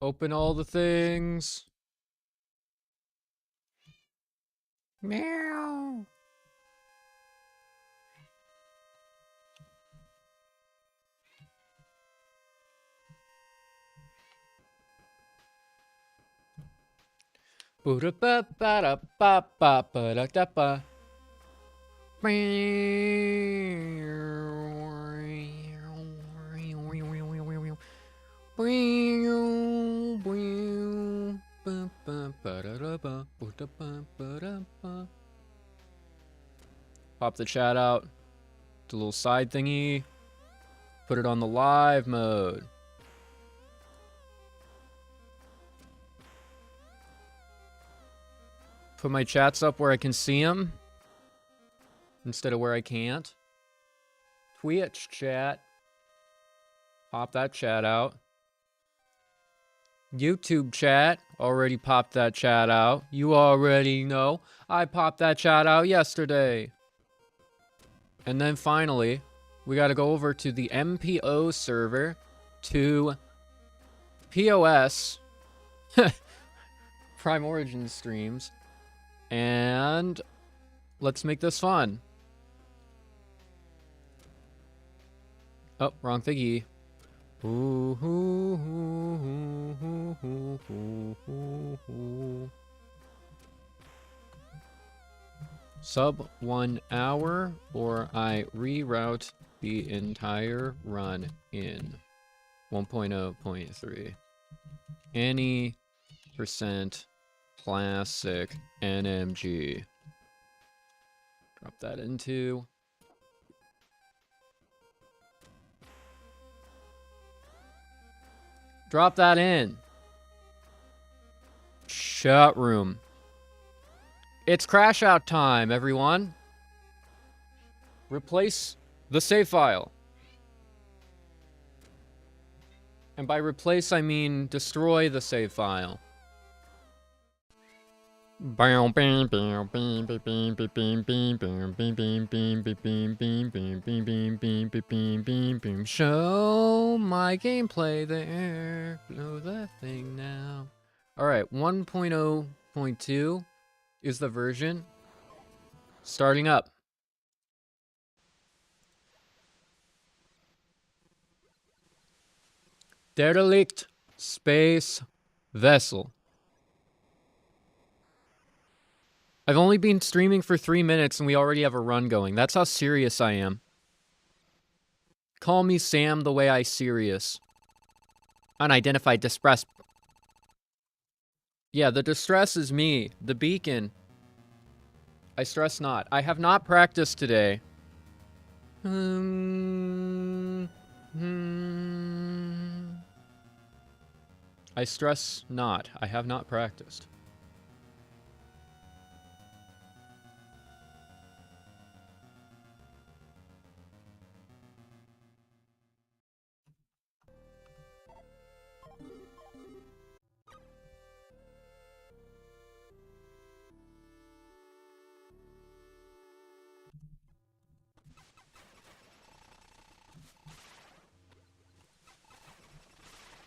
Open all the things. Meow. Ba-da-ba-ba-da-ba-ba-ba-da-da-ba. Pop the chat out. The little side thingy. Put it on the live mode. Put my chats up where I can see them instead of where I can't. Twitch chat. Pop that chat out. YouTube chat. Already popped that chat out. You already know. I popped that chat out yesterday. And then finally, we got to go over to the MPO server to POS Prime Origin streams. And let's make this fun. Oh, wrong thingy. Sub 1 hour, or I reroute the entire run in 1.0.3. Any percent classic NMG. Drop that into. Drop that in. Chat room. It's crash out time, everyone. Replace the save file. And by replace, I mean destroy the save file. Show my gameplay there. Blow that thing now. Alright, 1.0.2 is the version. Starting up. Derelict space vessel. I've only been streaming for 3 minutes and we already have a run going. That's how serious I am. Call me Sam the way I serious. Unidentified distress. Yeah, the distress is me. The beacon. I stress not. I have not practiced today. I stress not. I have not practiced.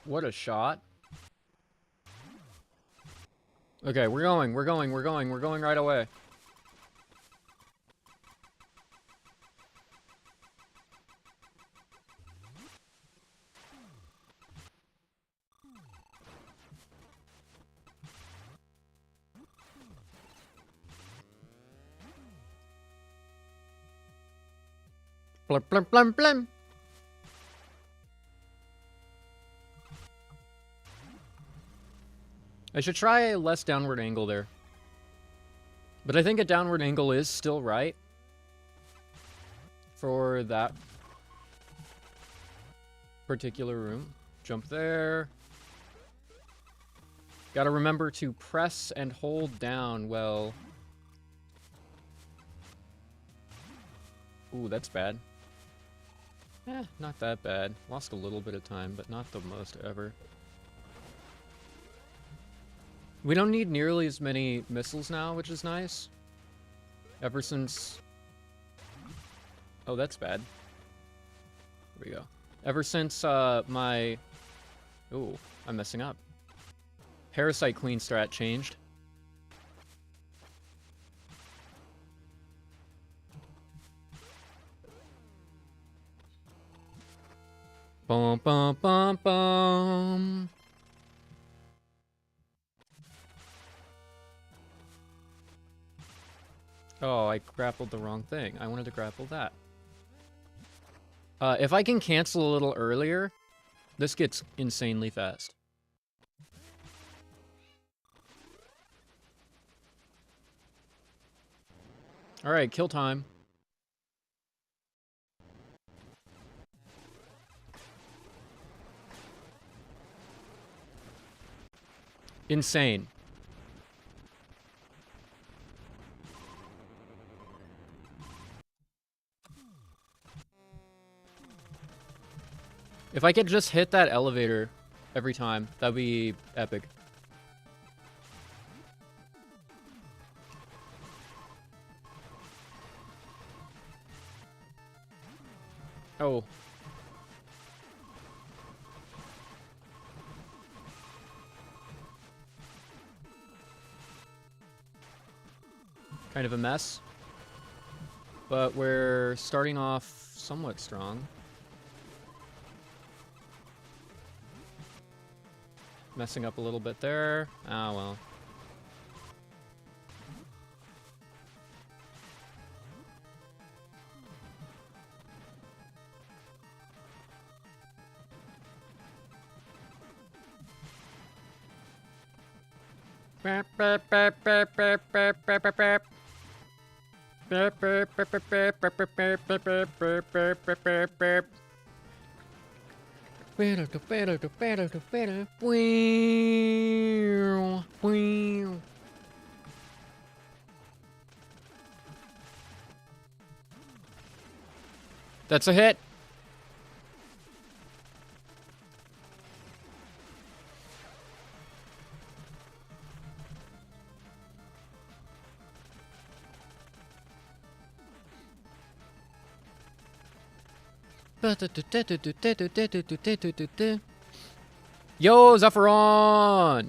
What a shot. Okay, we're going right away. Blim, blim, blim, blim. I should try a less downward angle there. But I think a downward angle is still right. For that particular room. Jump there. Gotta remember to press and hold down well. Ooh, that's bad. Not that bad. Lost a little bit of time, but not the most ever. We don't need nearly as many missiles now, which is nice. Ever since... Oh, that's bad. There we go. Ever since, my... Ooh, I'm messing up. Parasite Queen strat changed. Bum bum bum bum. Oh, I grappled the wrong thing. I wanted to grapple that. If I can cancel a little earlier, this gets insanely fast. Alright, kill time. Insane. If I could just hit that elevator every time, that'd be epic. Oh. Kind of a mess. But we're starting off somewhat strong. Messing up a little bit there. Ah, well. That's a hit. Yo, Zephyron!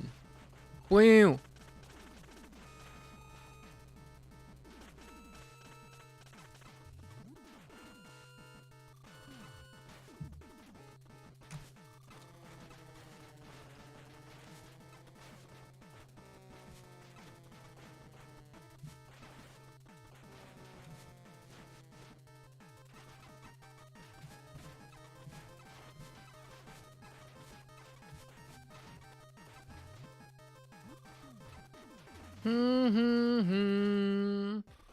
Wow.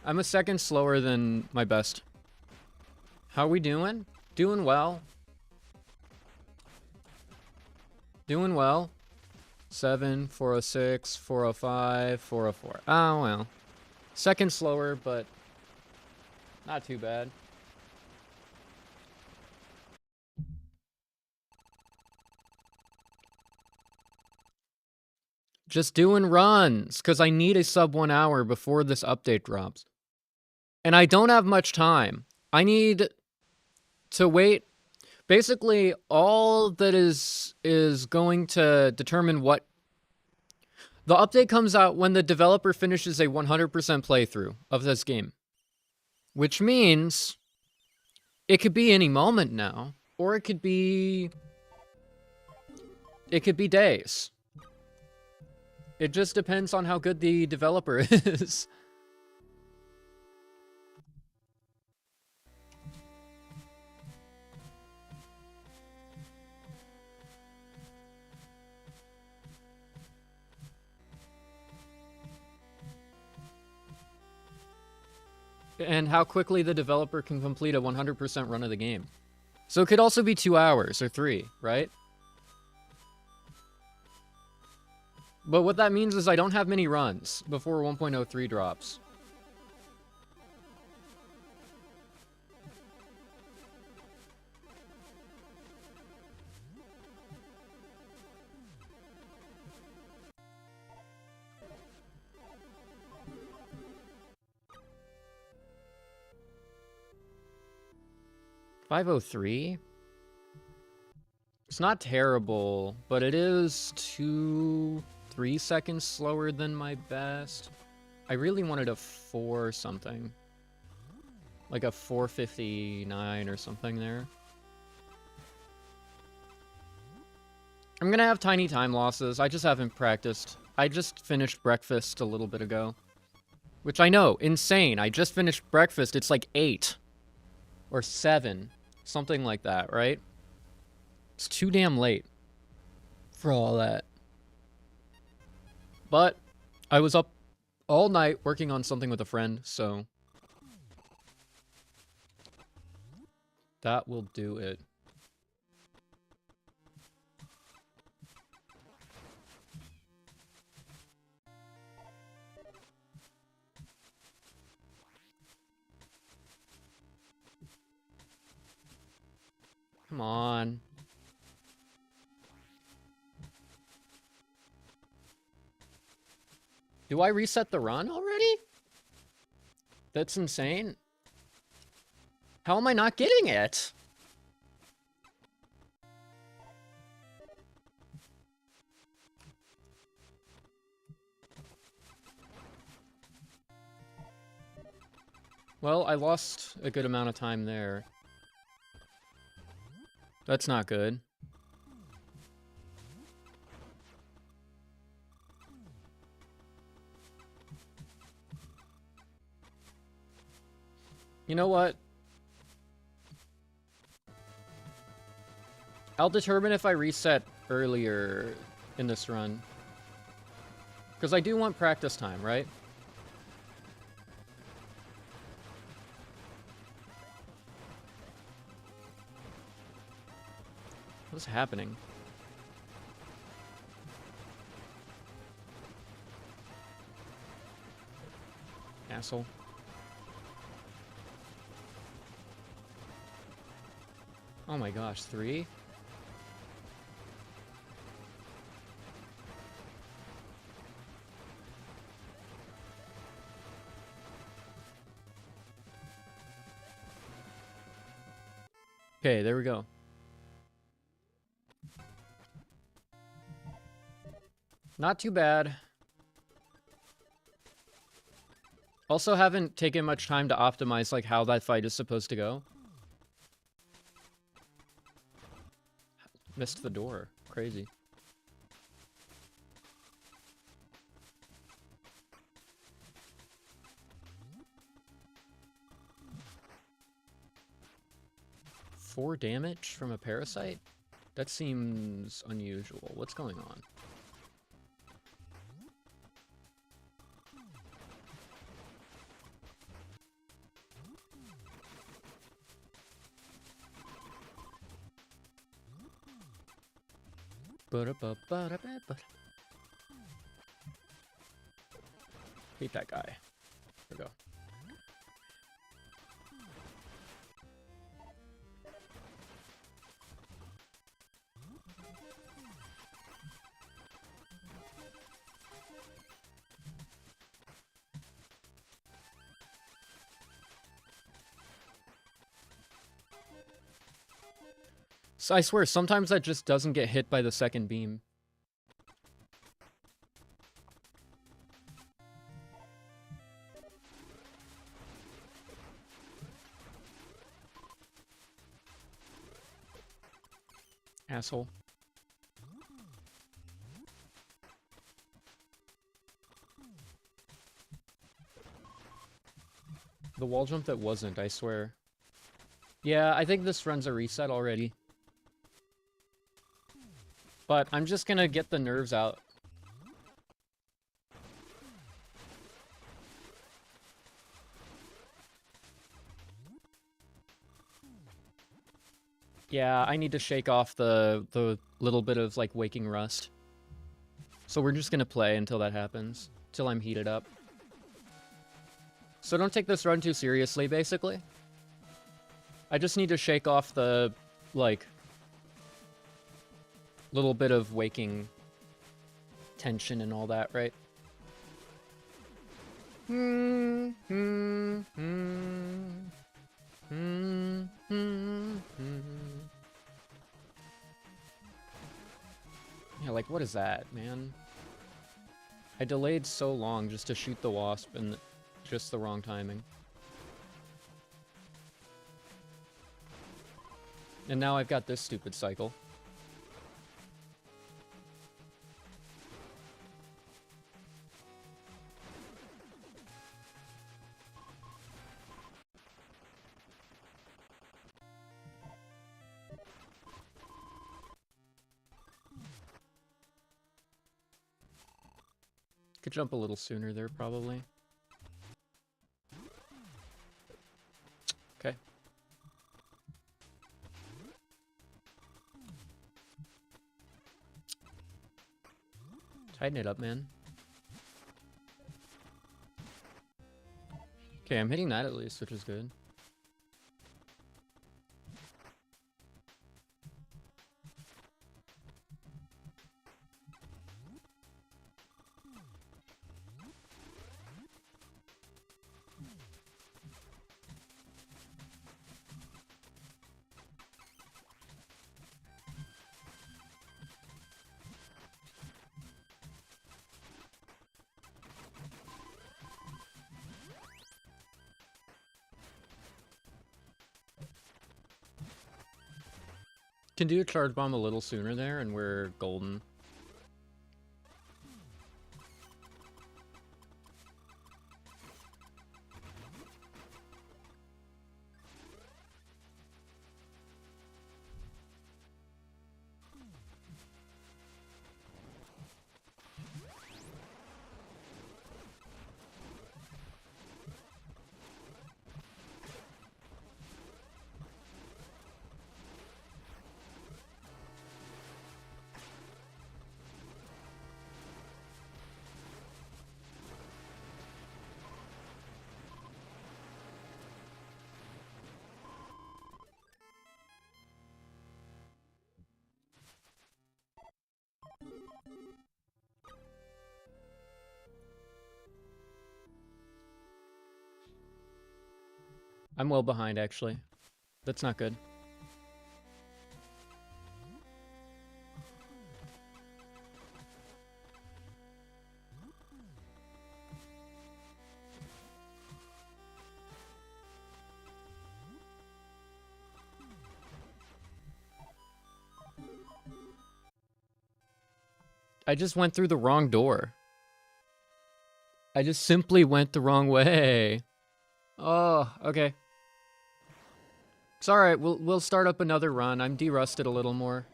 I'm a second slower than my best. How we doing? Doing well. Doing well. 7, 406, 405, 404. Oh, well. Second slower, but not too bad. Just doing runs, because I need a sub 1 hour before this update drops. And I don't have much time. I need to wait. Basically, all that is going to determine what... The update comes out when the developer finishes a 100% playthrough of this game. Which means it could be any moment now. Or it could be... It could be days. It just depends on how good the developer is. And how quickly the developer can complete a 100% run of the game. So it could also be 2 hours or 3, right? But what that means is I don't have many runs before 1.03 drops. .503? It's not terrible, but it is 2, 3 seconds slower than my best. I really wanted a 4 something. Like a 4:59 or something there. I'm gonna have tiny time losses. I just haven't practiced. I just finished breakfast a little bit ago. Which I know, insane. I just finished breakfast. It's like 8 or 7. Something like that, right? It's too damn late for all that. But I was up all night working on something with a friend, so that will do it. Come on. Do I reset the run already? That's insane. How am I not getting it? Well, I lost a good amount of time there. That's not good. You know what? I'll determine if I reset earlier in this run. Because I do want practice time, right? What's happening? Asshole. Oh my gosh, 3? Okay, there we go. Not too bad. Also haven't taken much time to optimize like how that fight is supposed to go. Missed the door. Crazy. Four damage from a parasite? That seems unusual. What's going on? Hate that guy. There we go. So I swear, sometimes that just doesn't get hit by the second beam. Asshole. The wall jump that wasn't, I swear. Yeah, I think this run's a reset already. But I'm just gonna get the nerves out. Yeah, I need to shake off the little bit of, like, waking rust. So we're just gonna play until that happens. Till I'm heated up. So don't take this run too seriously, basically. I just need to shake off the, like, little bit of waking tension and all that, right? Yeah, like, what is that, man? I delayed so long just to shoot the wasp and just the wrong timing. And now I've got this stupid cycle. Could jump a little sooner there, probably. Okay. Tighten it up, man. Okay, I'm hitting that at least, which is good. Can do a charge bomb a little sooner there, and we're golden. I'm well behind, actually. That's not good. I just went through the wrong door. I just simply went the wrong way. Oh, okay. It's alright, we'll start up another run. I'm de-rusted a little more.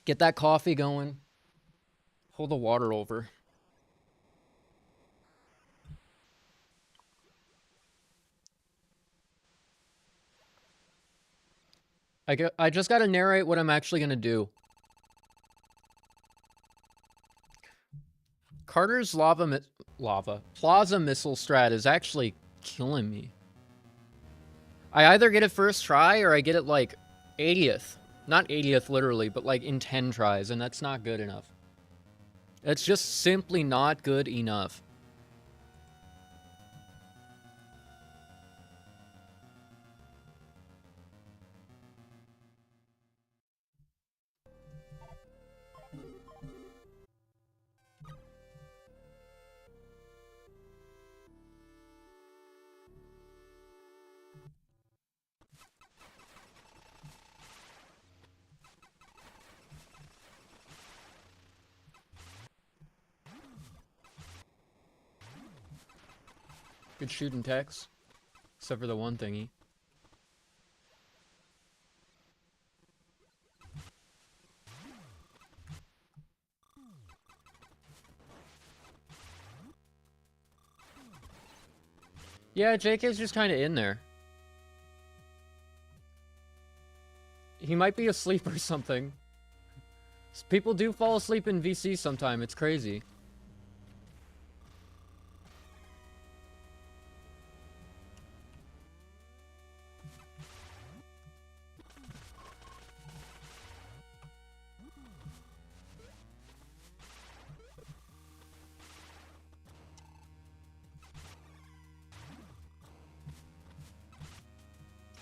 Get that coffee going. Hold the water over. I just gotta narrate what I'm actually gonna do. Carter's Plaza Missile strat is actually killing me. I either get it first try or I get it like 80th. Not 80th literally, but like in 10 tries, and that's not good enough. It's just simply not good enough. Good shooting techs. Except for the one thingy. Yeah, JK's just kind of in there. He might be asleep or something. People do fall asleep in VC sometime, it's crazy.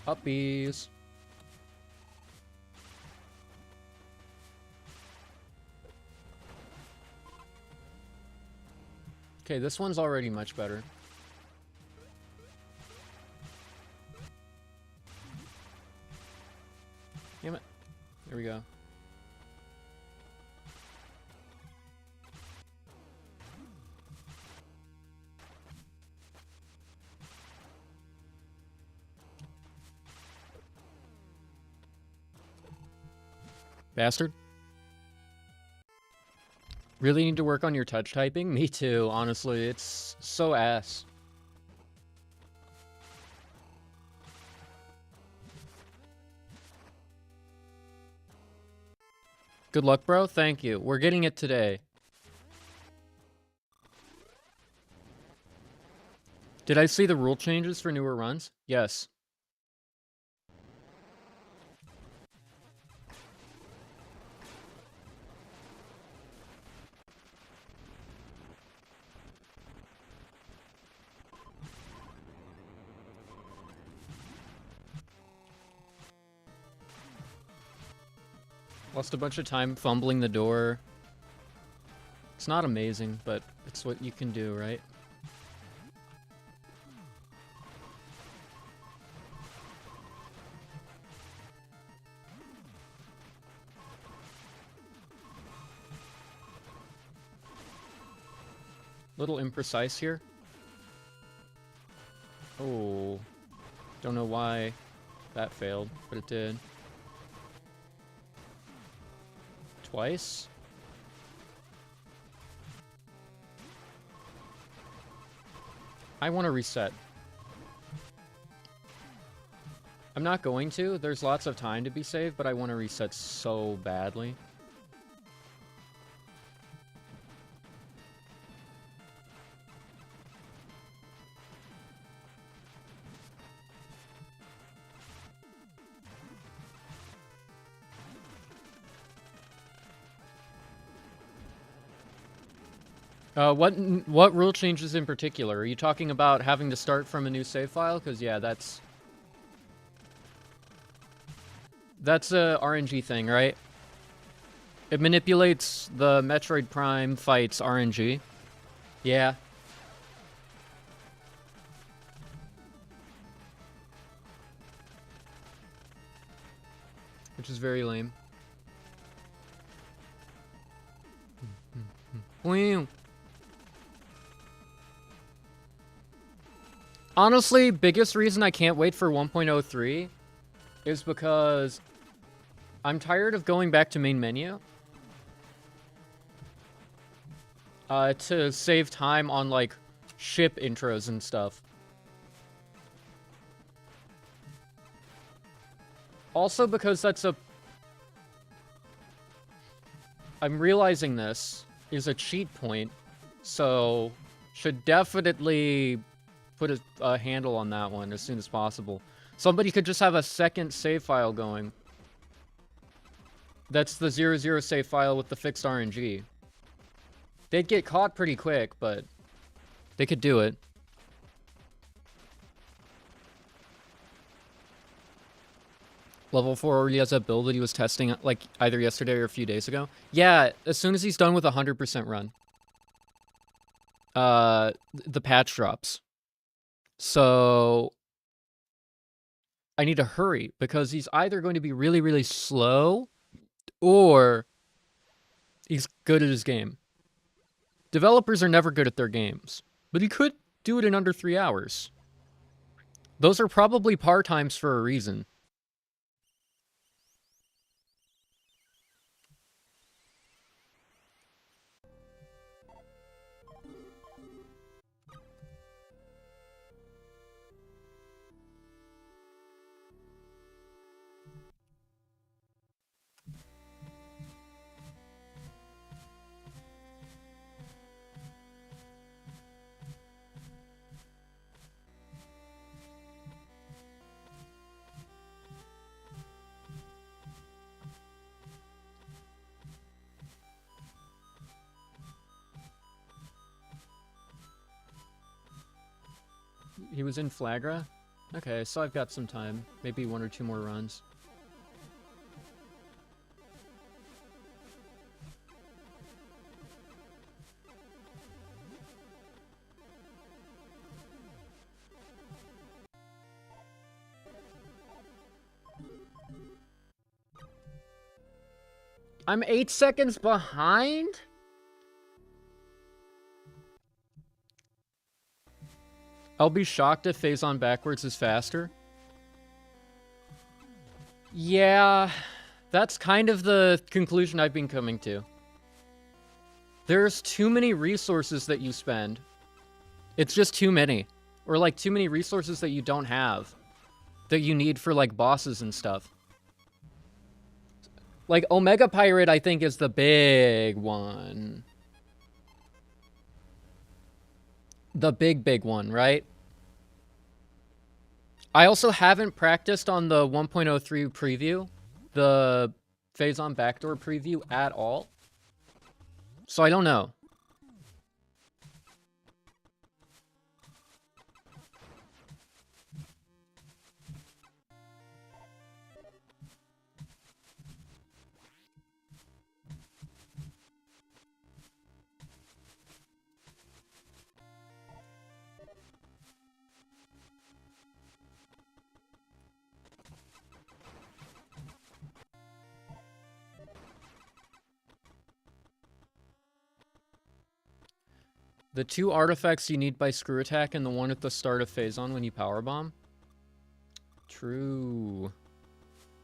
Uppies. Okay, this one's already much better. Damn it. There we go. Bastard. Really need to work on your touch typing? Me too, honestly. It's so ass. Good luck, bro. Thank you. We're getting it today. Did I see the rule changes for newer runs? Yes. Lost a bunch of time fumbling the door. It's not amazing, but it's what you can do, right? Little imprecise here. Oh. Don't know why that failed, but it did. Twice? I want to reset. I'm not going to. There's lots of time to be saved, but I want to reset so badly. What rule changes in particular? Are you talking about having to start from a new save file? Because, yeah, that's a RNG thing, right? It manipulates the Metroid Prime fights RNG. Yeah. Which is very lame. Wow. Honestly, biggest reason I can't wait for 1.03 is because I'm tired of going back to main menu to save time on, like, ship intros and stuff. Also because I'm realizing this is a cheat point, so should definitely put a handle on that one as soon as possible. Somebody could just have a second save file going. That's the 00 save file with the fixed RNG. They'd get caught pretty quick, but they could do it. Level 4 already has a build that he was testing, like, either yesterday or a few days ago. Yeah, as soon as he's done with a 100% run. The patch drops. So I need to hurry, because he's either going to be really, really slow, or he's good at his game. Developers are never good at their games, but he could do it in under 3 hours. Those are probably par times for a reason. He was in Flagra? Okay, so I've got some time. Maybe 1 or 2 more runs. I'm 8 seconds behind? I'll be shocked if Phazon backwards is faster. Yeah, that's kind of the conclusion I've been coming to. There's too many resources that you spend. It's just too many. Or, like, too many resources that you don't have. That you need for, like, bosses and stuff. Like, Omega Pirate, I think, is the big one. The big one, right? I also haven't practiced on the 1.03 preview, the Phazon backdoor preview at all. So I don't know. The 2 artifacts you need by Screw Attack and the one at the start of Phazon when you Power Bomb. True.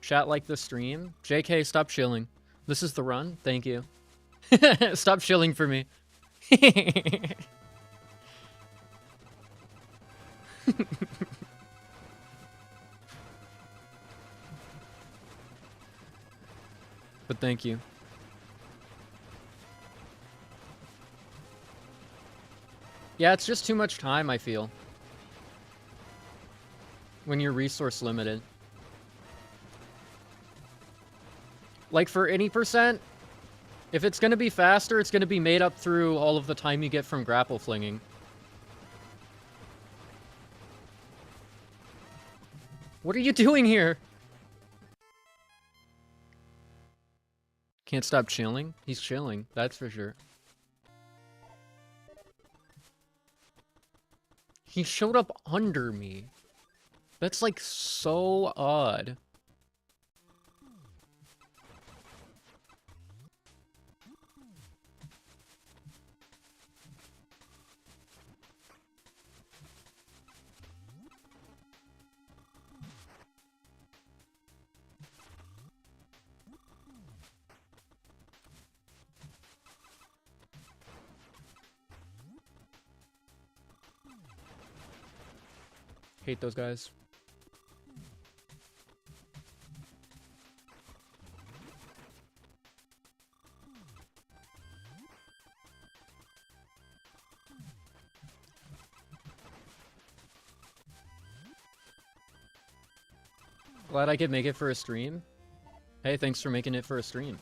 Chat like the stream. JK, stop chilling. This is the run. Thank you. Stop chilling for me. But thank you. Yeah, it's just too much time, I feel. When you're resource limited. Like, for any percent, if it's gonna be faster, it's gonna be made up through all of the time you get from grapple flinging. What are you doing here? Can't stop chilling? He's chilling, that's for sure. He showed up under me. That's, like, so odd. Hate those guys. Glad I could make it for a stream. Hey, thanks for making it for a stream.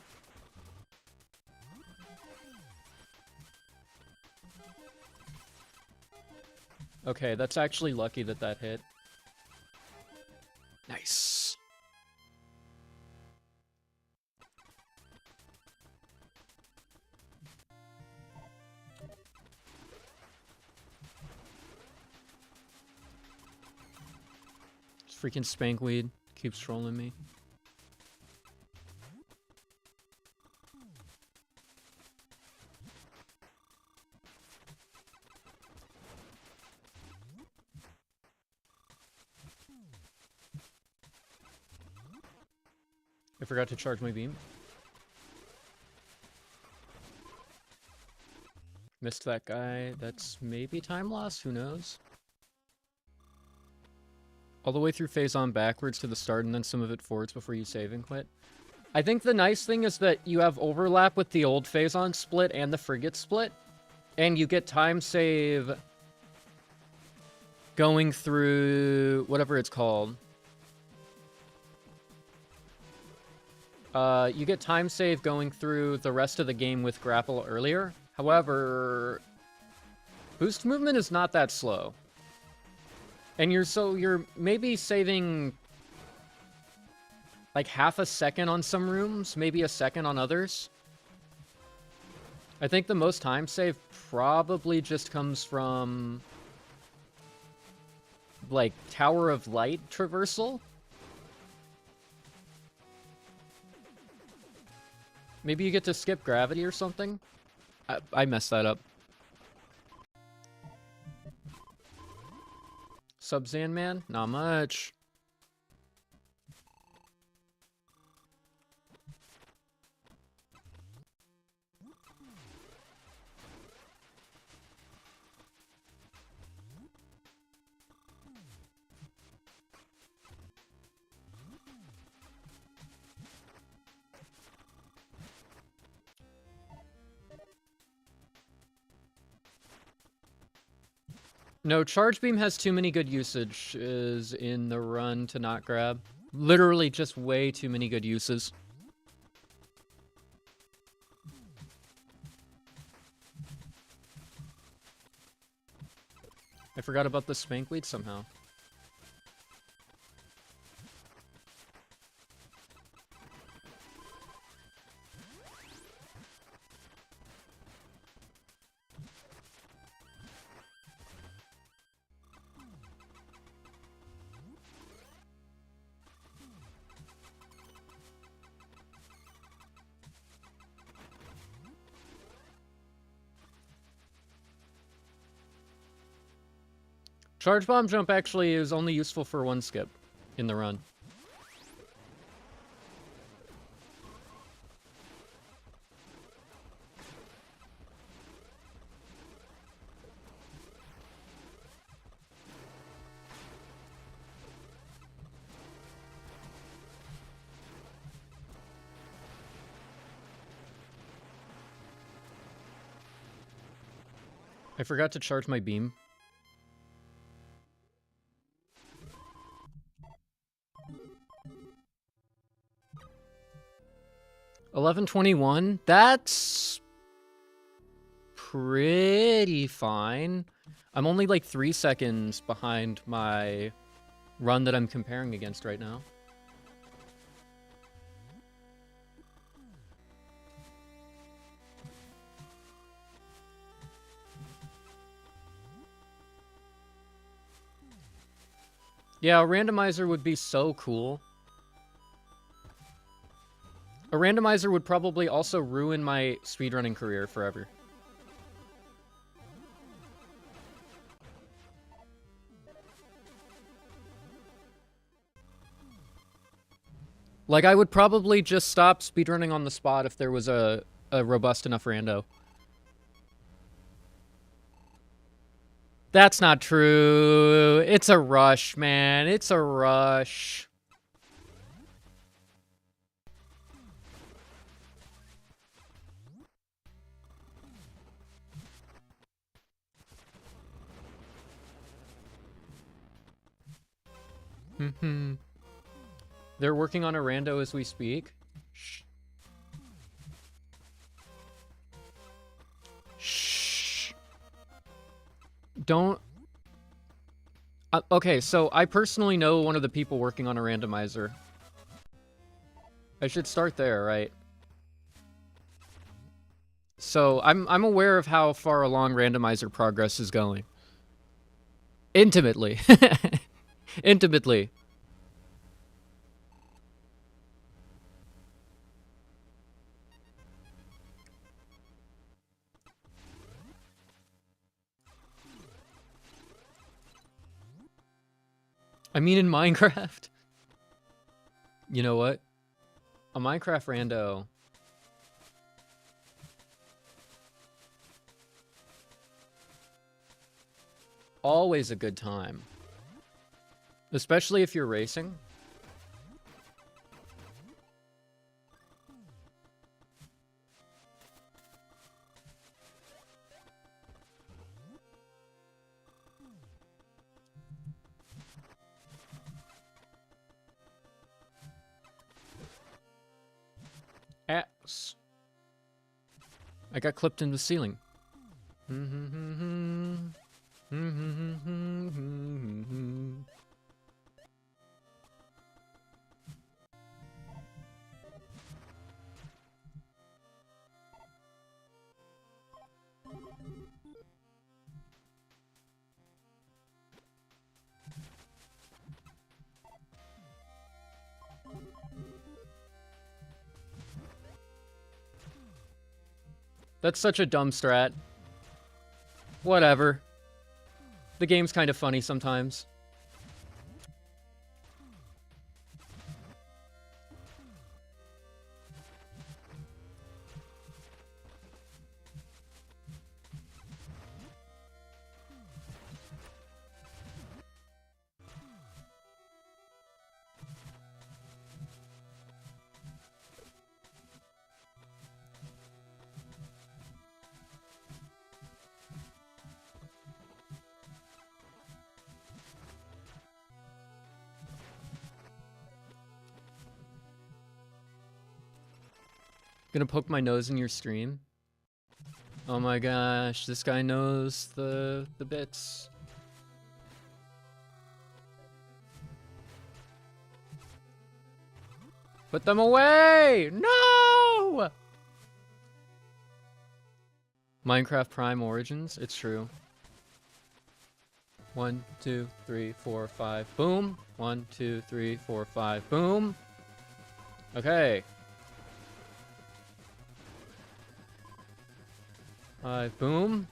Okay, that's actually lucky that that hit. Nice. Freaking Spankweed keeps trolling me. I forgot to charge my beam. Missed that guy. That's maybe time loss, who knows? All the way through Phazon backwards to the start and then some of it forwards before you save and quit. I think the nice thing is that you have overlap with the old Phazon split and the Frigate split. And you get time save going through whatever it's called. You get time save going through the rest of the game with grapple earlier. However, boost movement is not that slow. And you're maybe saving like half a second on some rooms, maybe a second on others. I think the most time save probably just comes from like Tower of Light traversal. Maybe you get to skip gravity or something? I messed that up. Sub-Sandman? Not much. No, Charge Beam has too many good usages in the run to not grab. Literally just way too many good uses. I forgot about the Spankweed somehow. Charge Bomb Jump actually is only useful for one skip in the run. I forgot to charge my beam. $11.21? That's pretty fine. I'm only like 3 seconds behind my run that I'm comparing against right now. Yeah, a randomizer would be so cool. A randomizer would probably also ruin my speedrunning career forever. Like, I would probably just stop speedrunning on the spot if there was a robust enough rando. That's not true. It's a rush, man. It's a rush. They're working on a rando as we speak. Shh. Shh. Don't... okay, so I personally know one of the people working on a randomizer. I should start there, right? So, I'm aware of how far along randomizer progress is going. Intimately. Intimately. I mean, in Minecraft. You know what? A Minecraft rando. Always a good time. Especially if you're racing. Ass. I got clipped in the ceiling. That's such a dumb strat. Whatever. The game's kind of funny sometimes. Gonna poke my nose in your stream. Oh my gosh, this guy knows the bits. Put them away! No! Minecraft Prime Origins, it's true. 1, 2, 3, 4, 5, boom. 1, 2, 3, 4, 5, boom. Okay. 5, boom.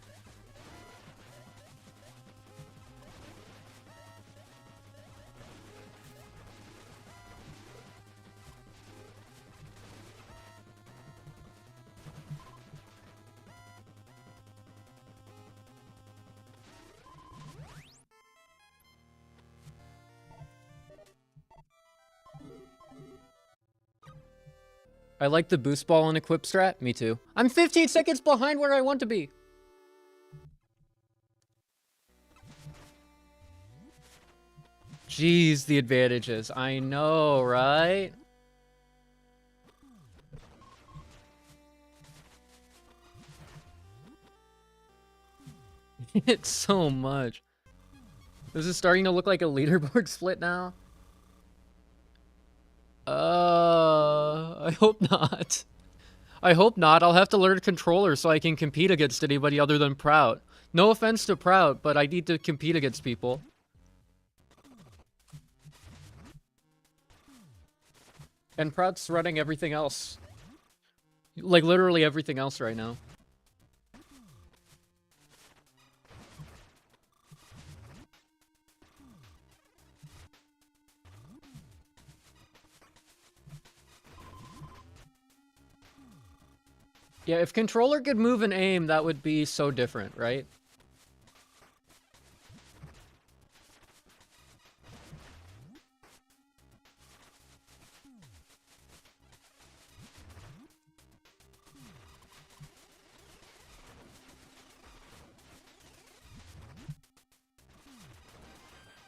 I like the boost ball and equip strat. Me too. I'm 15 seconds behind where I want to be. Jeez, the advantages. I know, right? It's so much. This is starting to look like a leaderboard split now. I hope not. I hope not. I'll have to learn controller so I can compete against anybody other than Prout. No offense to Prout, but I need to compete against people. And Prout's running everything else. Like, literally everything else right now. Yeah, if controller could move and aim, that would be so different, right?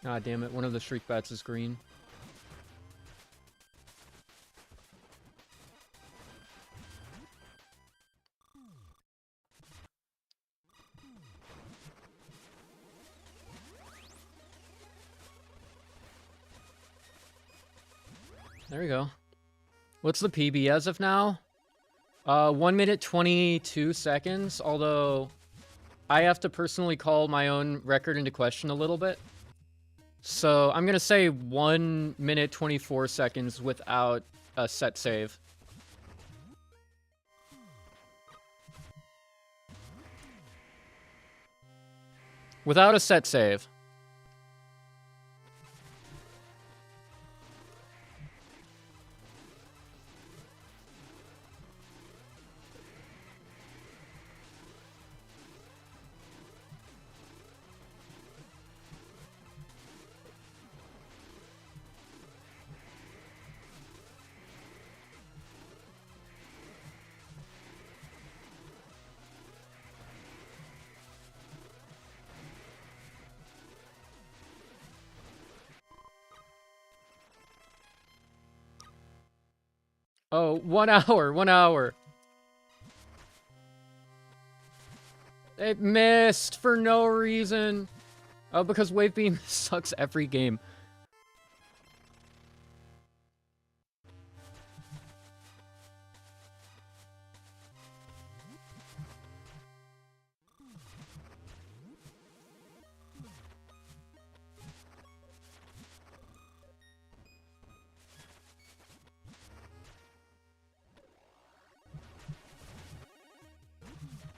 Ah, damn it. One of the Shriek Bats is green. There we go. What's the PB as of now? 1 minute 22 seconds, although I have to personally call my own record into question a little bit. So I'm gonna say 1 minute 24 seconds without a set save. Without a set save. Oh, 1 hour, 1 hour. It missed for no reason. Oh, because Wave Beam sucks every game.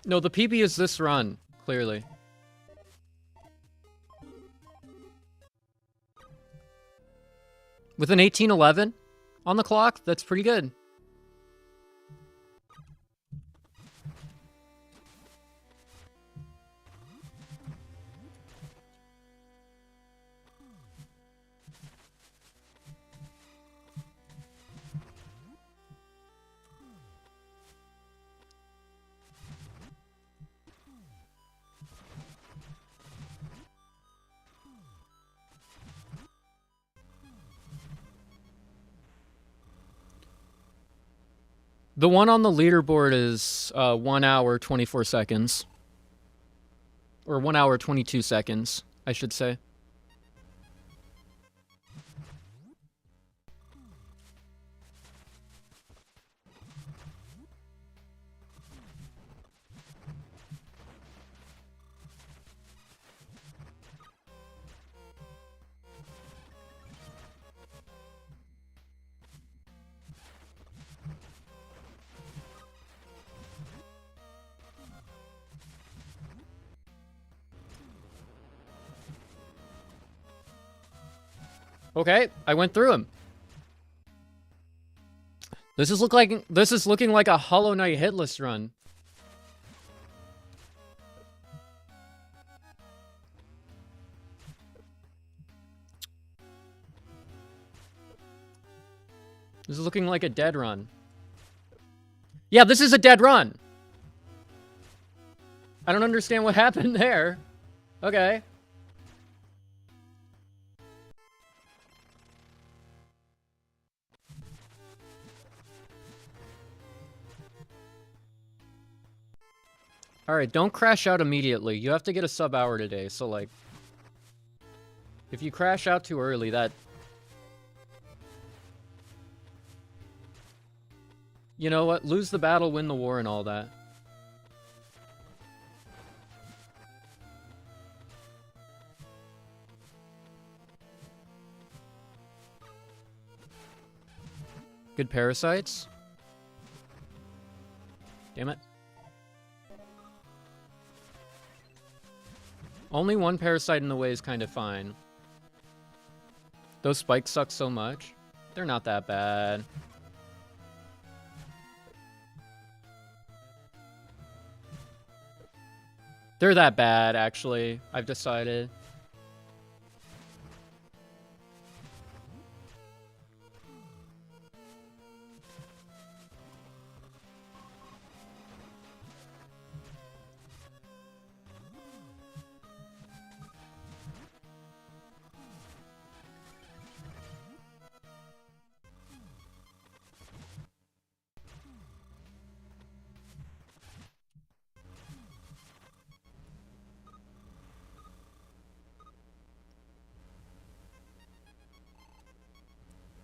No, the PB is this run, clearly. With an 18:11 on the clock, that's pretty good. The one on the leaderboard is 1 hour, 24 seconds. Or 1 hour, 22 seconds, I should say. Okay, I went through him. This is looking like a Hollow Knight hitless run. This is looking like a dead run. Yeah, this is a dead run. I don't understand what happened there. Okay. Alright, don't crash out immediately. You have to get a sub-hour today, so, like... If you crash out too early, that... You know what? Lose the battle, win the war, and all that. Good parasites? Damn it. Only one parasite in the way is kind of fine. Those spikes suck so much. They're not that bad. They're that bad, actually. I've decided.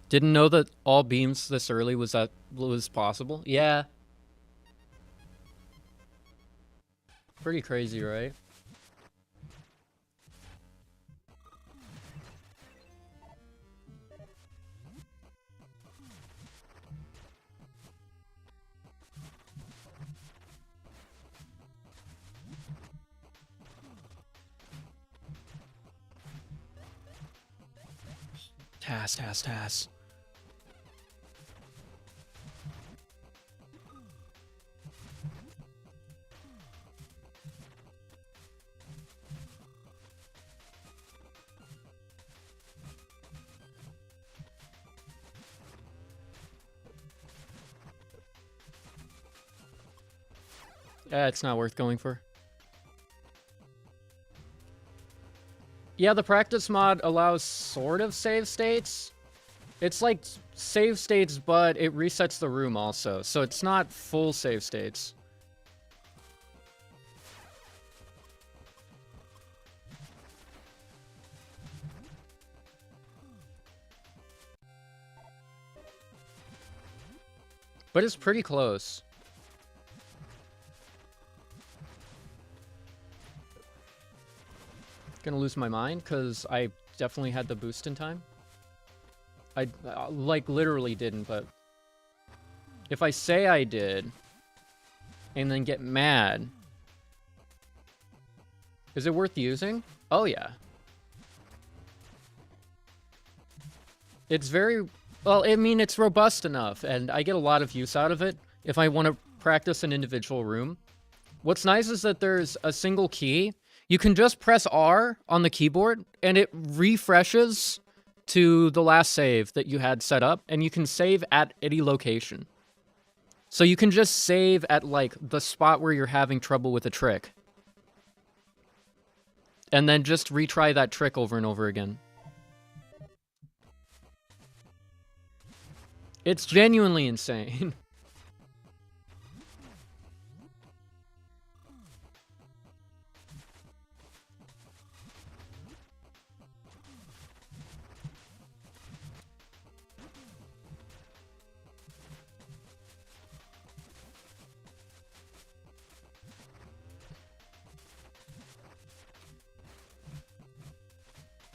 Didn't know that all beams this early was possible. Yeah. Pretty crazy, right? Tass. It's not worth going for. Yeah, the practice mod allows sort of save states. It's like save states, but it resets the room also. So it's not full save states. But it's pretty close. Gonna lose my mind because I definitely had the boost in time. I like literally didn't, but if I say I did and then get mad Is it worth using? Oh, yeah. It's very... Well, I mean, it's robust enough, and I get a lot of use out of it if I want to practice an individual room. What's nice is that there's a single key. You can just press R on the keyboard, and it refreshes to the last save that you had set up, and you can save at any location. So you can just save at, like, the spot where you're having trouble with a trick. And then just retry that trick over and over again. It's genuinely insane.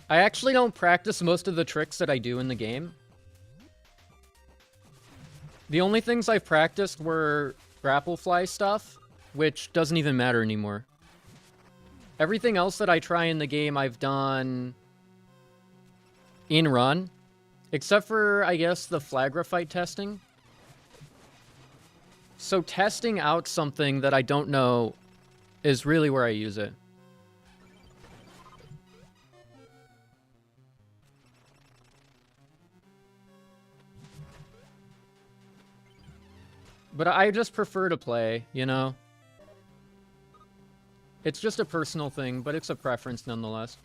I actually don't practice most of the tricks that I do in the game. The only things I've practiced were grapple fly stuff, which doesn't even matter anymore. Everything else that I try in the game I've done in run, except for, I guess, the Flagra fight testing. So testing out something that I don't know is really where I use it. But I just prefer to play, you know? It's just a personal thing, but it's a preference nonetheless.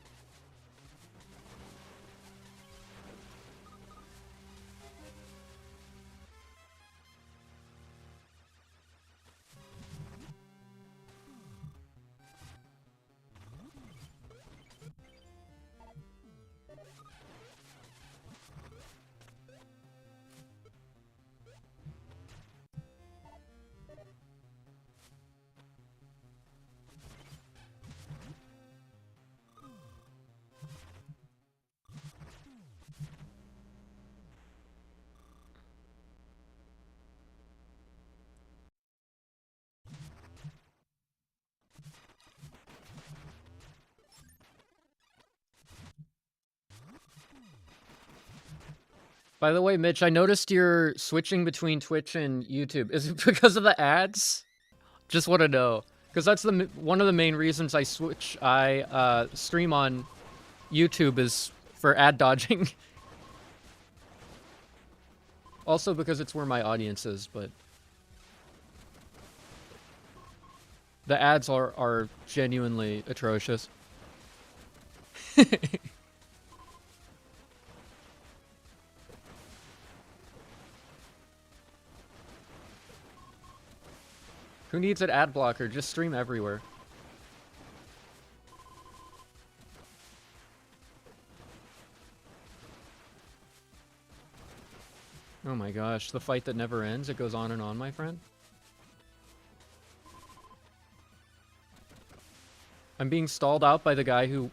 By the way, Mitch, I noticed you're switching between Twitch and YouTube. Is it because of the ads? Just want to know. Because that's one of the main reasons I stream on YouTube is for ad dodging. Also because it's where my audience is, but... The ads are genuinely atrocious. Who needs an ad blocker? Just stream everywhere. Oh my gosh, the fight that never ends. It goes on and on, my friend. I'm being stalled out by the guy who...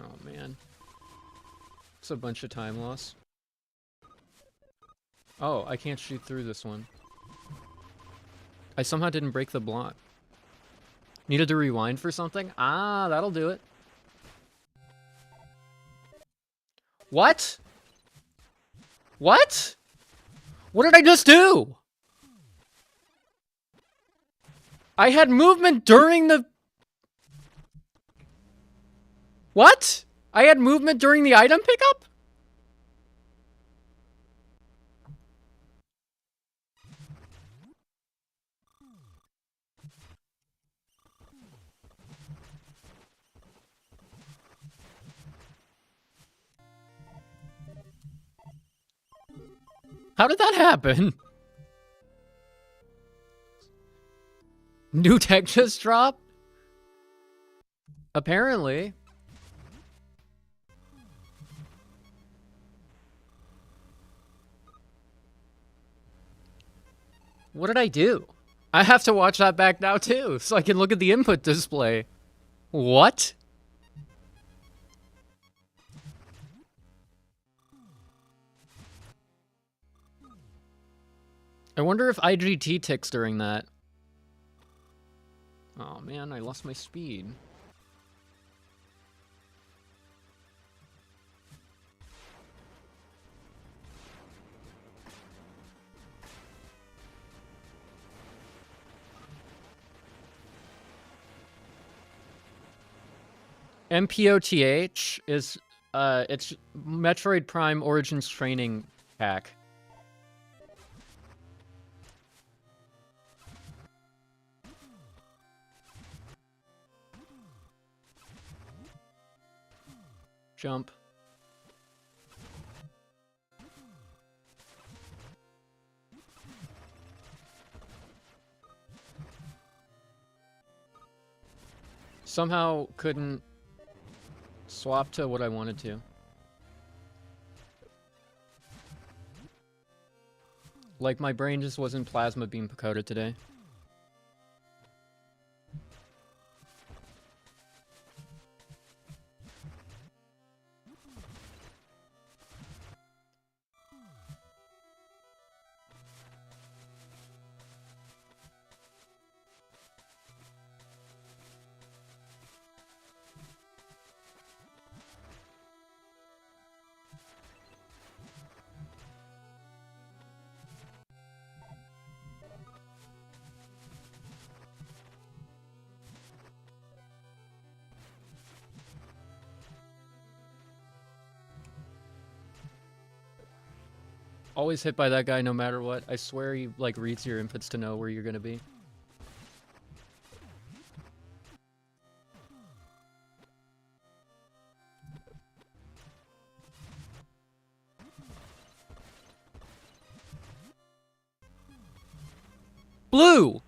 Oh man. It's a bunch of time loss. Oh, I can't shoot through this one. I somehow didn't break the block. Needed to rewind for something? Ah, that'll do it. What? What? What did I just do? I had movement during the... What? I had movement during the item pickup? How did that happen? New tech just dropped? Apparently. What did I do? I have to watch that back now too, so I can look at the input display. What? I wonder if IGT ticks during that. Oh man, I lost my speed. MPOTH is, it's Metroid Prime Origins Training Hack. Jump. Somehow couldn't swap to what I wanted to. Like, my brain just wasn't Plasma Beam Pagoda today. Always hit by that guy no matter what. I swear he, like, reads your inputs to know where you're gonna be. Blue!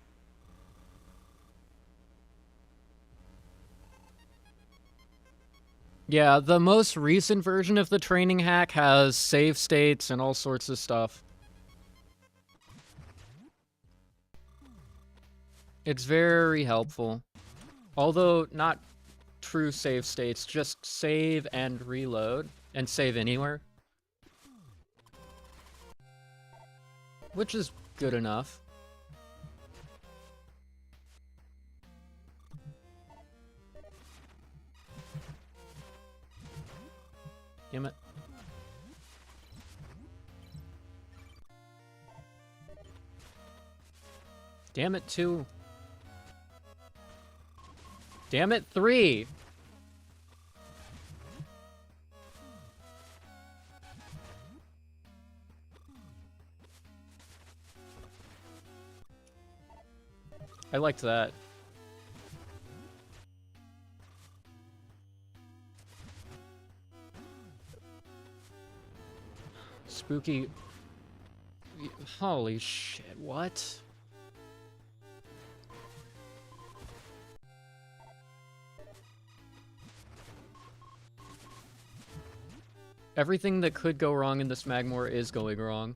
Yeah, the most recent version of the training hack has save states and all sorts of stuff. It's very helpful. Although, not true save states, just save and reload, and save anywhere. Which is good enough. Damn it. Damn it, 2. Damn it, 3. I liked that. Spooky. Holy shit, what? Everything that could go wrong in this Magmor is going wrong.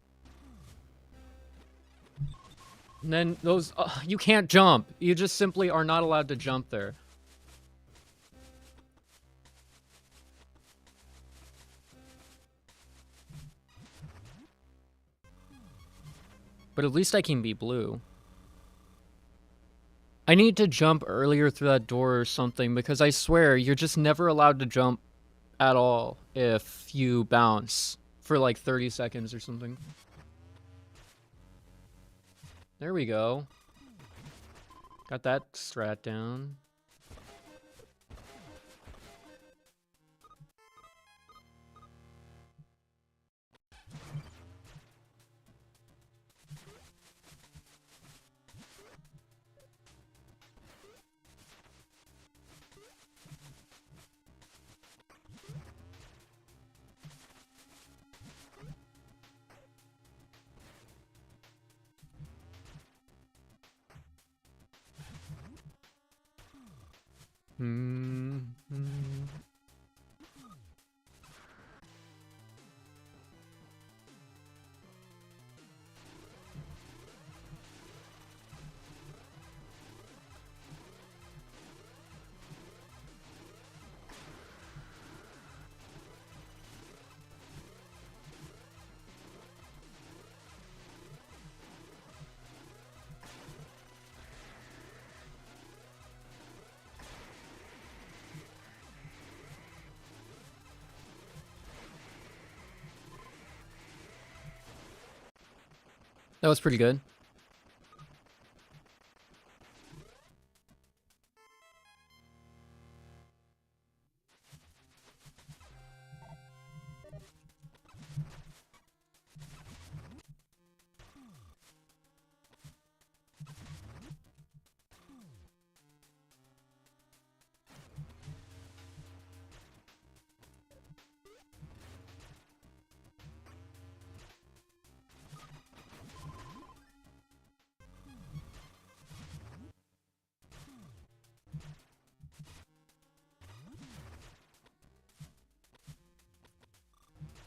And then those... you can't jump. You just simply are not allowed to jump there. But at least I can be blue. I need to jump earlier through that door or something, because I swear, you're just never allowed to jump at all if you bounce for like 30 seconds or something. There we go. Got that strat down. That was pretty good.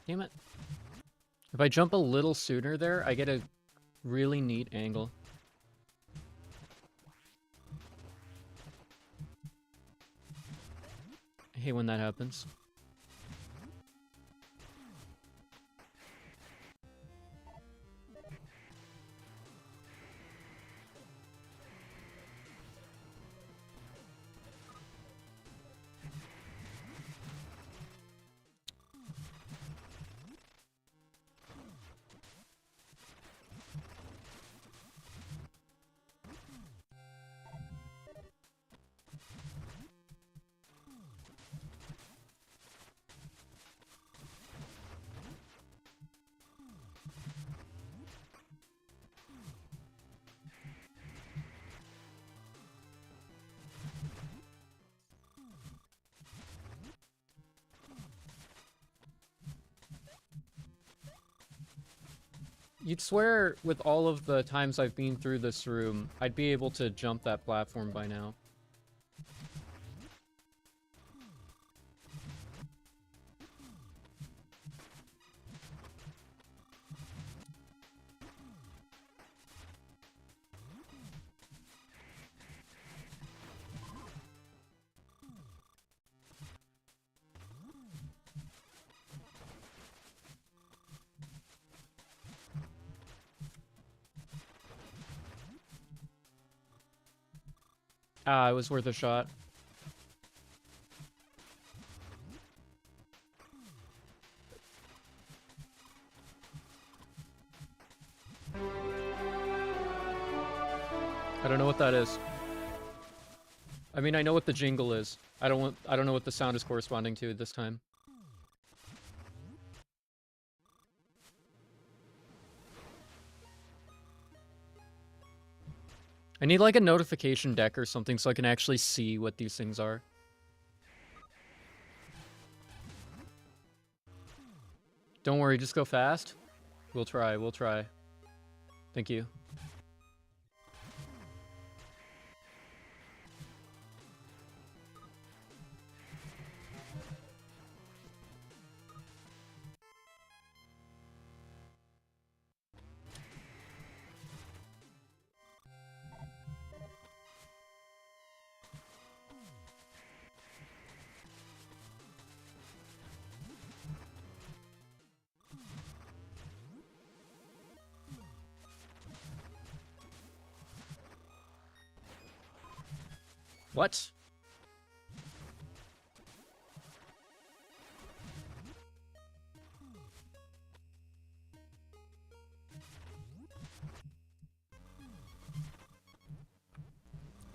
Damn it. If I jump a little sooner there, I get a really neat angle. I hate when that happens. You'd swear with all of the times I've been through this room, I'd be able to jump that platform by now. Ah, it was worth a shot. I don't know what that is. I mean, I know what the jingle is. I don't know what the sound is corresponding to this time. I need like a notification deck or something so I can actually see what these things are. Don't worry, just go fast. We'll try, we'll try. Thank you. What?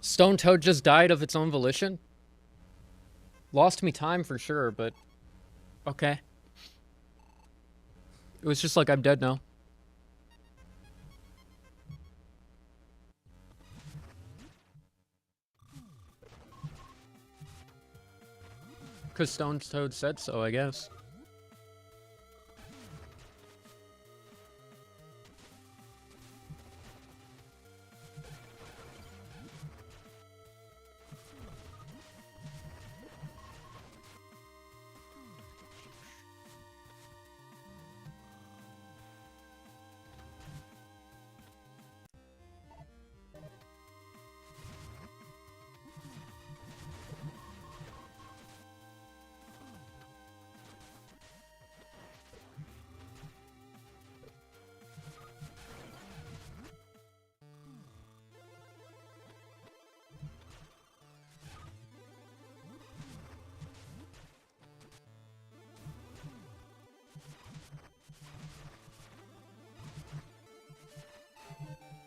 Stone Toad just died of its own volition? Lost me time for sure, but... okay. It was just like, I'm dead now. Because Stone Toad said so, I guess.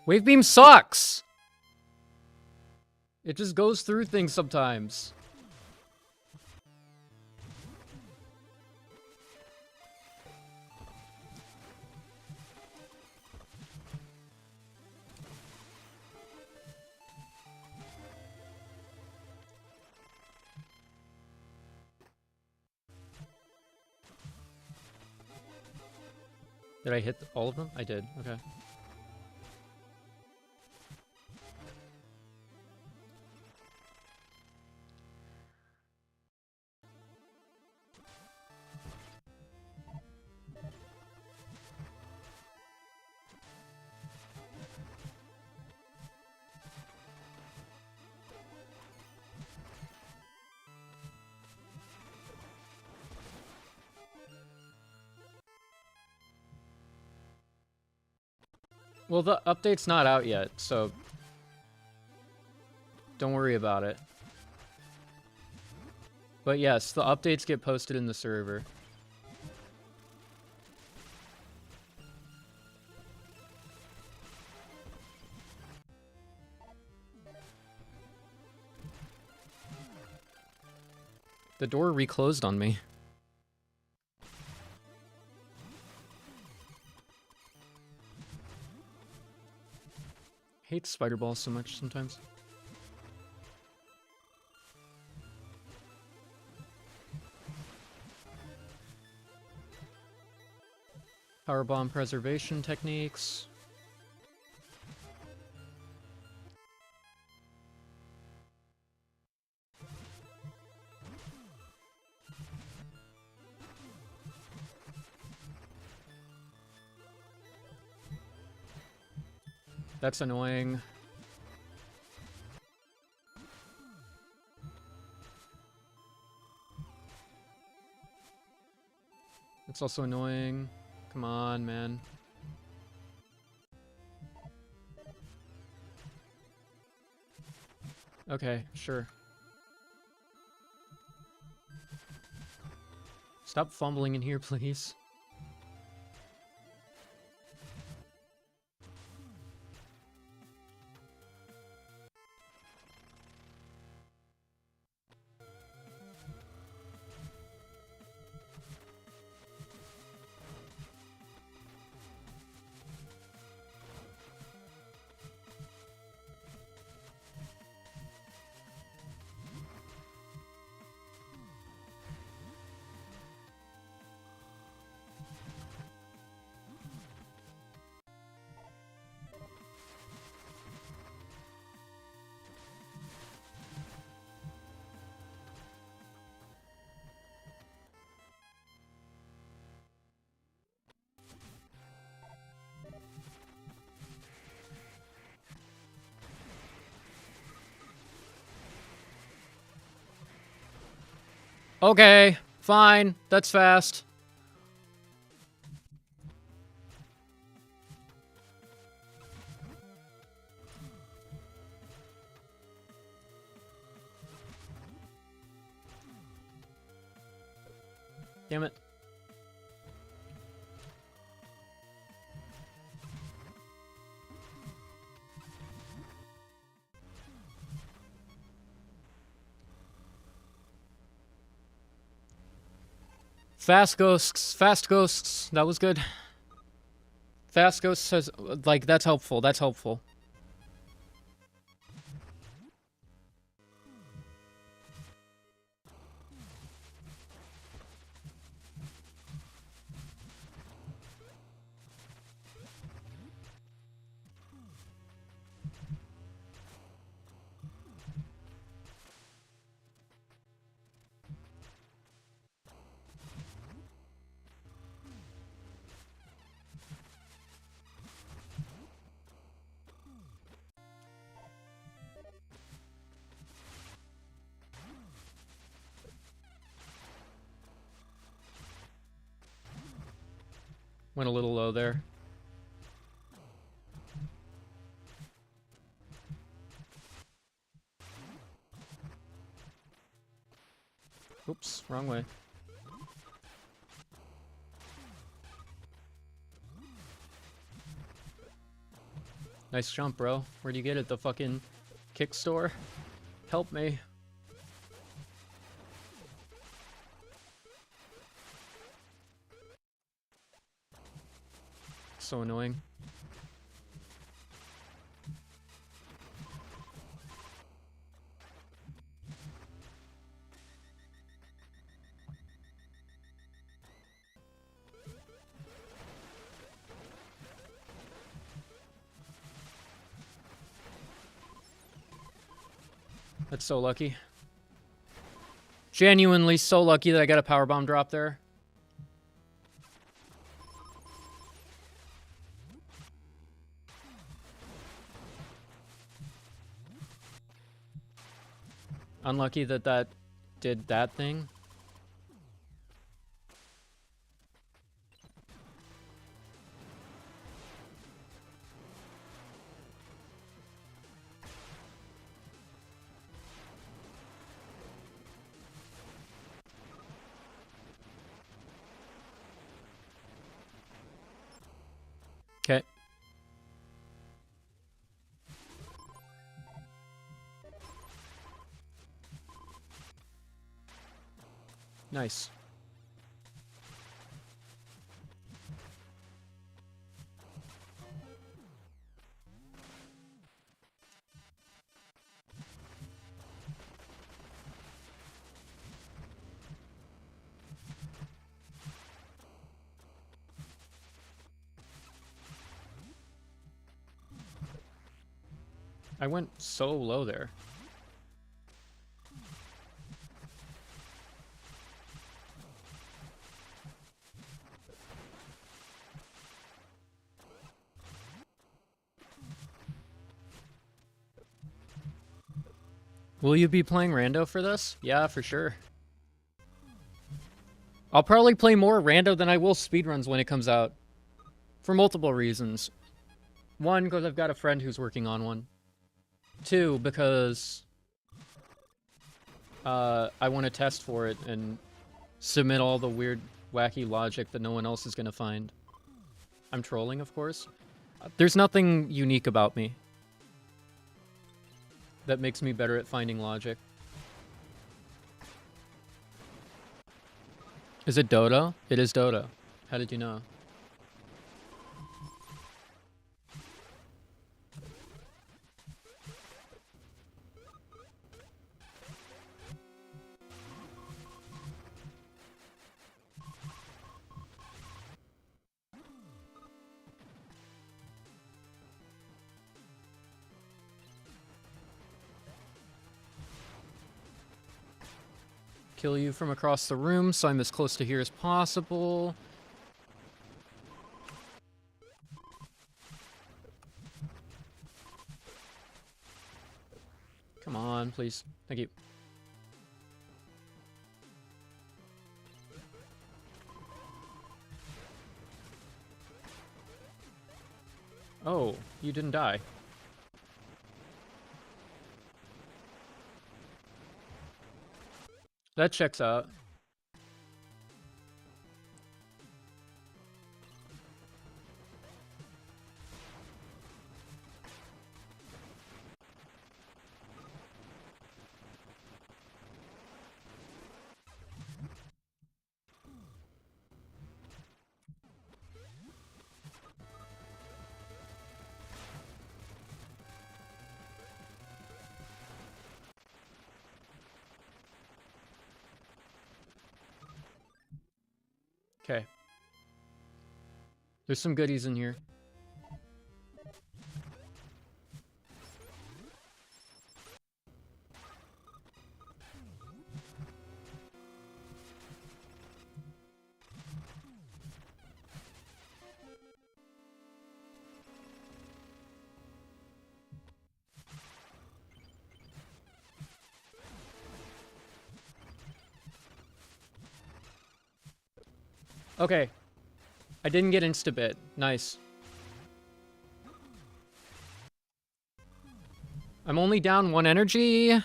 Wave Beam sucks! It just goes through things sometimes. Did I hit all of them? I did. Okay. Well, the update's not out yet, so don't worry about it. But yes, the updates get posted in the server. The door reclosed on me. Hate spider balls so much sometimes. Power bomb preservation techniques. That's annoying. It's also annoying. Come on, man. Okay, sure. Stop fumbling in here, please. Okay, fine. That's fast. Damn it. Fast ghosts. Fast ghosts. That was good. Fast ghosts says, like, that's helpful. That's helpful. Went a little low there. Oops, wrong way. Nice jump, bro. Where'd you get it? The fucking kick store? Help me. So annoying. That's so lucky. Genuinely so lucky that I got a power bomb drop there. Unlucky that that did that thing. Nice. I went so low there. Will you be playing Rando for this? Yeah, for sure. I'll probably play more Rando than I will speedruns when it comes out. For multiple reasons. One, because I've got a friend who's working on one. Two, because I want to test for it and submit all the weird, wacky logic that no one else is going to find. I'm trolling, of course. There's nothing unique about me that makes me better at finding logic. Is it Dodo? It is Dodo. How did you know? Kill you from across the room, so I'm as close to here as possible. Come on, please. Thank you. Oh, you didn't die. That checks out. Okay. There's some goodies in here. Okay. I didn't get insta-bit. Nice. I'm only down 1 energy,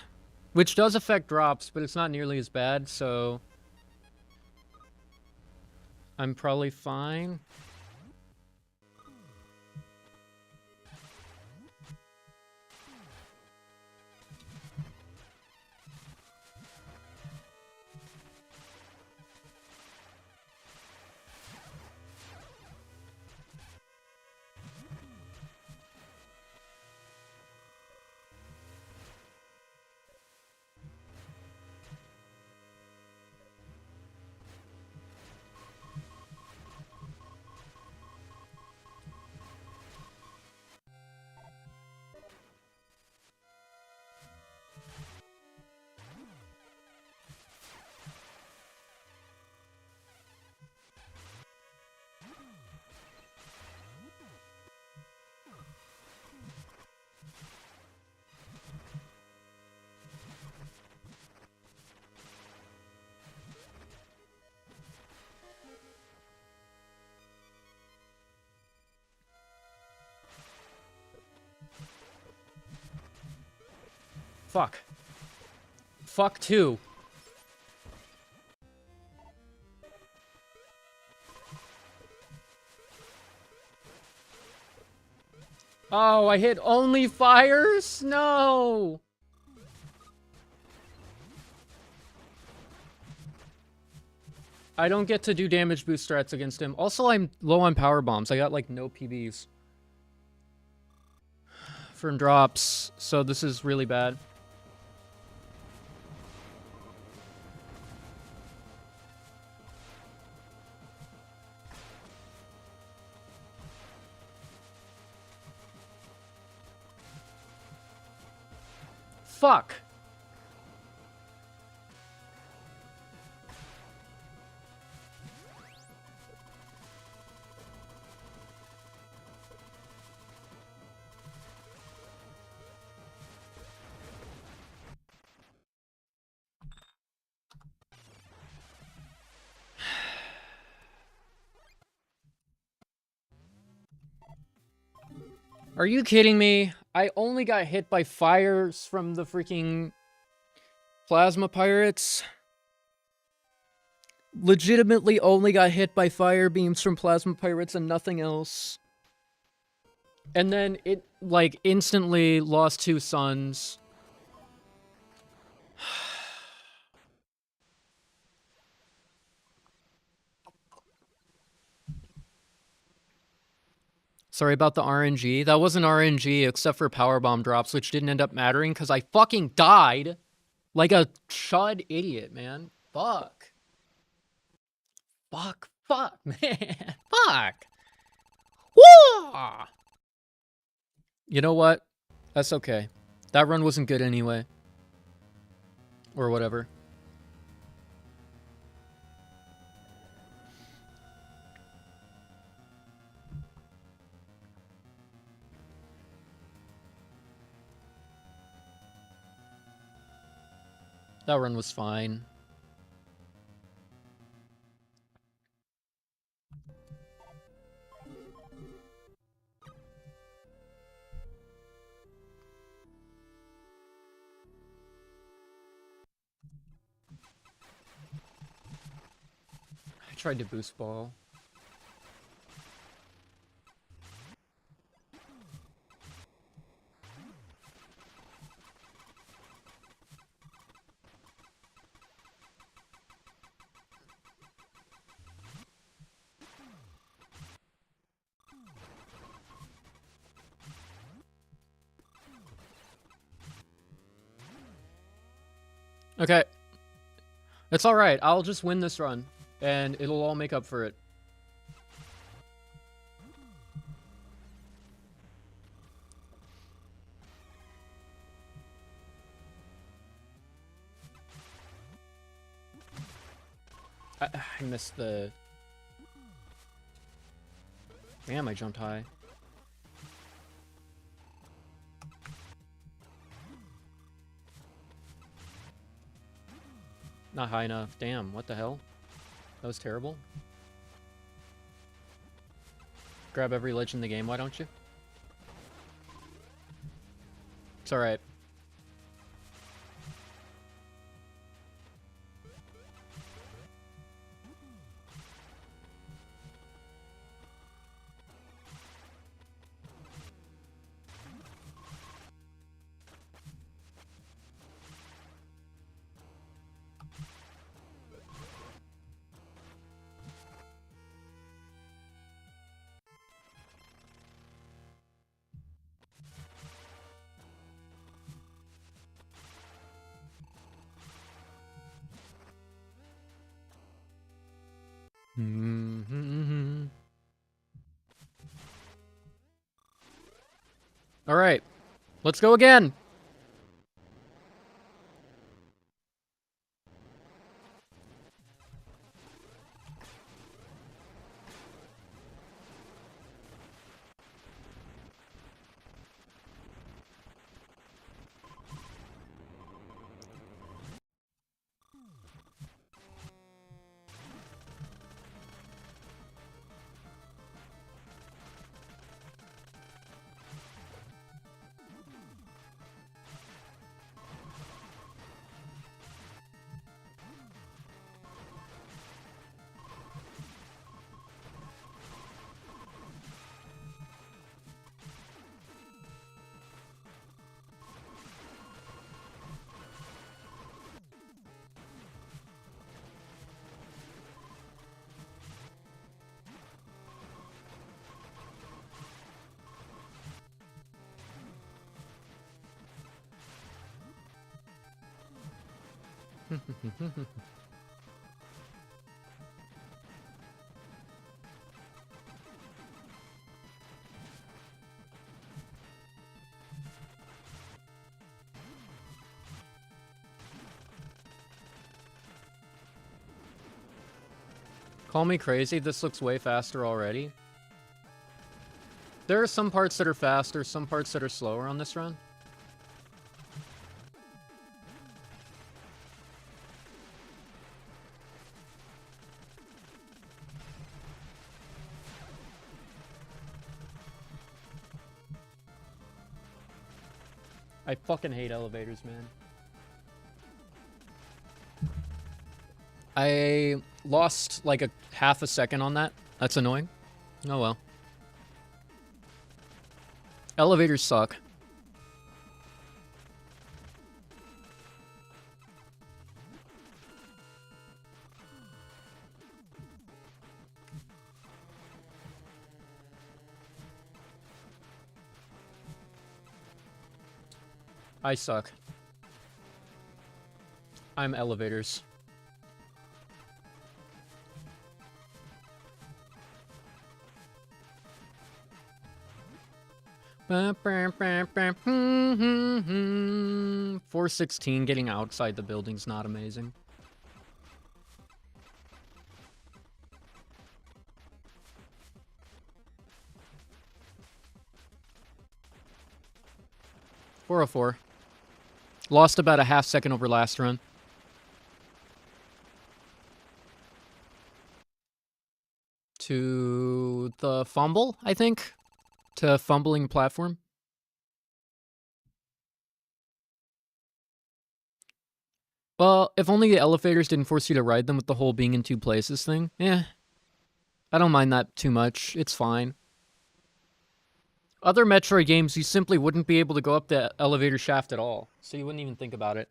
which does affect drops, but it's not nearly as bad, so I'm probably fine. Fuck. Fuck too. Oh, I hit only fires? No! I don't get to do damage boost strats against him. Also, I'm low on power bombs. I got, like, no PBs from drops, so this is really bad. Fuck! Are you kidding me? I only got hit by fires from the freaking plasma pirates. Legitimately only got hit by fire beams from plasma pirates and nothing else. And then it, like, instantly lost 2 suns. Sorry about the RNG. That wasn't RNG except for power bomb drops, which didn't end up mattering because I fucking died like a chud idiot, man. Fuck. Fuck, man. Fuck. Woo! You know what? That's okay. That run wasn't good anyway. Or whatever. That run was fine. I tried to boost ball. Okay. It's alright. I'll just win this run, and it'll all make up for it. I missed the... Damn, I jumped high. Not high enough. Damn, what the hell? That was terrible. Grab every ledge in the game, why don't you? It's alright. All right, let's go again. Call me crazy, this looks way faster already. There are some parts that are faster, some parts that are slower on this run. I fucking hate elevators, man. I lost like a half a second on that. That's annoying. Oh well. Elevators suck. I suck. I'm elevators. $416 getting outside the building's not amazing. $404. Lost about a half second over last run. To the fumble, I think. To fumbling platform. Well, if only the elevators didn't force you to ride them with the whole being in two places thing. Eh. I don't mind that too much. It's fine. Other Metroid games, you simply wouldn't be able to go up the elevator shaft at all. So you wouldn't even think about it.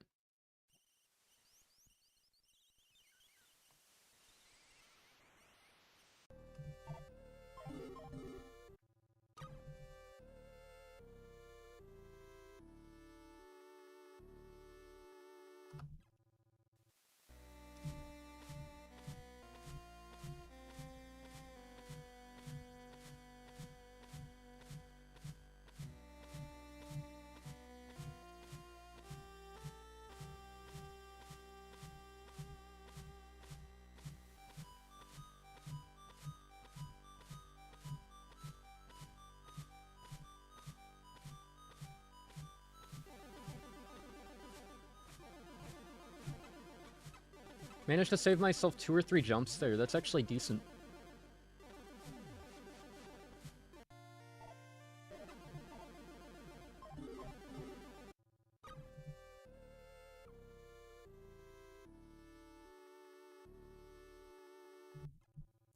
Managed to save myself 2 or 3 jumps there. That's actually decent.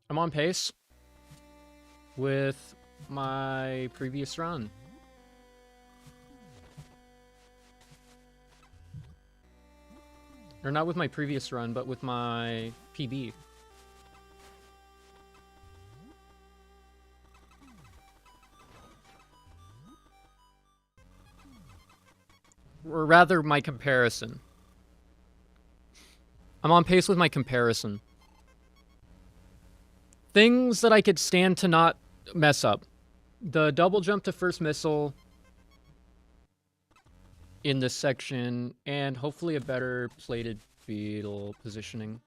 I'm on pace with my previous run. Or not with my previous run, but with my PB. Or rather, my comparison. I'm on pace with my comparison. Things that I could stand to not mess up. The double jump to first missile in this section, and hopefully a better plated beetle positioning.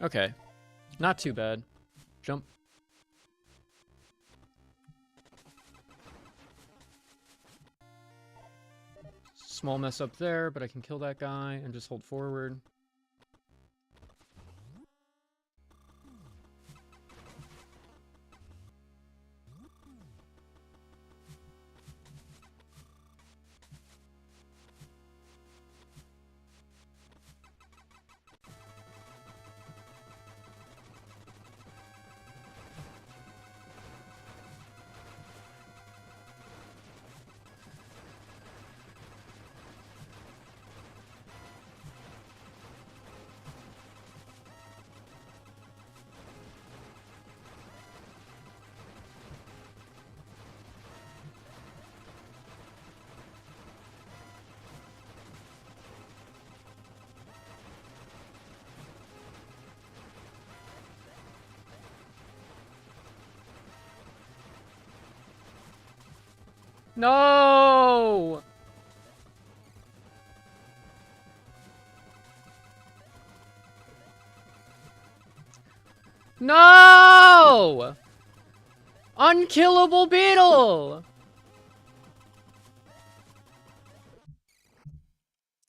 Okay. Not too bad. Jump. Small mess up there, but I can kill that guy and just hold forward. No! No! Unkillable beetle!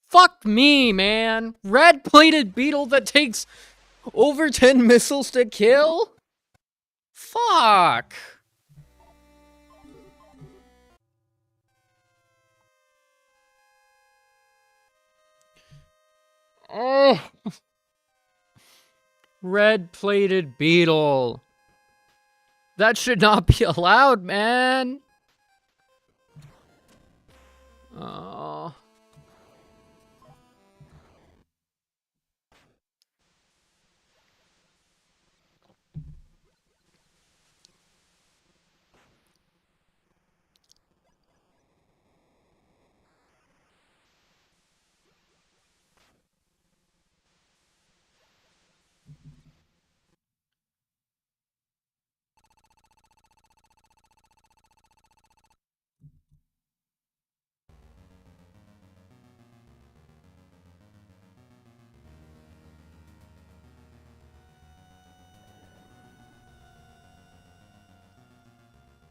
Fuck me, man! Red-plated beetle that takes over 10 missiles to kill? Fuck! Oh! Red-plated beetle. That should not be allowed, man! Oh...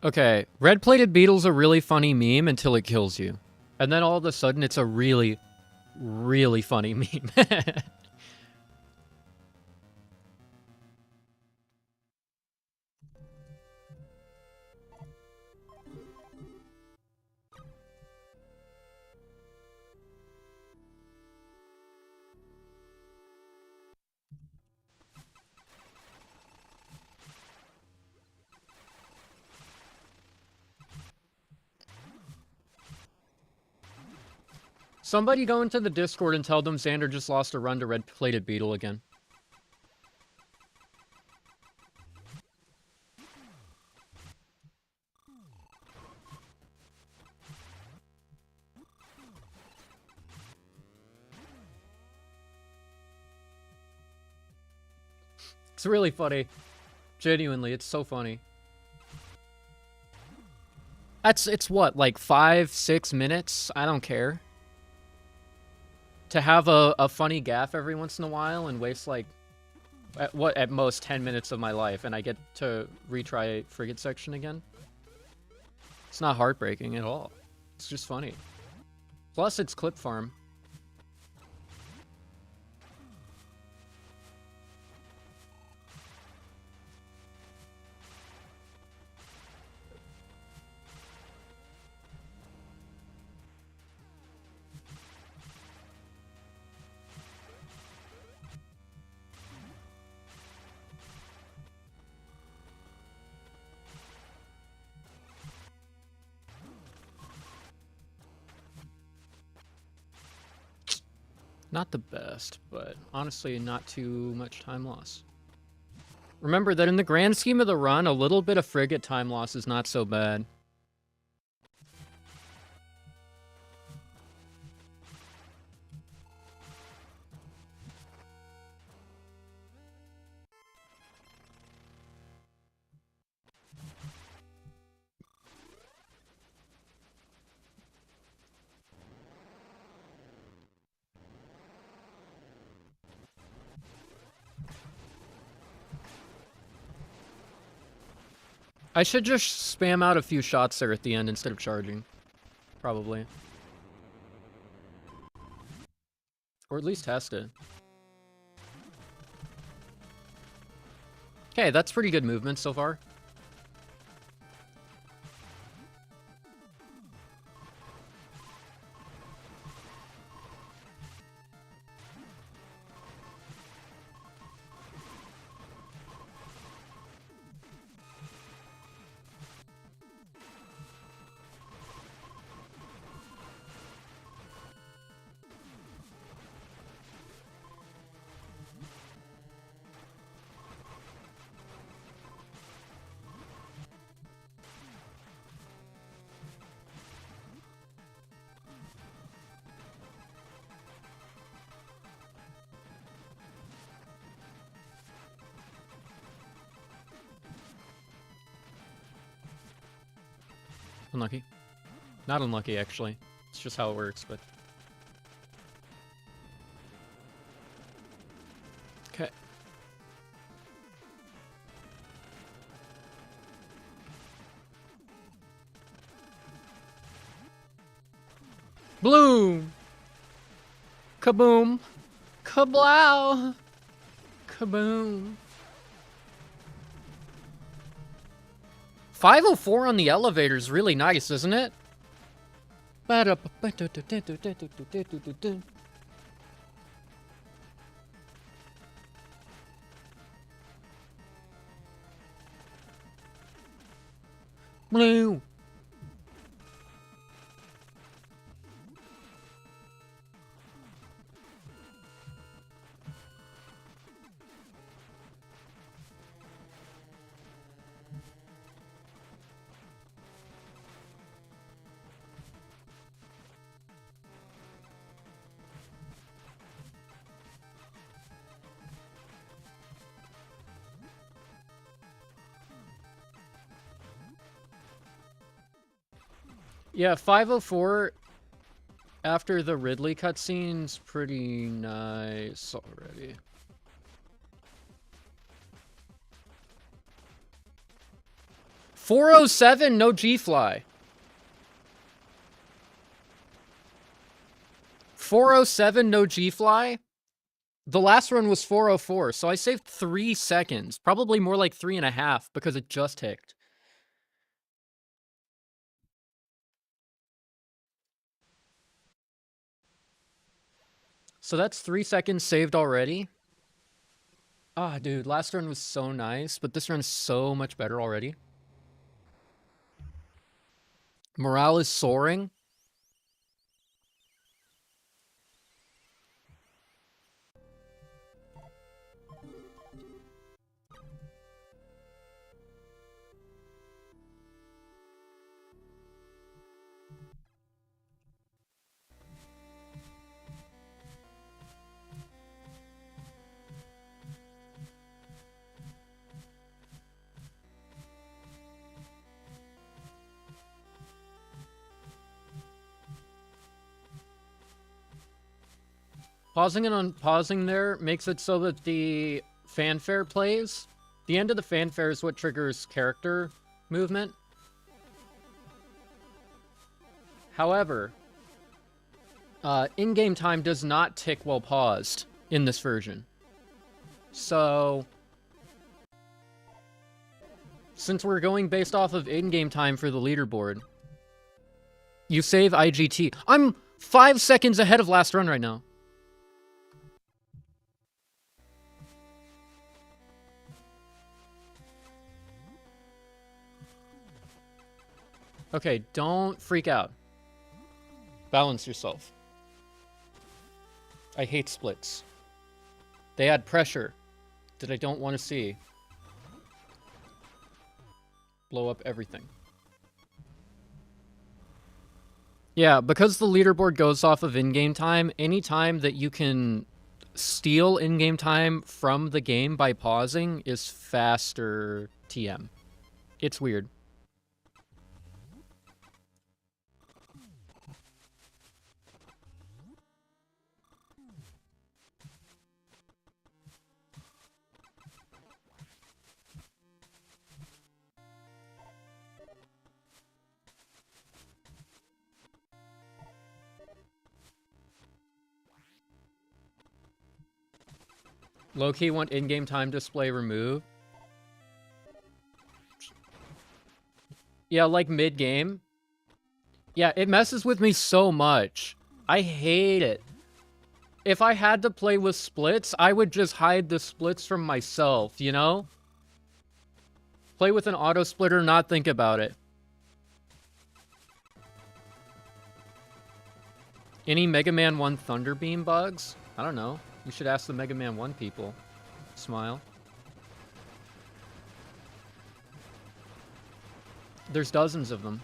Okay, red-plated beetle's a really funny meme until it kills you. And then all of a sudden, it's a really, really funny meme. Somebody go into the Discord and tell them Xander just lost a run to red-plated beetle again. It's really funny. Genuinely, it's so funny. It's what, like 5-6 minutes? I don't care. To have a funny gaff every once in a while and waste like, at most 10 minutes of my life, and I get to retry frigate section again. It's not heartbreaking at all. It's just funny. Plus, it's clip farm. Not the best, but honestly not too much time loss. Remember that in the grand scheme of the run, a little bit of frigate time loss is not so bad. I should just spam out a few shots there at the end instead of charging. Probably. Or at least test it. Okay, that's pretty good movement so far. Unlucky. Not unlucky, actually. It's just how it works, but... Okay. Bloom! Kaboom! Kablow! Kaboom! 504 on the elevator is really nice, isn't it? Blue! Yeah, 504 after the Ridley cutscene's pretty nice already. .407, no G-Fly. 407, no G-Fly. The last run was 404, so I saved 3 seconds. Probably more like 3.5 because it just ticked. So that's 3 seconds saved already. Ah, dude, last run was so nice, but this run's so much better already. Morale is soaring. Pausing and unpausing there makes it so that the fanfare plays. The end of the fanfare is what triggers character movement. However, in-game time does not tick while paused in this version. So, since we're going based off of in-game time for the leaderboard, you save IGT. I'm 5 seconds ahead of last run right now. Okay, don't freak out. Balance yourself. I hate splits. They add pressure that I don't want to see. Blow up everything. Yeah, because the leaderboard goes off of in-game time, any time that you can steal in-game time from the game by pausing is faster TM. It's weird. Low-key want in-game time display removed. Yeah, like mid-game. Yeah, it messes with me so much. I hate it. If I had to play with splits, I would just hide the splits from myself, you know? Play with an auto-splitter, not think about it. Any Mega Man 1 Thunderbeam bugs? I don't know. You should ask the Mega Man 1 people. Smile. There's dozens of them.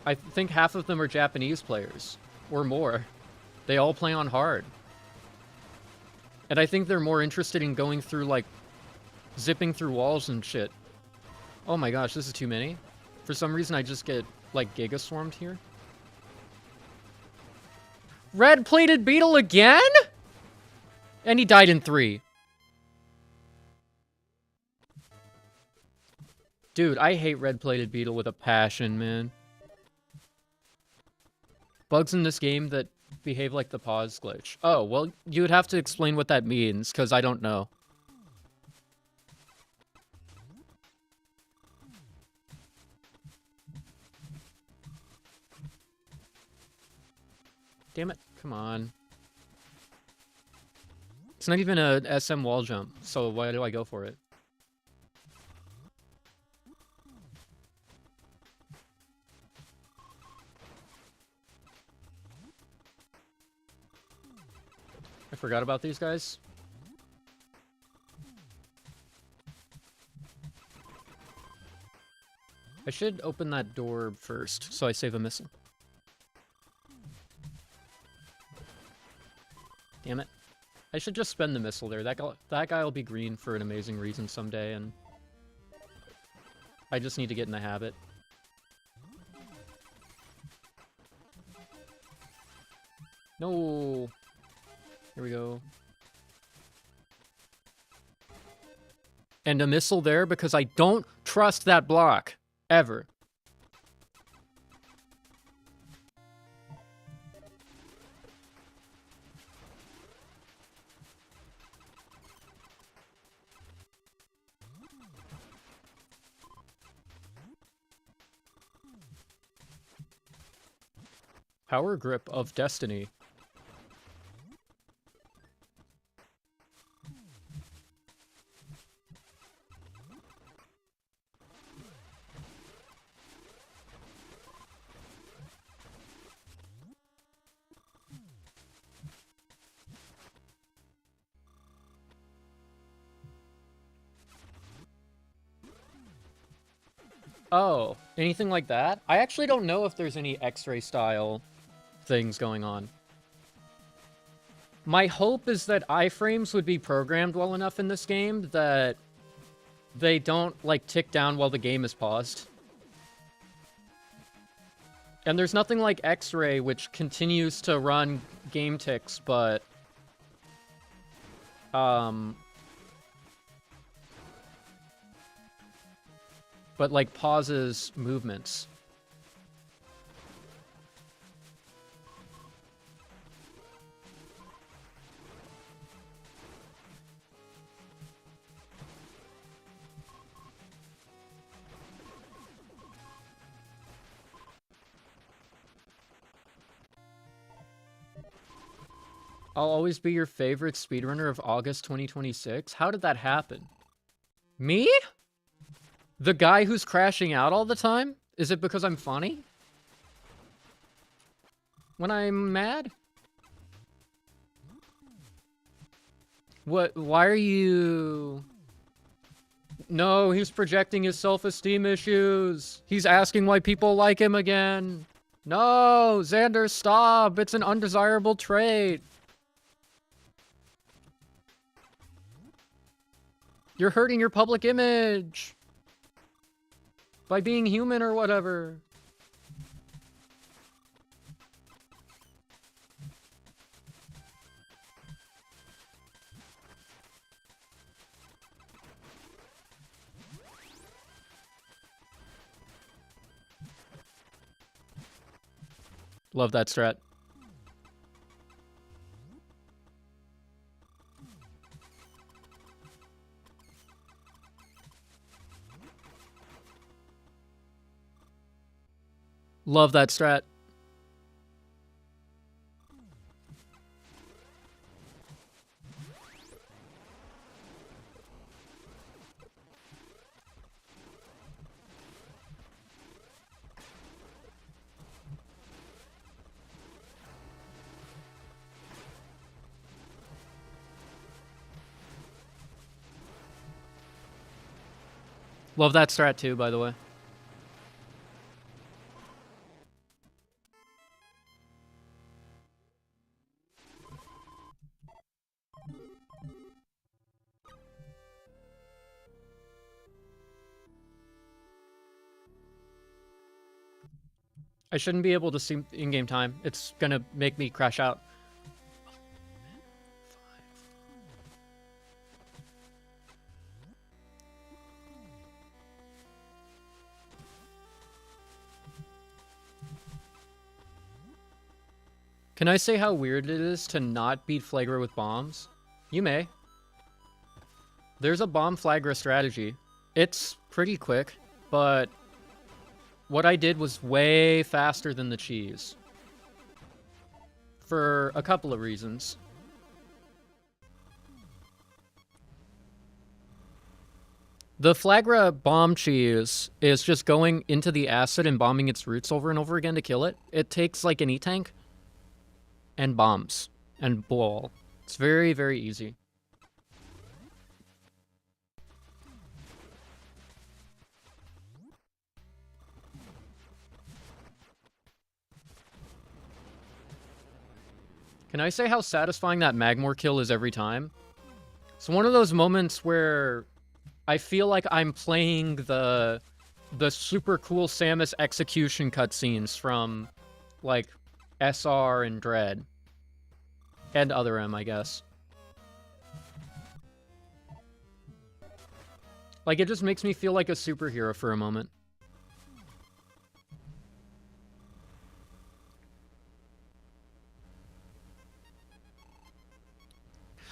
I think half of them are Japanese players. Or more. They all play on hard. And I think they're more interested in going through, like, zipping through walls and shit. Oh my gosh, this is too many. For some reason, I just get, like, Giga Swarmed here. Red-plated beetle again? And he died in 3. Dude, I hate red-plated beetle with a passion, man. Bugs in this game that behave like the pause glitch. Oh, well, you would have to explain what that means, because I don't know. Damn it. Come on. It's not even a SM wall jump, so why do I go for it? I forgot about these guys. I should open that door first, so I save a missile. Damn it. I should just spend the missile there. That guy will be green for an amazing reason someday, and I just need to get in the habit. No! Here we go. And a missile there because I don't trust that block. Ever. Power Grip of Destiny. Oh, anything like that? I actually don't know if there's any X-ray style things going on. My hope is that iframes would be programmed well enough in this game that they don't, like, tick down while the game is paused. And there's nothing like X-ray, which continues to run game ticks, but like, pauses movements. I'll always be your favorite speedrunner of August 2026? How did that happen? Me? The guy who's crashing out all the time? Is it because I'm funny? When I'm mad? What? Why are you... No, he's projecting his self-esteem issues. He's asking why people like him again. No, Xander, stop. It's an undesirable trait. You're hurting your public image. By being human or whatever. Love that strat. Love that strat. Love that strat too, by the way. I shouldn't be able to see in-game time. It's gonna make me crash out. Can I say how weird it is to not beat Flagra with bombs? You may. There's a bomb Flagra strategy. It's pretty quick, but what I did was way faster than the cheese. For a couple of reasons. The Flagra bomb cheese is just going into the acid and bombing its roots over and over again to kill it. It takes like an E-tank and bombs and ball. It's very, very easy. Can I say how satisfying that Magmor kill is every time? It's one of those moments where I feel like I'm playing the super cool Samus execution cutscenes from, like, SR and Dread. And Other M, I guess. Like, it just makes me feel like a superhero for a moment.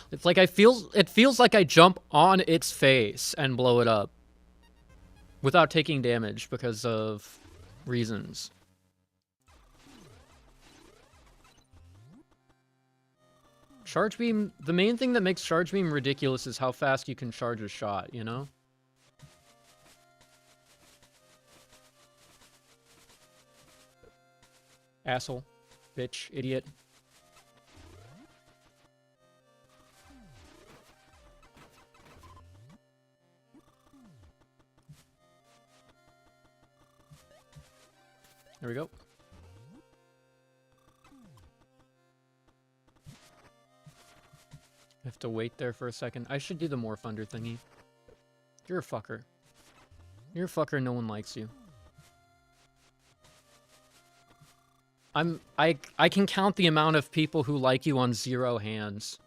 It's like it feels like I jump on its face and blow it up without taking damage because of reasons. Charge Beam, the main thing that makes Charge Beam ridiculous is how fast you can charge a shot, you know? Asshole. Bitch. Idiot. There we go. I have to wait there for a second. I should do the Morph Under thingy. You're a fucker. You're a fucker, no one likes you. I can count the amount of people who like you on 0 hands.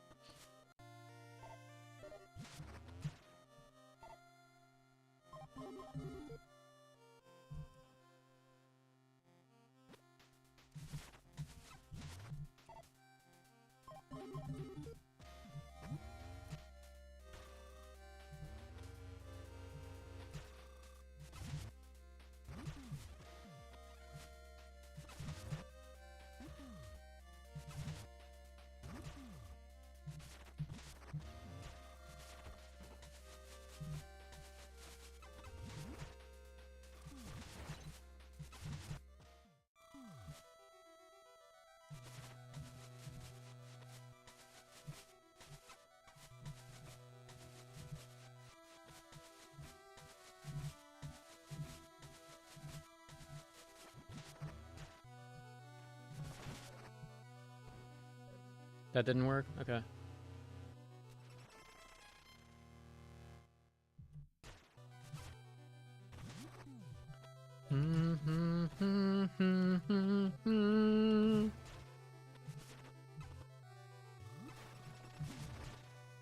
That didn't work? Okay.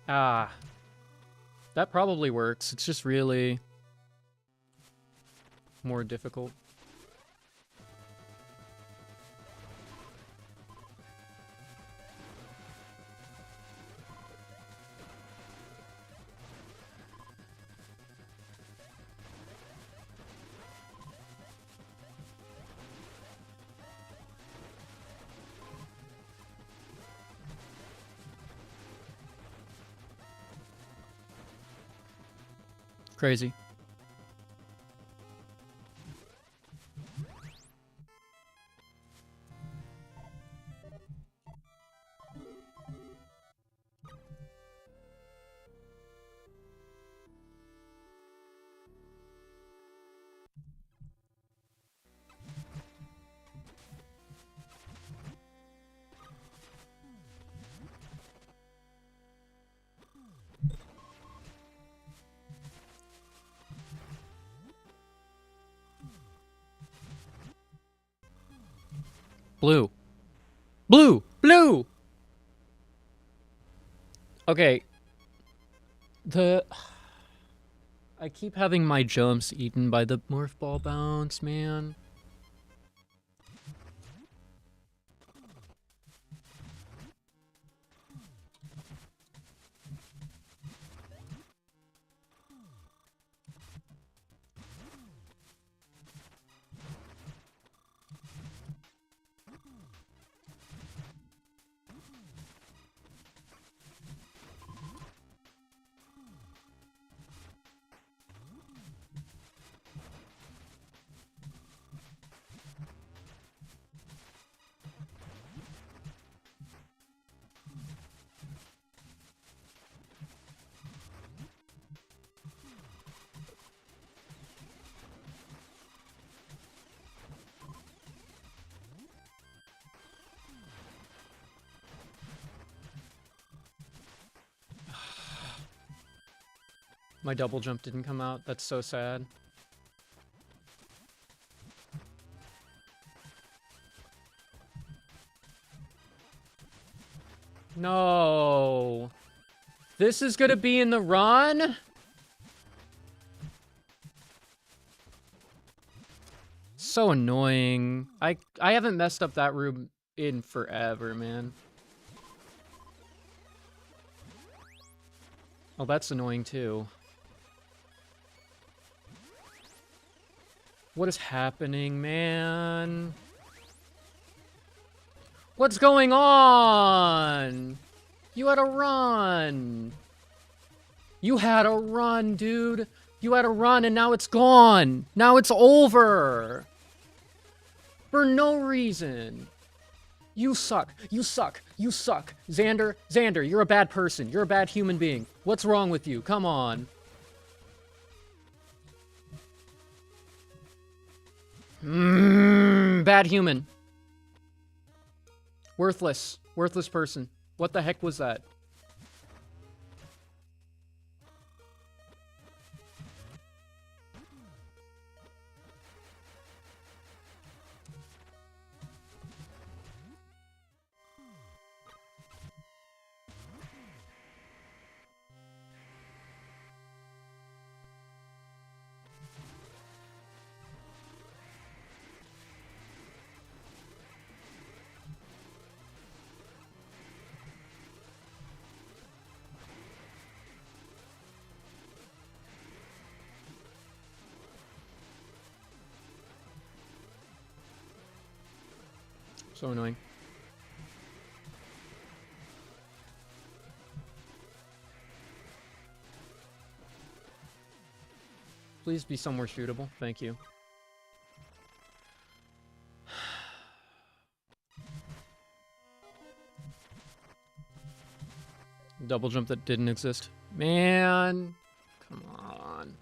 Ah. That probably works. It's just really more difficult. Crazy. Blue. Blue! Blue! Okay. I keep having my jumps eaten by the morph ball bounce, man. My double jump didn't come out. That's so sad. No. This is gonna be in the run? So annoying. I haven't messed up that room in forever, man. Oh, that's annoying too. What is happening, man? What's going on? You had a run. You had a run, dude. You had a run and now it's gone. Now it's over. For no reason. You suck. You suck. You suck. Xander, you're a bad person. You're a bad human being. What's wrong with you? Come on. Bad human. Worthless. Worthless person. What the heck was that? So annoying. Please be somewhere shootable. Thank you. Double jump that didn't exist. Man, come on.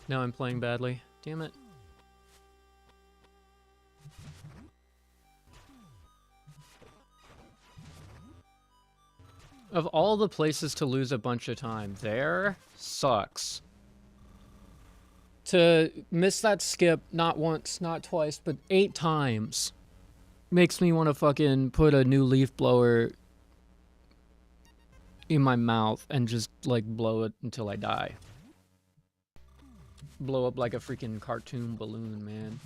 Now I'm playing badly. Damn it. Of all the places to lose a bunch of time, there sucks. To miss that skip not once, not twice, but 8 times makes me want to fucking put a new leaf blower in my mouth and just, like, blow it until I die. Blow up like a freaking cartoon balloon, man.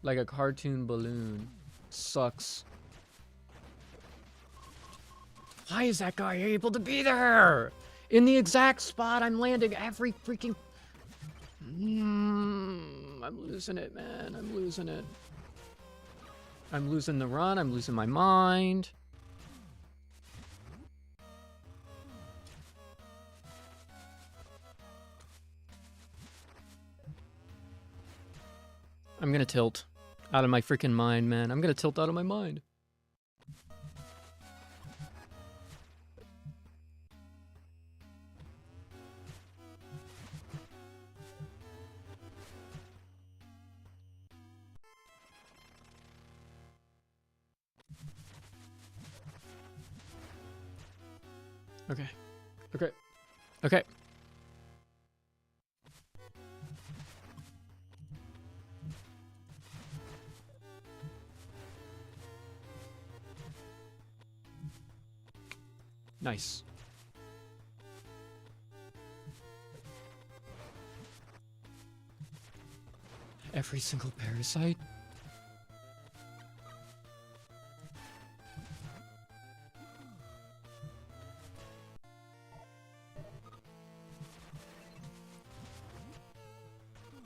Like a cartoon balloon. Sucks. Why is that guy able to be there? In the exact spot I'm landing every freaking... I'm losing it, man. I'm losing it. I'm losing the run. I'm losing my mind. I'm gonna tilt out of my freaking mind, man. I'm gonna tilt out of my mind. Okay. Okay. Okay. Nice. Every single parasite?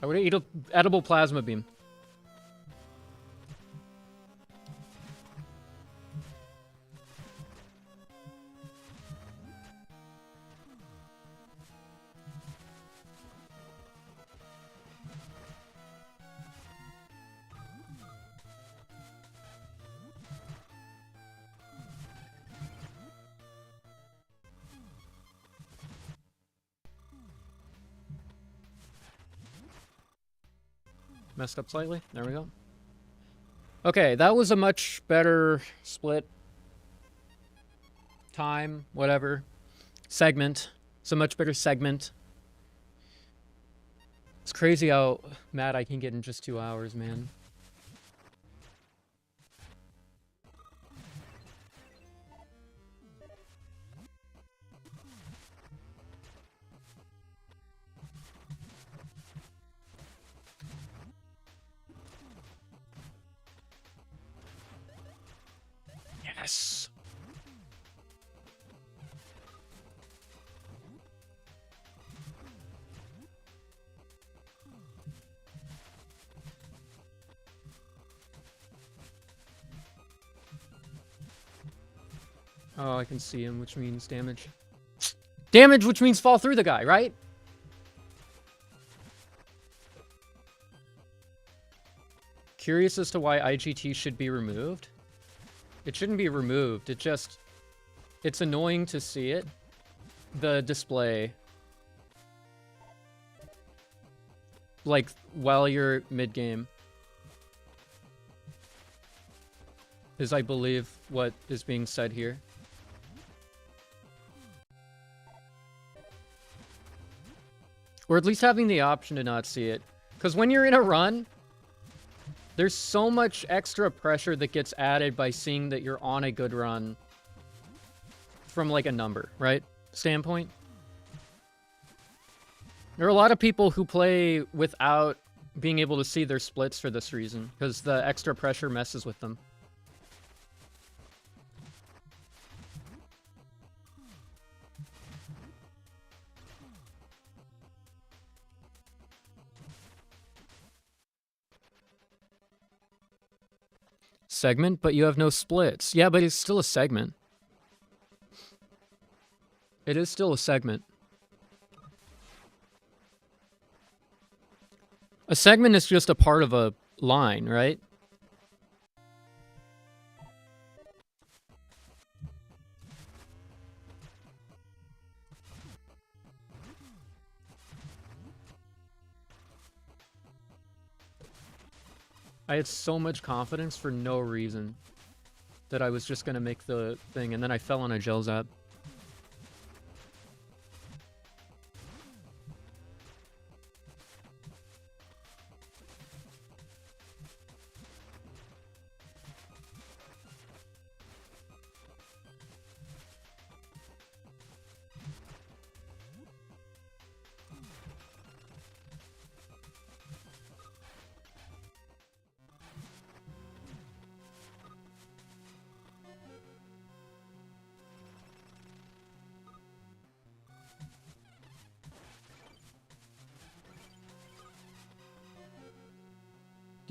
I would eat an edible plasma beam. Messed up slightly. There we go. Okay, that was a much better split. Time, whatever. Segment. It's a much better segment. It's crazy how mad I can get in just 2 hours, man. Yes. Oh, I can see him, which means damage. Damage, which means fall through the guy, right? Curious as to why IGT should be removed. It shouldn't be removed. It's annoying to see it. The display. Like, while you're mid-game. Is, I believe, what is being said here. Or at least having the option to not see it. Because when you're in a run, there's so much extra pressure that gets added by seeing that you're on a good run from, like, a number, right? Standpoint. There are a lot of people who play without being able to see their splits for this reason, because the extra pressure messes with them. Segment, but you have no splits. Yeah, but it's still a segment. It is still a segment. A segment is just a part of a line, right? I had so much confidence for no reason that I was just going to make the thing, and then I fell on a gel zap.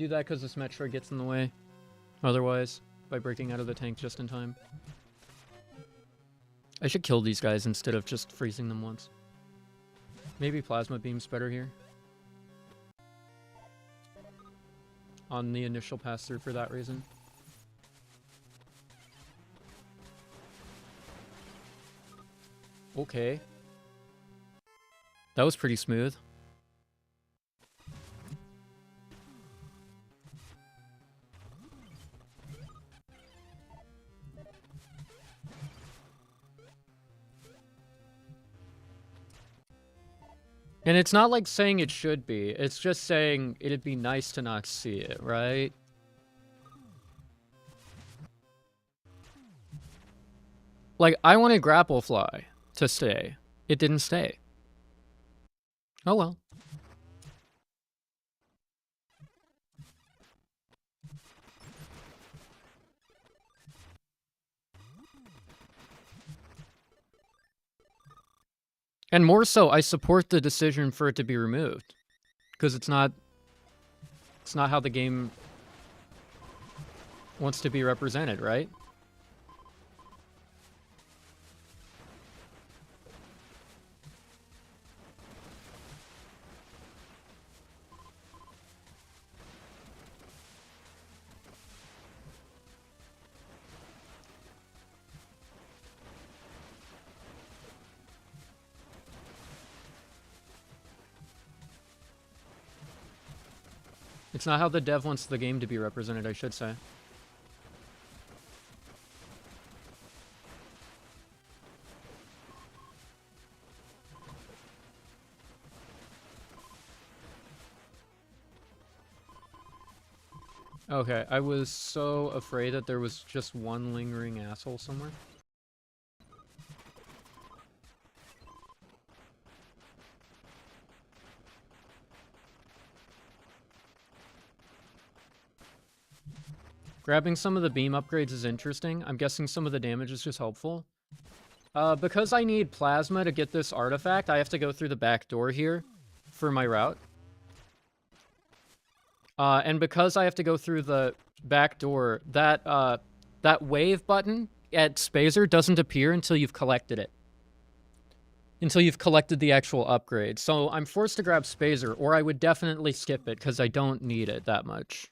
Do that because this Metroid gets in the way. Otherwise, by breaking out of the tank just in time. I should kill these guys instead of just freezing them once. Maybe Plasma Beam's better here. On the initial pass-through for that reason. Okay. That was pretty smooth. And it's not like saying it should be. It's just saying it'd be nice to not see it, right? Like, I wanted Grapple Fly to stay. It didn't stay. Oh well. And more so, I support the decision for it to be removed. Because it's not how the game wants to be represented, right? It's not how the dev wants the game to be represented, I should say. Okay, I was so afraid that there was just one lingering asshole somewhere. Grabbing some of the beam upgrades is interesting. I'm guessing some of the damage is just helpful. Because I need plasma to get this artifact, I have to go through the back door here for my route. And because I have to go through the back door, that wave button at Spazer doesn't appear until you've collected it. Until you've collected the actual upgrade. So I'm forced to grab Spazer, or I would definitely skip it because I don't need it that much.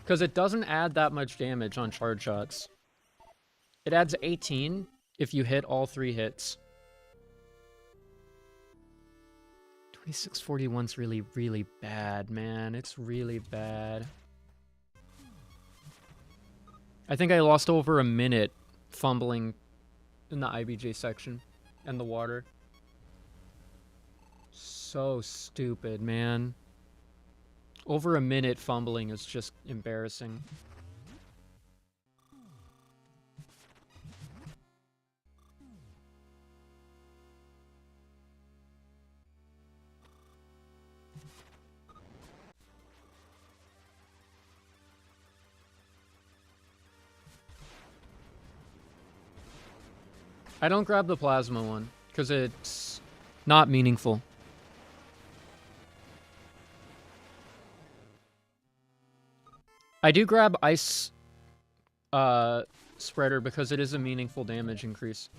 Because it doesn't add that much damage on charge shots. It adds 18 if you hit all 3 hits. 2641's really, really bad, man. It's really bad. I think I lost over a minute fumbling in the IBJ section and the water. So stupid, man. Over a minute fumbling is just embarrassing. I don't grab the plasma one, because it's not meaningful. I do grab Ice Spreader because it is a meaningful damage increase.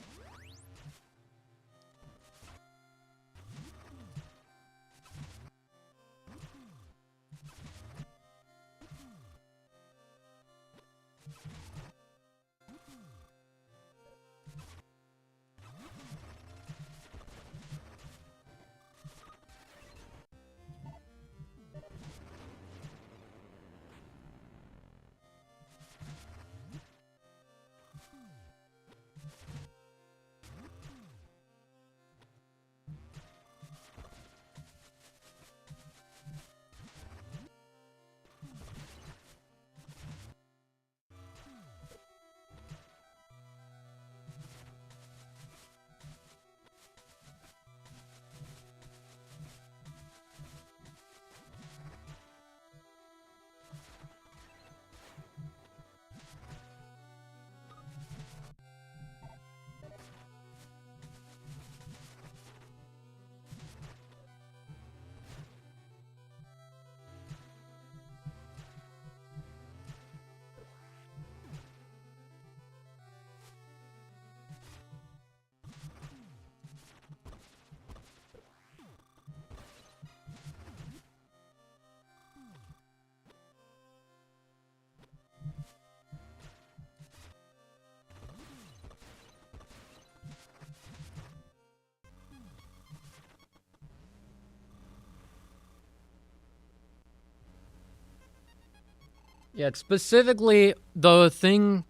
Yeah, it's specifically the thing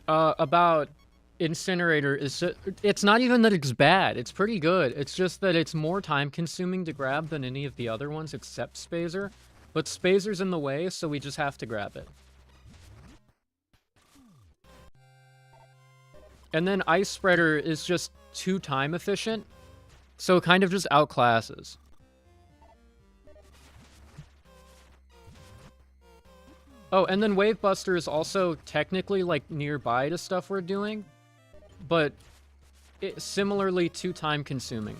about Incinerator is it's not even that it's bad. It's pretty good. It's just that it's more time consuming to grab than any of the other ones except Spazer. But Spazer's in the way, so we just have to grab it. And then Ice Spreader is just too time efficient, so it kind of just outclasses. Oh, and then Wave Buster is also technically like nearby to stuff we're doing, but it's similarly too time consuming.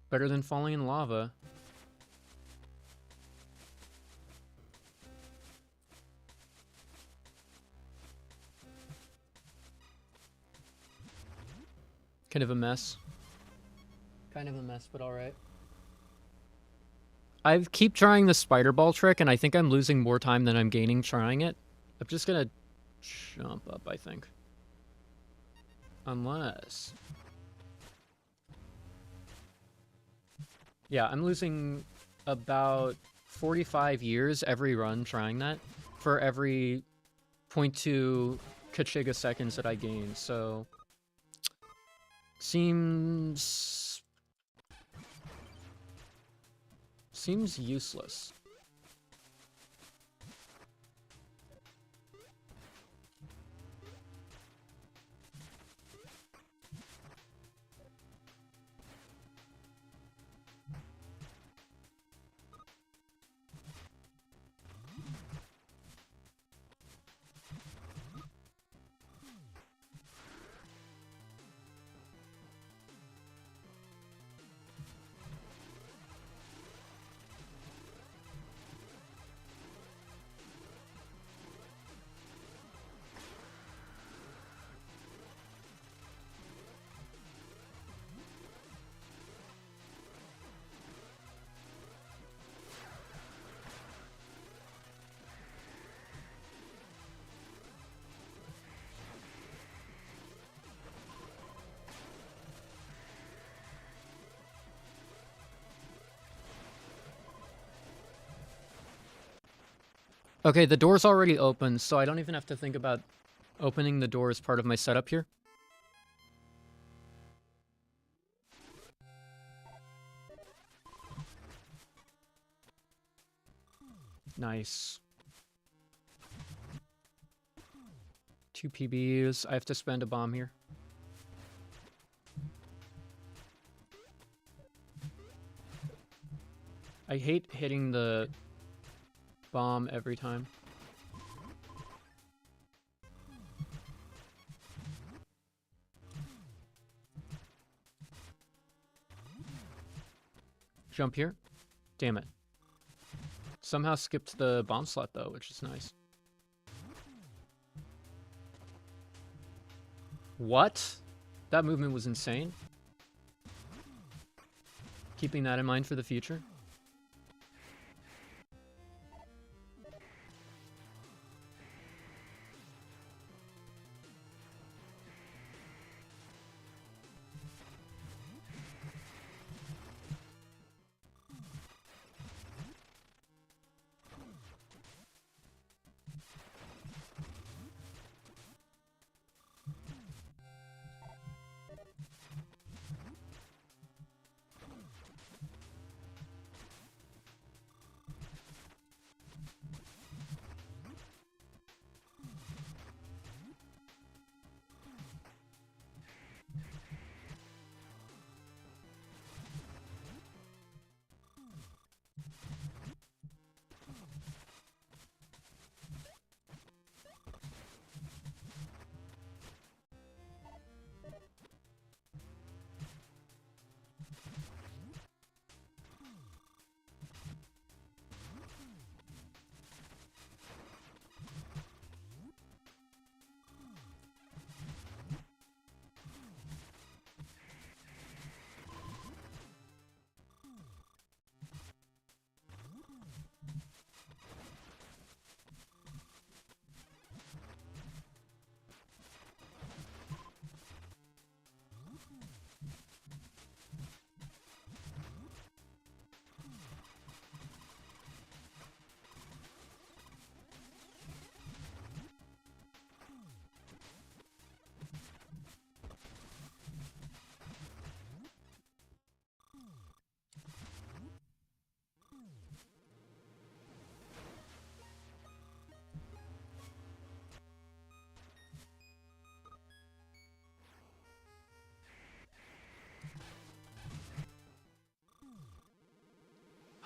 Better than falling in lava. Kind of a mess. Kind of a mess, but alright. I keep trying the spider ball trick, and I think I'm losing more time than I'm gaining trying it. I'm just gonna jump up, I think. Unless... Yeah, I'm losing about 45 years every run trying that for every 0.2 Kachiga seconds that I gain, so... Seems useless. Okay, the door's already open, so I don't even have to think about opening the door as part of my setup here. Nice. 2 PBs. I have to spend a bomb here. I hate hitting the bomb every time. Jump here. Damn it. Somehow skipped the bomb slot though, which is nice. What? That movement was insane. Keeping that in mind for the future.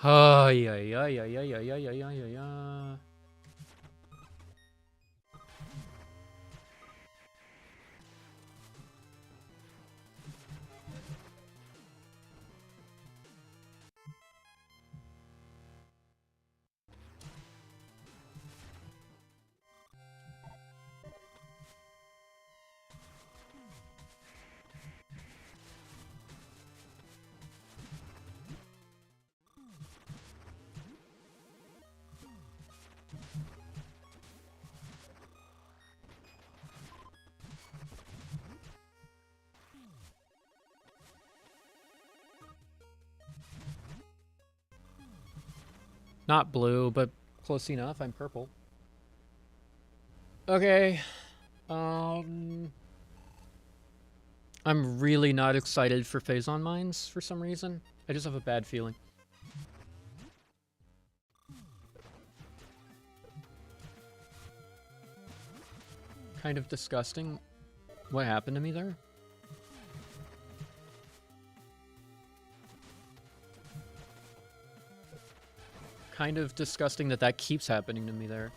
Ay, ay, ay, ay, ay, ay, ay, ay, ay, ay. Not blue, but close enough. I'm purple. Okay. I'm really not excited for Phazon Mines for some reason. I just have a bad feeling. Kind of disgusting. What happened to me there? Kind of disgusting that that keeps happening to me there.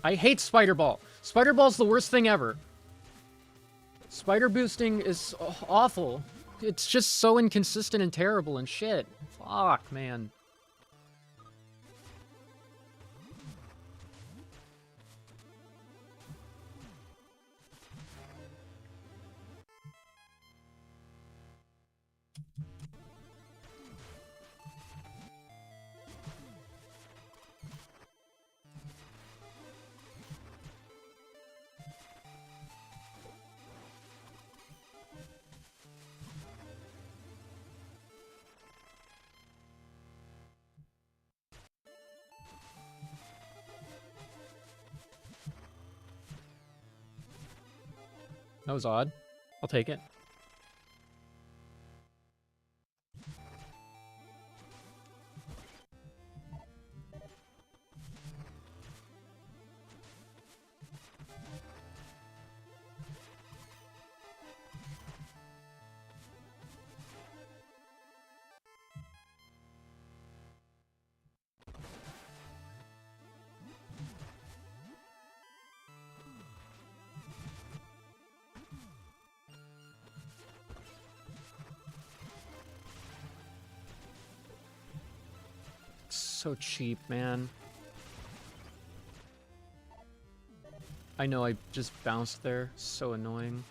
I hate Spider Ball. Spider Ball's the worst thing ever. Spider boosting is awful. It's just so inconsistent and terrible and shit. Fuck, man. That was odd. I'll take it. So cheap, man. I know I just bounced there. So annoying.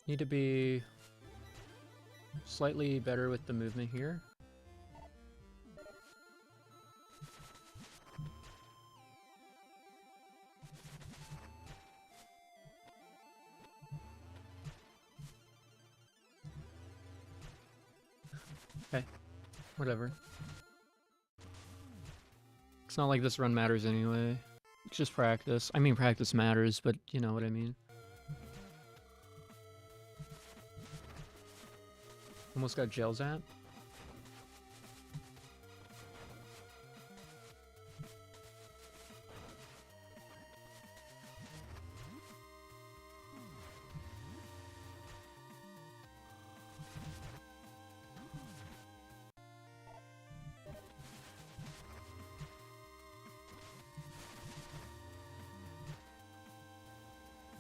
Need to be slightly better with the movement here. Okay, whatever. It's not like this run matters anyway. It's just practice. I mean, practice matters, but you know what I mean. Almost got gel zap.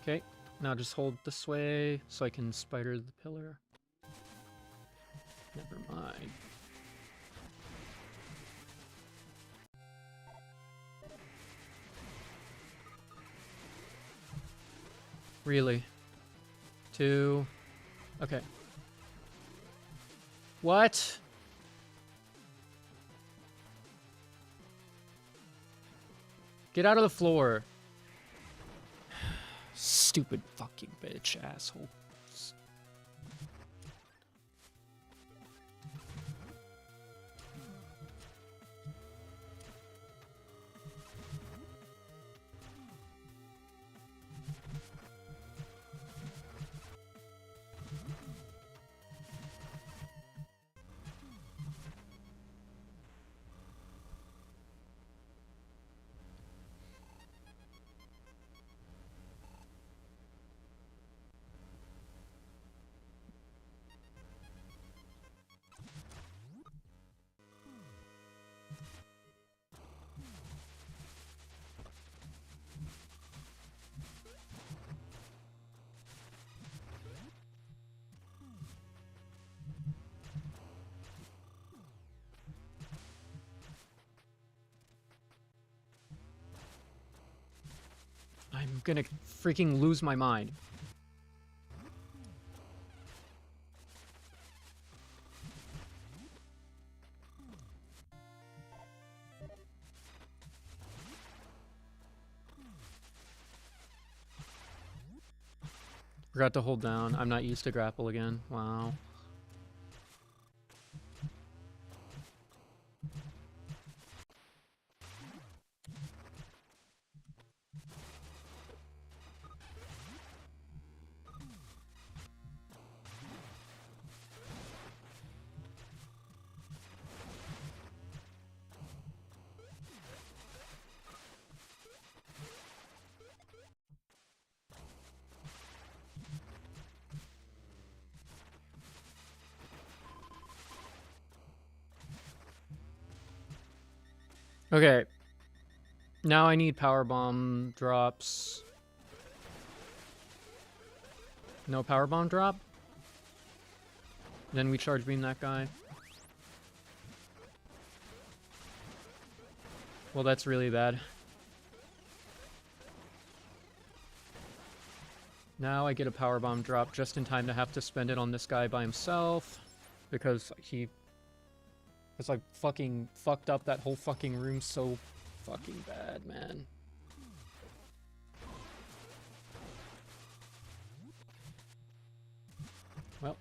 Okay, now just hold this way so I can spider the pillar. Never mind. Really? 2. Okay. What? Get out of the floor. Stupid fucking bitch, asshole. I'm gonna freaking lose my mind. Forgot to hold down. I'm not used to grapple again. Wow. Okay. Now I need power bomb drops. No power bomb drop? Then we charge beam that guy. Well, that's really bad. Now I get a power bomb drop just in time to have to spend it on this guy by himself. Because he has like fucking fucked up that whole fucking room so fucking bad, man. Well.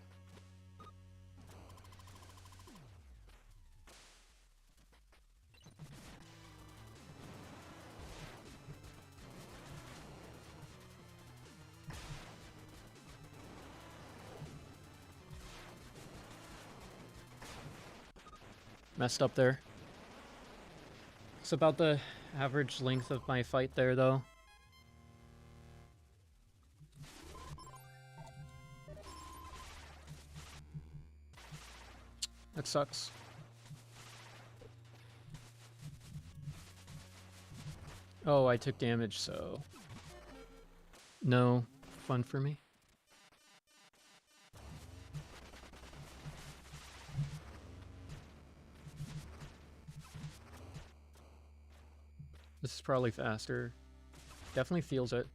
Messed up there. It's about the average length of my fight there, though. That sucks. Oh, I took damage, so... No fun for me. This is probably faster. Definitely feels it.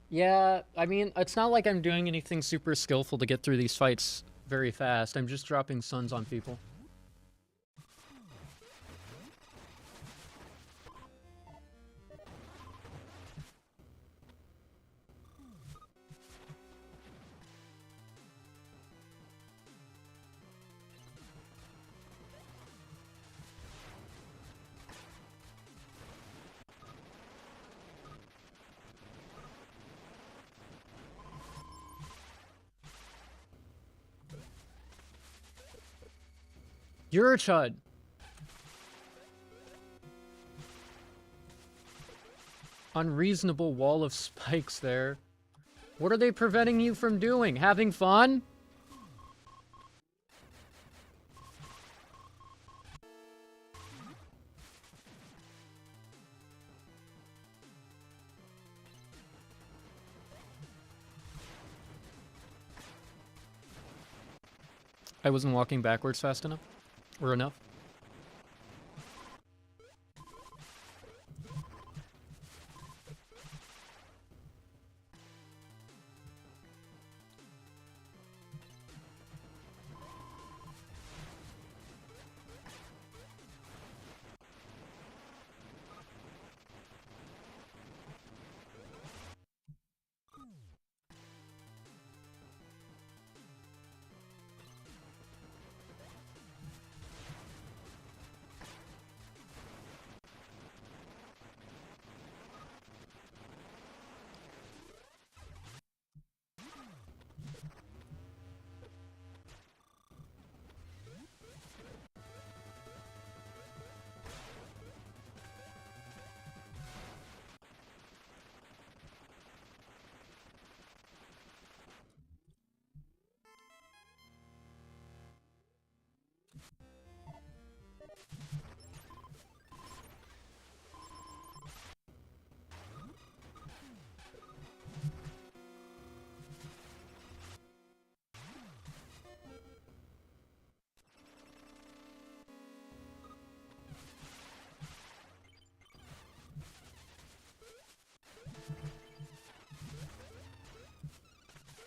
Yeah, I mean, it's not like I'm doing anything super skillful to get through these fights very fast. I'm just dropping suns on people. You're a chud. Unreasonable wall of spikes there. What are they preventing you from doing? Having fun? I wasn't walking backwards fast enough? Or enough?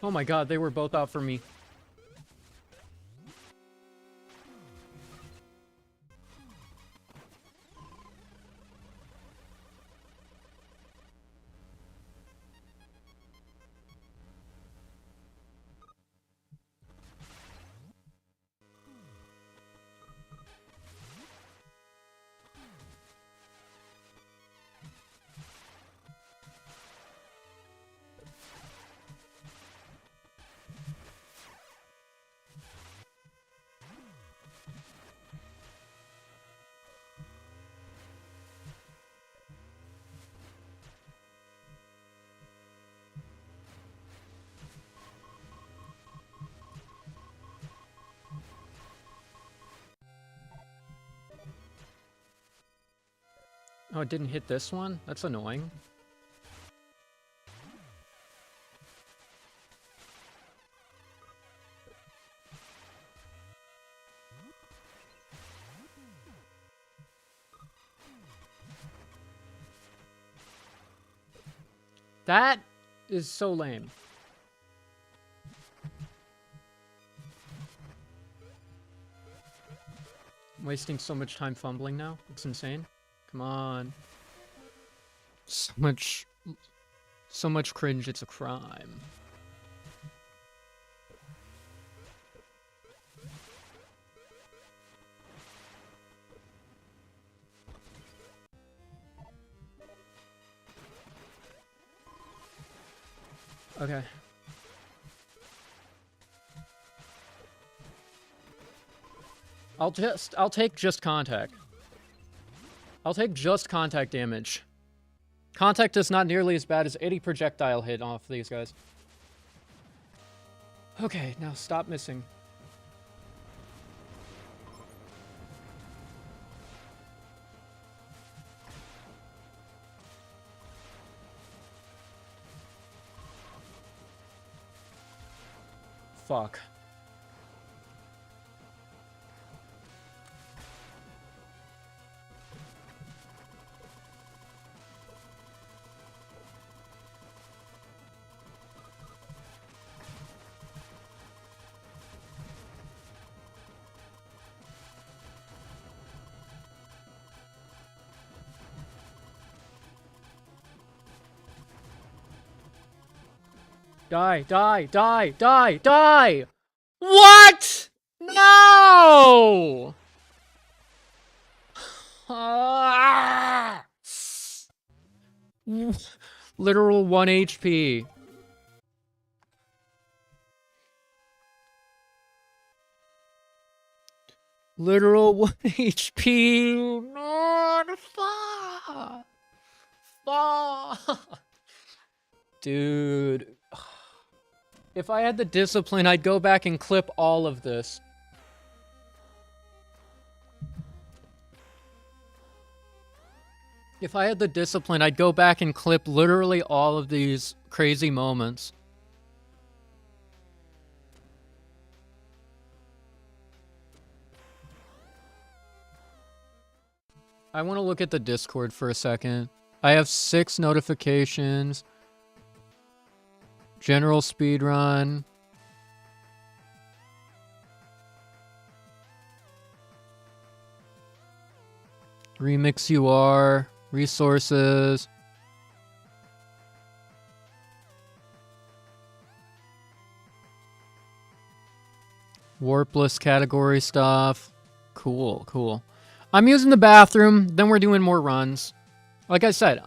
Oh my god, they were both out for me. Oh, it didn't hit this one? That's annoying. That is so lame. I'm wasting so much time fumbling now. It's insane. Come on. So much cringe, it's a crime. Okay. I'll take just contact. I'll take just contact damage. Contact is not nearly as bad as any projectile hit off these guys. Okay, now stop missing. Fuck. Die, die, die, die, die! What? No! Ah! Literal 1 HP. Literal 1 HP. No, fuck. Fuck. Dude. If I had the discipline, I'd go back and clip all of this. If I had the discipline, I'd go back and clip literally all of these crazy moments. I want to look at the Discord for a second. I have 6 notifications. General speedrun. Remix UR. Resources. Warpless category stuff. Cool, cool. I'm using the bathroom, then we're doing more runs. Like I said,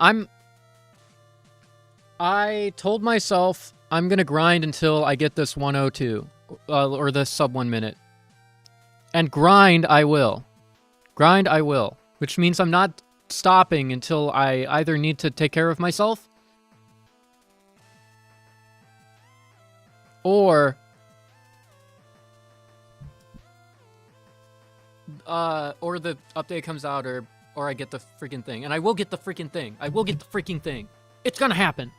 I told myself I'm gonna grind until I get this 102, or this sub 1 minute. And grind I will. Grind I will. Which means I'm not stopping until I either need to take care of myself, or the update comes out, or I get the freaking thing. And I will get the freaking thing. I will get the freaking thing. It's gonna happen.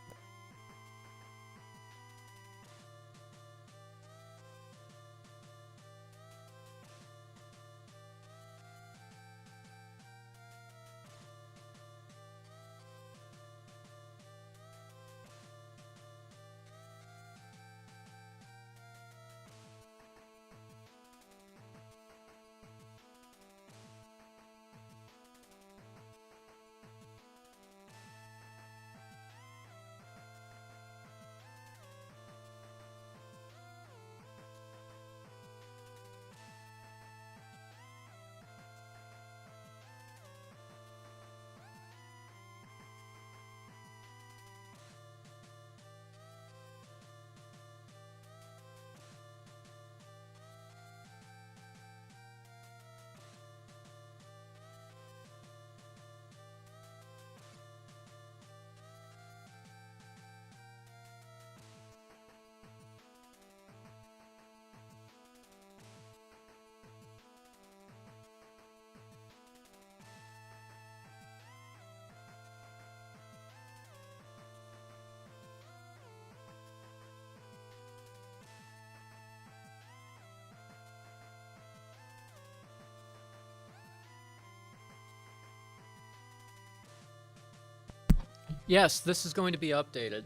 Yes, this is going to be updated.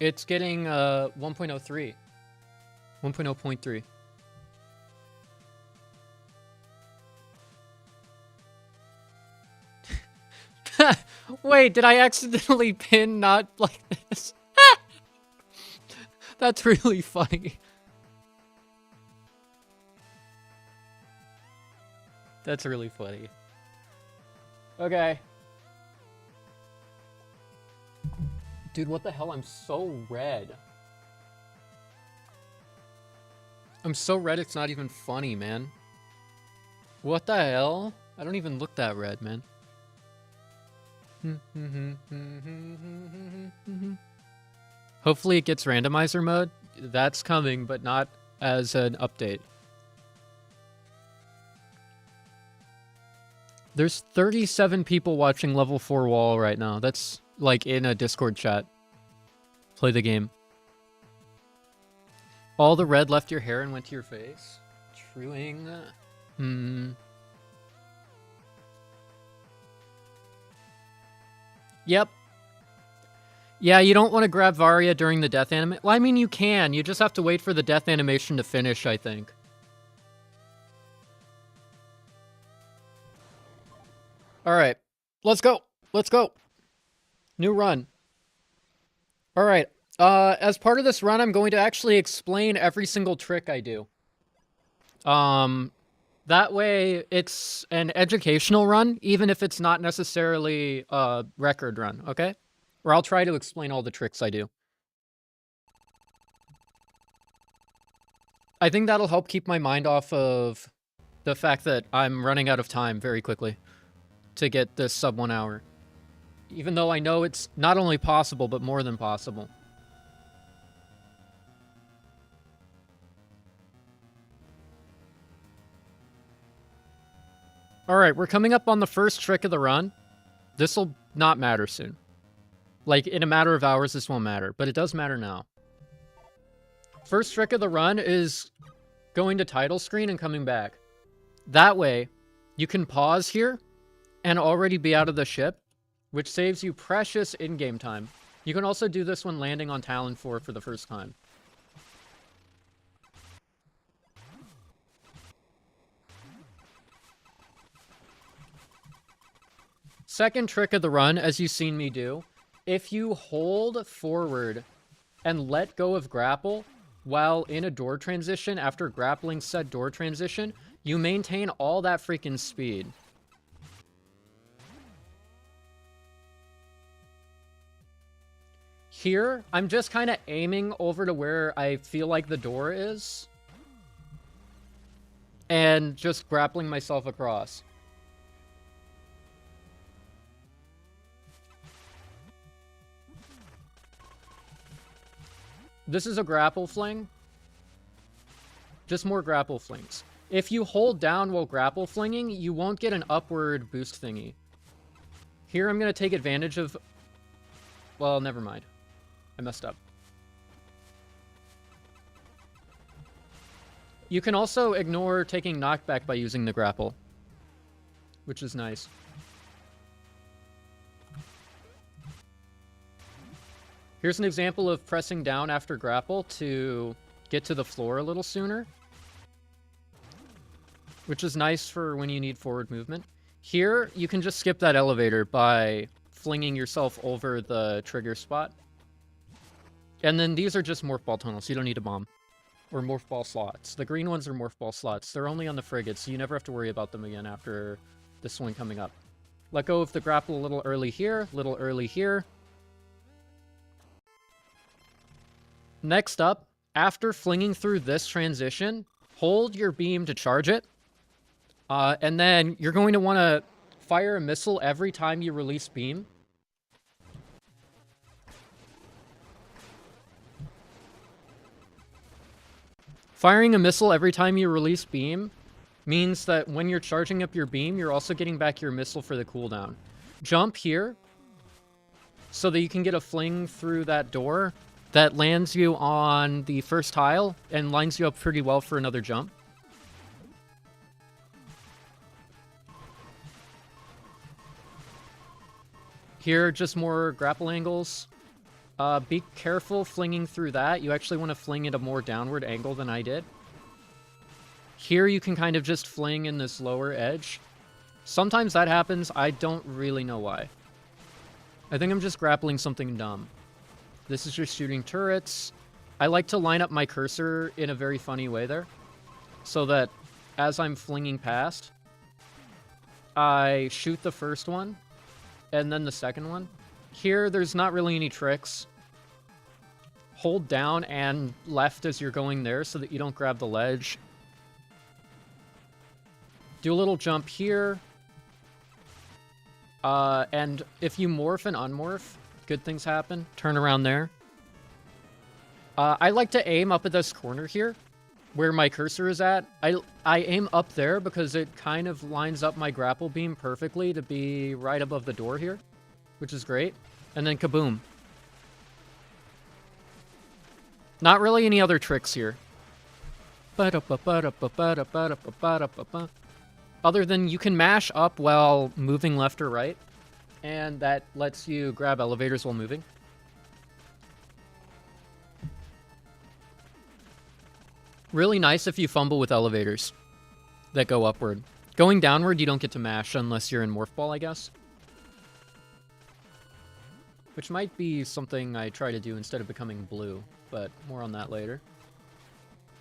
It's getting 1.03. 1.0.3. Wait, did I accidentally pin not like this? That's really funny. That's really funny. Okay. Dude, what the hell? I'm so red. I'm so red, it's not even funny, man. What the hell? I don't even look that red, man. Hopefully it gets randomizer mode. That's coming, but not as an update. There's 37 people watching level 4 wall right now. That's like in a Discord chat. Play the game. All the red left your hair and went to your face. Truing. Yep. Yeah, you don't want to grab Varia during the death animation. Well, I mean, you can. You just have to wait for the death animation to finish, I think. Alright. Let's go. Let's go. New run. Alright. As part of this run, I'm going to actually explain every single trick I do. That way, it's an educational run, even if it's not necessarily a record run, okay? Or I'll try to explain all the tricks I do. I think that'll help keep my mind off of the fact that I'm running out of time very quickly to get this sub 1 hour. Even though I know it's not only possible, but more than possible. Alright, we're coming up on the first trick of the run. This'll not matter soon. Like, in a matter of hours, this won't matter. But it does matter now. First trick of the run is going to title screen and coming back. That way, you can pause here and already be out of the ship, which saves you precious in-game time. You can also do this when landing on Talon 4 for the first time. Second trick of the run, as you've seen me do, if you hold forward and let go of grapple while in a door transition after grappling said door transition, you maintain all that freaking speed. Here, I'm just kind of aiming over to where I feel like the door is and just grappling myself across. This is a grapple fling. Just more grapple flings. If you hold down while grapple flinging, you won't get an upward boost thingy. Here I'm going to take advantage of... Well, never mind. I messed up. You can also ignore taking knockback by using the grapple, which is nice. Here's an example of pressing down after grapple to get to the floor a little sooner, which is nice for when you need forward movement. Here, you can just skip that elevator by flinging yourself over the trigger spot. And then these are just morph ball tunnels. You don't need a bomb. Or morph ball slots. The green ones are morph ball slots. They're only on the frigates, so you never have to worry about them again after the swing coming up. Let go of the grapple a little early here, little early here. Next up, after flinging through this transition, hold your beam to charge it. And then you're going to want to fire a missile every time you release beam. Firing a missile every time you release beam means that when you're charging up your beam, you're also getting back your missile for the cooldown. Jump here so that you can get a fling through that door that lands you on the first tile and lines you up pretty well for another jump. Here, just more grapple angles. Be careful flinging through that. You actually want to fling at a more downward angle than I did. Here you can kind of just fling in this lower edge. Sometimes that happens. I don't really know why. I think I'm just grappling something dumb. This is just shooting turrets. I like to line up my cursor in a very funny way there, so that as I'm flinging past, I shoot the first one, and then the second one. Here, there's not really any tricks. Hold down and left as you're going there so that you don't grab the ledge. Do a little jump here. And if you morph and unmorph, good things happen. Turn around there. I like to aim up at this corner here, where my cursor is at. I aim up there because it kind of lines up my grapple beam perfectly to be right above the door here, which is great. And then kaboom. Not really any other tricks here. Other than you can mash up while moving left or right, and that lets you grab elevators while moving. Really nice if you fumble with elevators that go upward. Going downward, you don't get to mash unless you're in Morph Ball, I guess. Which might be something I try to do instead of becoming blue, but more on that later.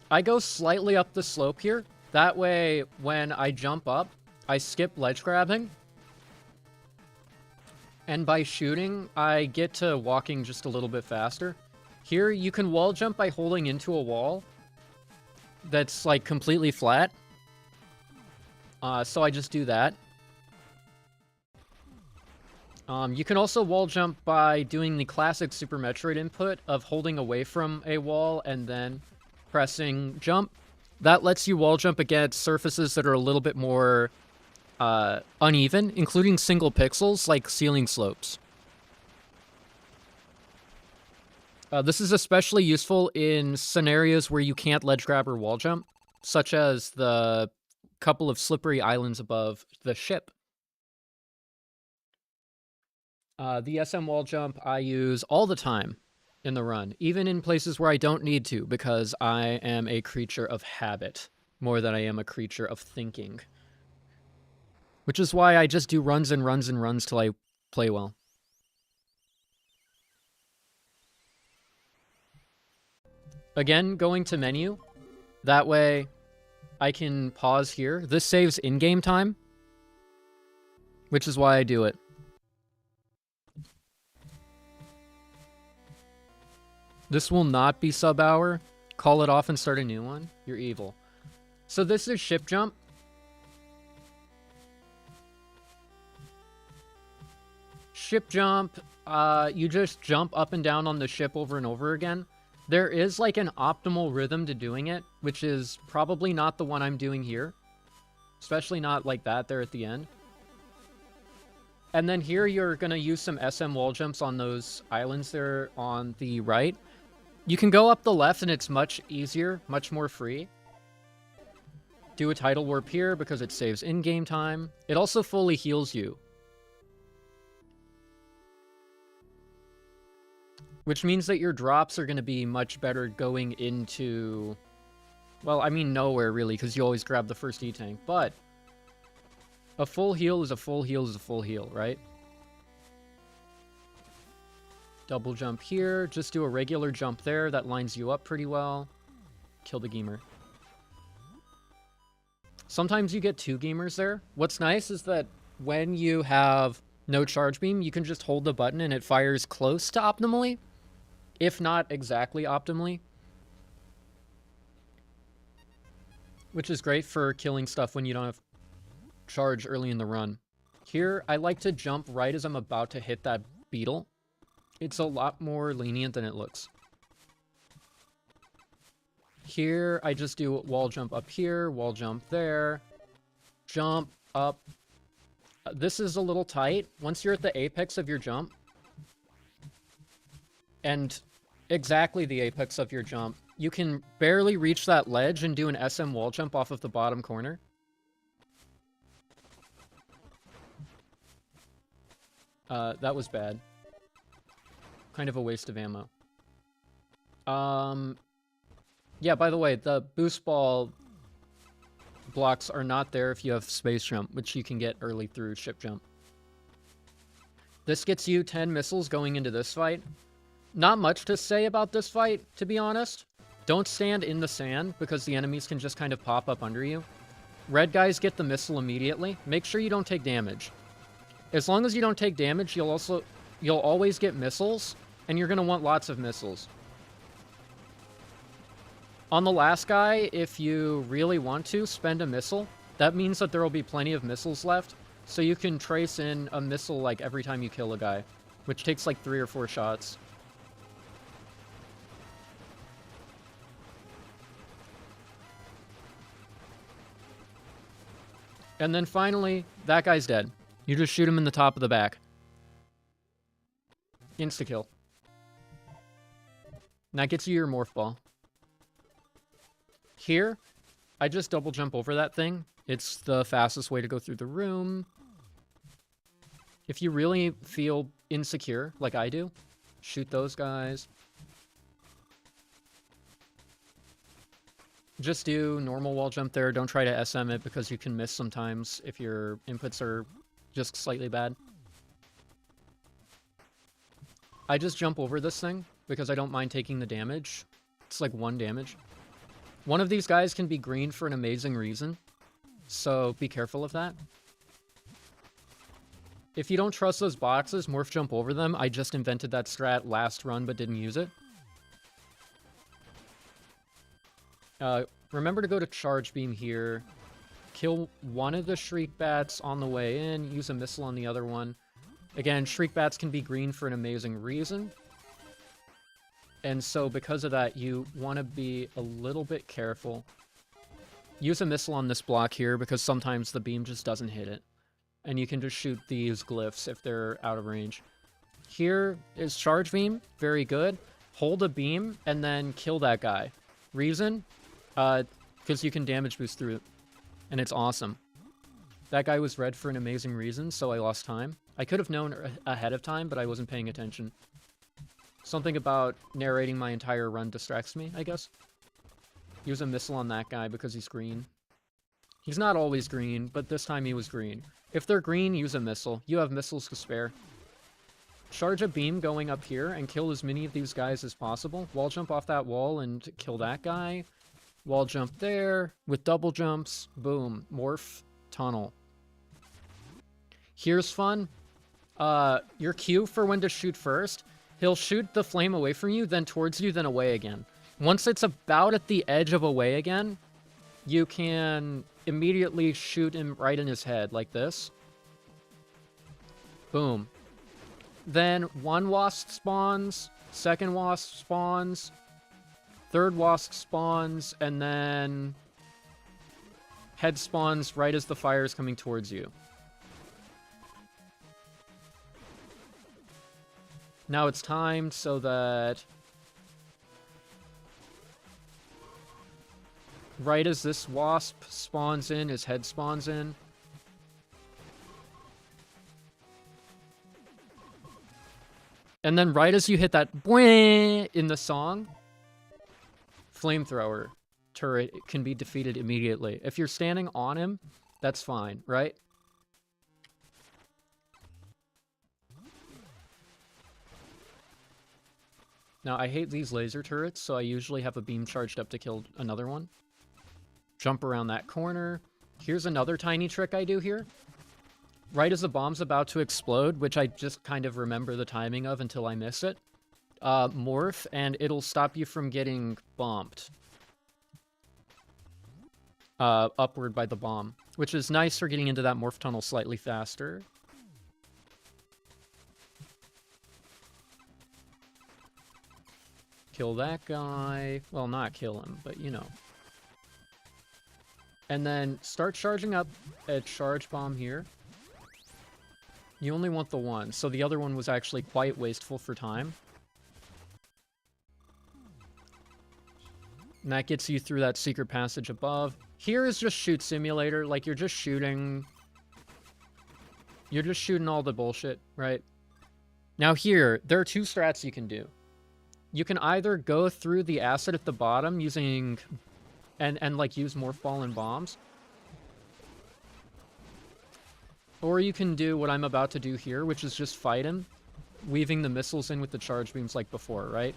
I go slightly up the slope here. That way, when I jump up, I skip ledge grabbing. And by shooting, I get to walking just a little bit faster. Here, you can wall jump by holding into a wall. that's like completely flat. So I just do that. You can also wall jump by doing the classic Super Metroid input of holding away from a wall and then pressing jump. That lets you wall jump against surfaces that are a little bit more uneven, including single pixels like ceiling slopes. This is especially useful in scenarios where you can't ledge grab or wall jump, such as the couple of slippery islands above the ship. The SM wall jump I use all the time in the run, even in places where I don't need to, because I am a creature of habit more than I am a creature of thinking. Which is why I just do runs and runs and runs till I play well. Again, going to menu. That way I can pause here. This saves in-game time, which is why I do it. This will not be sub-hour. Call it off and start a new one. You're evil. So this is ship jump. Ship jump, you just jump up and down on the ship over and over again. There is like an optimal rhythm to doing it, which is probably not the one I'm doing here. Especially not like that there at the end. And then here you're going to use some SM wall jumps on those islands there on the right. You can go up the left and it's much easier, much more free. Do a tidal warp here because it saves in-game time. It also fully heals you. Which means that your drops are going to be much better going into... Well, I mean nowhere really, because you always grab the first E-tank, but... A full heal is a full heal is a full heal, right? Double jump here. Just do a regular jump there. That lines you up pretty well. Kill the gamer. Sometimes you get 2 gamers there. What's nice is that when you have no charge beam, you can just hold the button and it fires close to optimally. If not exactly optimally. Which is great for killing stuff when you don't have charge early in the run. Here, I like to jump right as I'm about to hit that beetle. It's a lot more lenient than it looks. Here, I just do wall jump up here, wall jump there, jump up. This is a little tight. Once you're at the apex of your jump, and exactly the apex of your jump, you can barely reach that ledge and do an SM wall jump off of the bottom corner. That was bad. Kind of a waste of ammo. Yeah, by the way, the boost ball blocks are not there if you have space jump, which you can get early through ship jump. This gets you 10 missiles going into this fight. Not much to say about this fight, to be honest. Don't stand in the sand, because the enemies can just kind of pop up under you. Red guys get the missile immediately. Make sure you don't take damage. As long as you don't take damage, you'll always get missiles, and you're going to want lots of missiles. On the last guy, if you really want to, spend a missile. That means that there will be plenty of missiles left, so you can trace in a missile like every time you kill a guy, which takes like 3 or 4 shots. And then finally, that guy's dead. You just shoot him in the top of the back. Insta-kill. And that gets you your morph ball. Here, I just double jump over that thing. It's the fastest way to go through the room. If you really feel insecure, like I do, shoot those guys. Just do normal wall jump there. Don't try to SM it because you can miss sometimes if your inputs are just slightly bad. I just jump over this thing because I don't mind taking the damage. It's like 1 damage. One of these guys can be green for an amazing reason, so be careful of that. If you don't trust those boxes, morph jump over them. I just invented that strat last run but didn't use it. Remember to go to charge beam here. Kill one of the shriek bats on the way in. Use a missile on the other one. Again, shriek bats can be green for an amazing reason. And so because of that, you want to be a little bit careful. Use a missile on this block here because sometimes the beam just doesn't hit it. And you can just shoot these glyphs if they're out of range. Here is charge beam. Very good. Hold a beam and then kill that guy. Reason? Because you can damage boost through it. And it's awesome. That guy was red for an amazing reason, so I lost time. I could have known ahead of time, but I wasn't paying attention. Something about narrating my entire run distracts me, I guess. Use a missile on that guy because he's green. He's not always green, but this time he was green. If they're green, use a missile. You have missiles to spare. Charge a beam going up here and kill as many of these guys as possible. Wall jump off that wall and kill that guy. Wall jump there with double jumps. Boom. Morph. Tunnel. Here's fun. Your cue for when to shoot first. He'll shoot the flame away from you, then towards you, then away again. Once it's about at the edge of away again, you can immediately shoot him right in his head, like this. Boom. Then one wasp spawns, second wasp spawns, third wasp spawns, and then head spawns right as the fire is coming towards you. Now it's timed so that right as this wasp spawns in, his head spawns in. And then right as you hit that bwah in the song, flamethrower turret can be defeated immediately. If you're standing on him, that's fine, right? Now, I hate these laser turrets, so I usually have a beam charged up to kill another one. Jump around that corner. Here's another tiny trick I do here. Right as the bomb's about to explode, which I just kind of remember the timing of until I miss it, morph, and it'll stop you from getting bumped upward by the bomb, which is nice for getting into that morph tunnel slightly faster. Kill that guy. Well, not kill him, but you know. And then start charging up a charge bomb here. You only want the one, so the other one was actually quite wasteful for time. And that gets you through that secret passage above. Here is just shoot simulator, like you're just shooting. You're just shooting all the bullshit, right? Now here, there are two strats you can do. You can either go through the acid at the bottom using, and like use morph ball and bombs. Or you can do what I'm about to do here, which is just fight him, weaving the missiles in with the charge beams like before, right?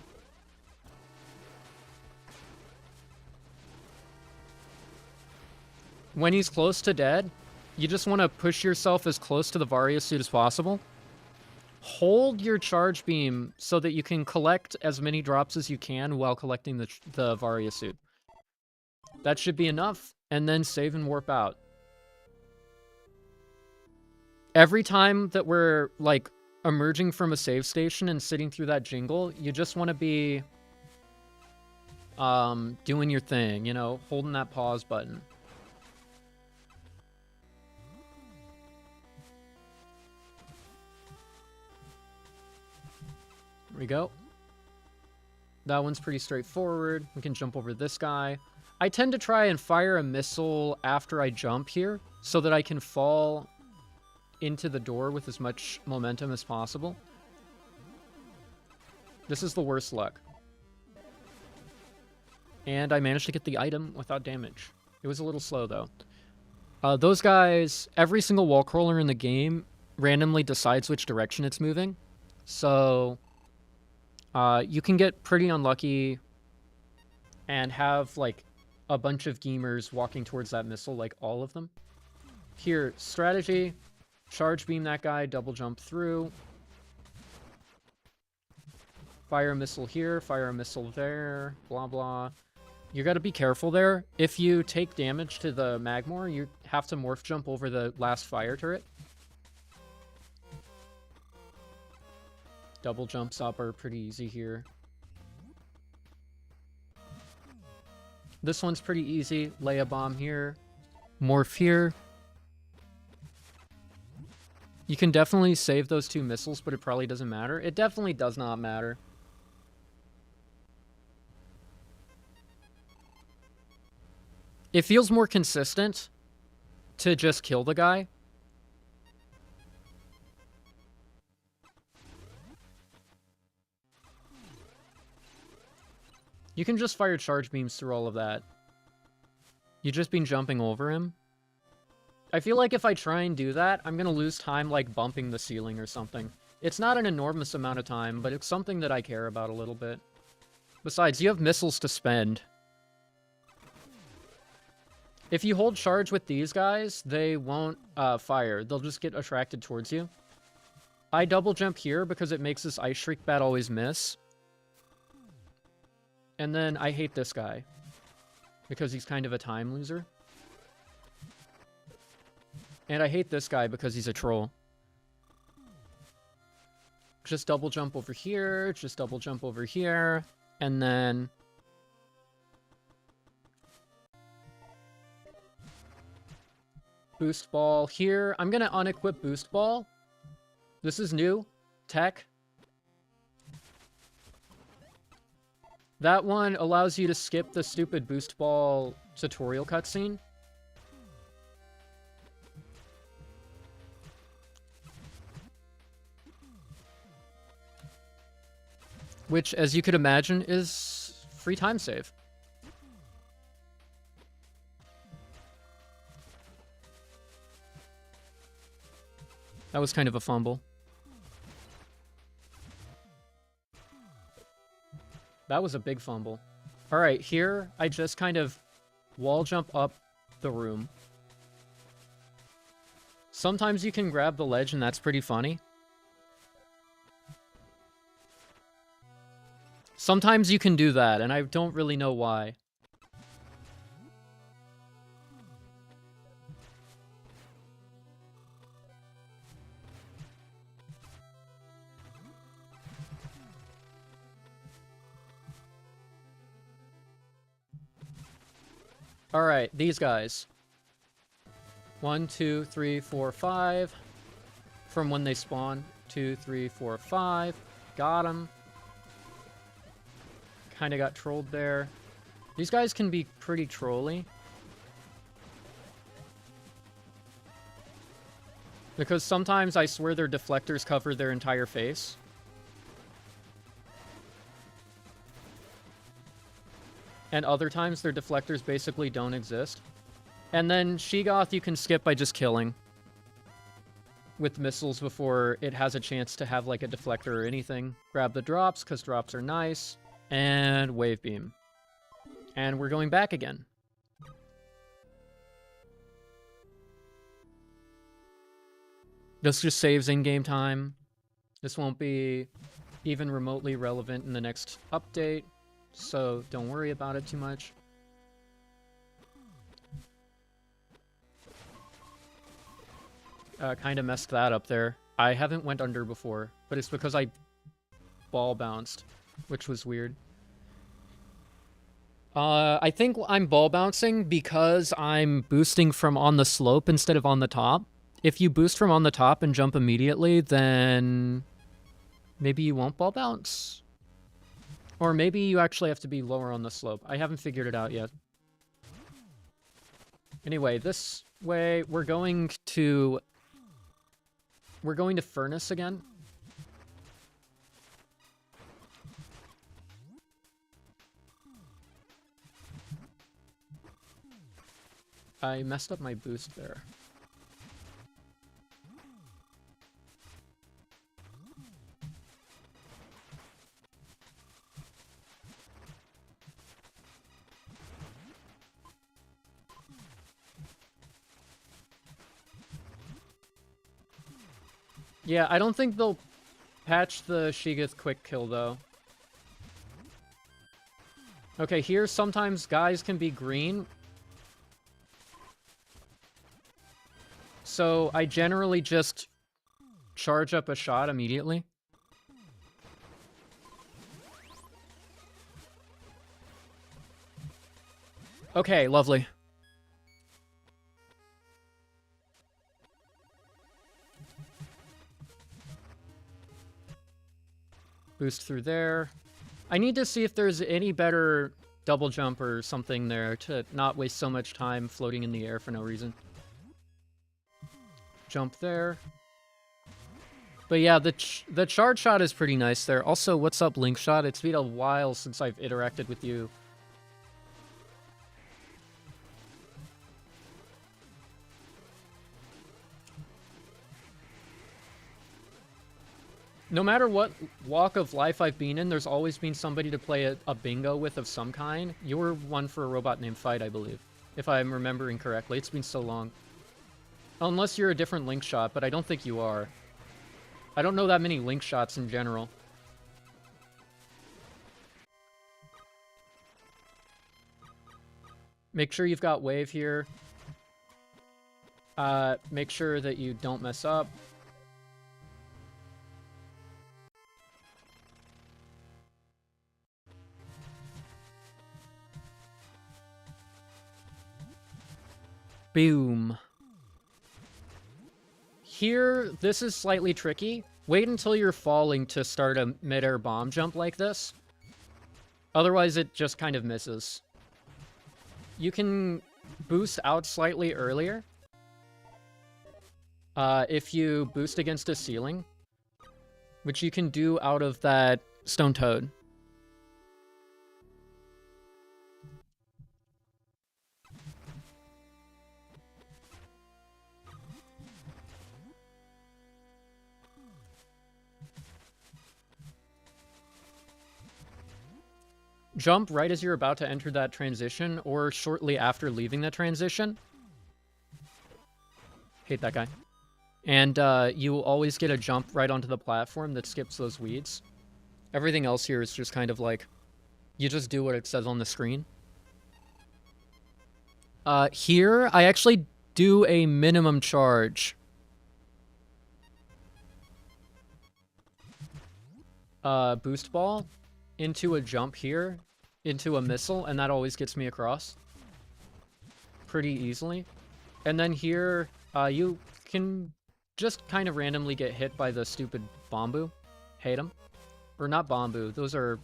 When he's close to dead, you just want to push yourself as close to the Varia suit as possible. Hold your charge beam so that you can collect as many drops as you can while collecting the Varia suit. That should be enough, and then save and warp out. Every time that we're, like, emerging from a save station and sitting through that jingle, you just want to be doing your thing, you know, holding that pause button. There we go. That one's pretty straightforward. We can jump over this guy. I tend to try and fire a missile after I jump here so that I can fall into the door with as much momentum as possible. This is the worst luck. And I managed to get the item without damage. It was a little slow, though. Those guys, every single wall crawler in the game randomly decides which direction it's moving. So you can get pretty unlucky and have, like, a bunch of gamers walking towards that missile, like all of them. Here, strategy. Charge beam that guy, double jump through. Fire a missile here, fire a missile there, blah, blah. You gotta be careful there. If you take damage to the Magmor, you have to morph jump over the last fire turret. Double jumps up are pretty easy here. This one's pretty easy. Lay a bomb here. Morph here. You can definitely save those 2 missiles, but it probably doesn't matter. It definitely does not matter. It feels more consistent to just kill the guy. You can just fire charge beams through all of that. You've just been jumping over him. I feel like if I try and do that, I'm going to lose time, like, bumping the ceiling or something. It's not an enormous amount of time, but it's something that I care about a little bit. Besides, you have missiles to spend. If you hold charge with these guys, they won't fire. They'll just get attracted towards you. I double jump here because it makes this Ice Shriek bat always miss. And then I hate this guy because he's kind of a time loser. And I hate this guy because he's a troll. Just double jump over here, just double jump over here, and then... Boost ball here. I'm gonna unequip boost ball. This is new. Tech. That one allows you to skip the stupid boost ball tutorial cutscene. Which, as you could imagine, is free time save. That was kind of a fumble. That was a big fumble. Alright, here, I just kind of wall jump up the room. Sometimes you can grab the ledge, and that's pretty funny. Sometimes you can do that, and I don't really know why. Alright, these guys. 1, 2, 3, 4, 5. From when they spawn. 2, 3, 4, 5. Got them. Kind of got trolled there. These guys can be pretty trolly. Because sometimes I swear their deflectors cover their entire face. And other times their deflectors basically don't exist. And then Sheegoth you can skip by just killing. With missiles before it has a chance to have like a deflector or anything. Grab the drops, because drops are nice. And Wave Beam. And we're going back again. This just saves in-game time. This won't be even remotely relevant in the next update, so don't worry about it too much. Kind of messed that up there. I haven't went under before, but it's because I ball bounced, which was weird. I think I'm ball bouncing because I'm boosting from on the slope instead of on the top. If you boost from on the top and jump immediately, then maybe you won't ball bounce. Or maybe you actually have to be lower on the slope. I haven't figured it out yet. Anyway, this way we're going to Furnace again. I messed up my boost there. Yeah, I don't think they'll patch the Sheegoth quick kill, though. Okay, here sometimes guys can be green. So I generally just charge up a shot immediately. Okay, lovely. Boost through there. I need to see if there's any better double jump or something there to not waste so much time floating in the air for no reason. Jump there. But yeah, the charge shot is pretty nice there. Also, what's up, Link Shot? It's been a while since I've interacted with you. No matter what walk of life I've been in, there's always been somebody to play a bingo with of some kind. You were one for a robot named Fight, I believe. If I'm remembering correctly. It's been so long. Unless you're a different Link Shot, but I don't think you are. I don't know that many Link Shots in general. Make sure you've got wave here. Make sure that you don't mess up. Boom. Here, this is slightly tricky. Wait until you're falling to start a mid-air bomb jump like this. Otherwise, it just kind of misses. You can boost out slightly earlier. If you boost against a ceiling. Which you can do out of that stone toad. Jump right as you're about to enter that transition, or shortly after leaving that transition. Hate that guy. And you will always get a jump right onto the platform that skips those weeds. Everything else here is just kind of like, you just do what it says on the screen. Here, I actually do a minimum charge. Boost ball into a jump here, into a missile, and that always gets me across pretty easily. And then here, you can just kind of randomly get hit by the stupid Bombu. Hate them. Or not Bombu, those are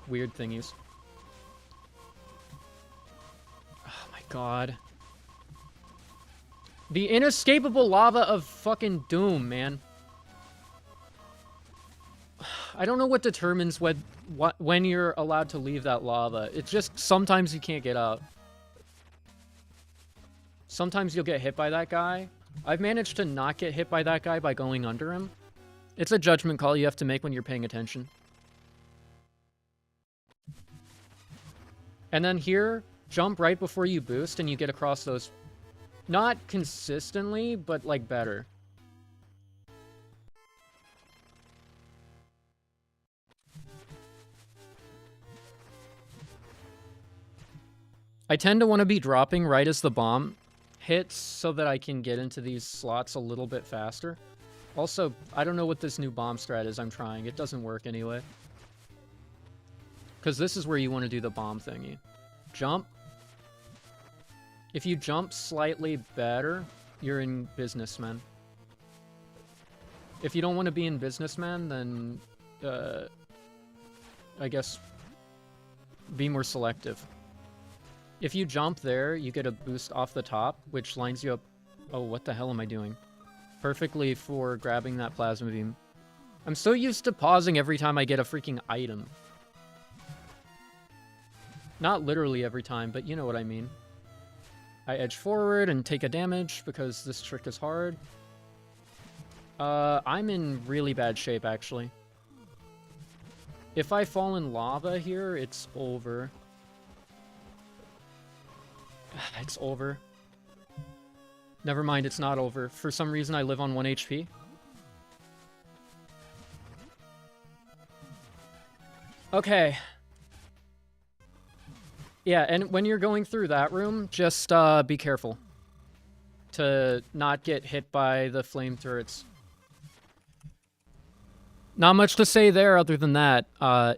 weird thingies. Oh my god. The inescapable lava of fucking doom, man. I don't know what determines when you're allowed to leave that lava. It's just sometimes you can't get out. Sometimes you'll get hit by that guy. I've managed to not get hit by that guy by going under him. It's a judgment call you have to make when you're paying attention. And then here, jump right before you boost and you get across those. Not consistently, but like better. I tend to want to be dropping right as the bomb hits so that I can get into these slots a little bit faster. Also, I don't know what this new bomb strat is I'm trying. It doesn't work anyway. Because this is where you want to do the bomb thingy. Jump. If you jump slightly better, you're in businessman. If you don't want to be in businessman, then I guess be more selective. If you jump there, you get a boost off the top, which lines you up... Oh, what the hell am I doing? Perfectly for grabbing that plasma beam. I'm so used to pausing every time I get a freaking item. Not literally every time, but you know what I mean. I edge forward and take a damage because this trick is hard. I'm in really bad shape, actually. If I fall in lava here, it's over. It's over. Never mind, it's not over. For some reason, I live on 1 HP. Okay. Yeah, and when you're going through that room, just be careful to not get hit by the flame turrets. Not much to say there other than that.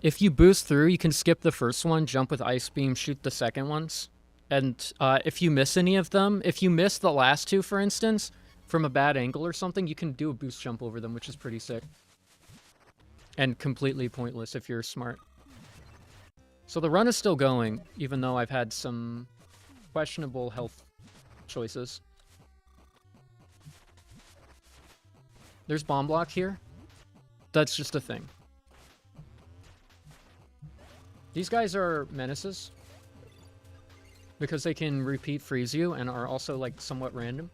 If you boost through, you can skip the first one, jump with Ice Beam, shoot the second ones. And if you miss any of them, if you miss the last two, for instance, from a bad angle or something, you can do a boost jump over them, which is pretty sick. And completely pointless if you're smart. So the run is still going, even though I've had some questionable health choices. There's bomb block here. That's just a thing. These guys are menaces because they can repeat freeze you and are also like somewhat random.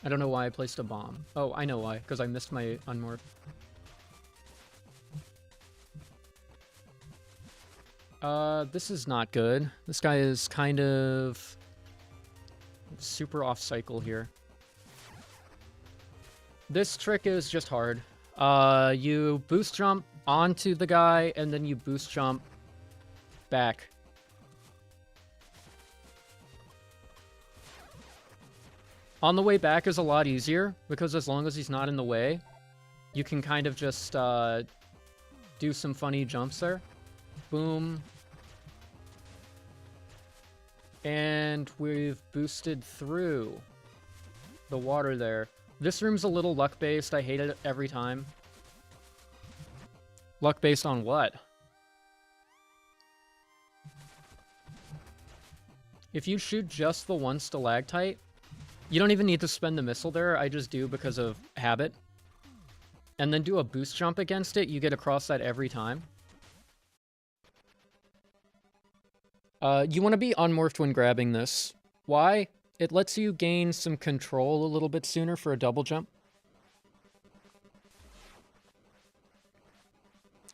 I don't know why I placed a bomb. Oh, I know why, because I missed my unmorph. This is not good. This guy is kind of super off cycle here. This trick is just hard. You boost jump onto the guy, and then you boost jump back. On the way back is a lot easier, because as long as he's not in the way, you can kind of just do some funny jumps there. Boom. And we've boosted through the water there. This room's a little luck-based. I hate it every time. Luck-based on what? If you shoot just the one stalactite, you don't even need to spend the missile there. I just do because of habit. And then do a boost jump against it. You get across that every time. You want to be unmorphed when grabbing this. Why? It lets you gain some control a little bit sooner for a double jump.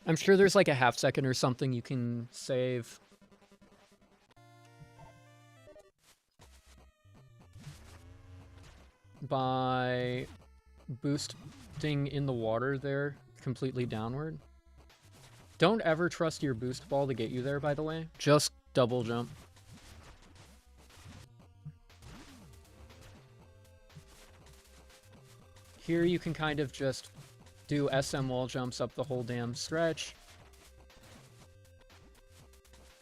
I'm sure there's like a half second or something you can save. By boosting in the water there, completely downward. Don't ever trust your boost ball to get you there, by the way. Just double jump. Here you can kind of just do SM wall jumps up the whole damn stretch.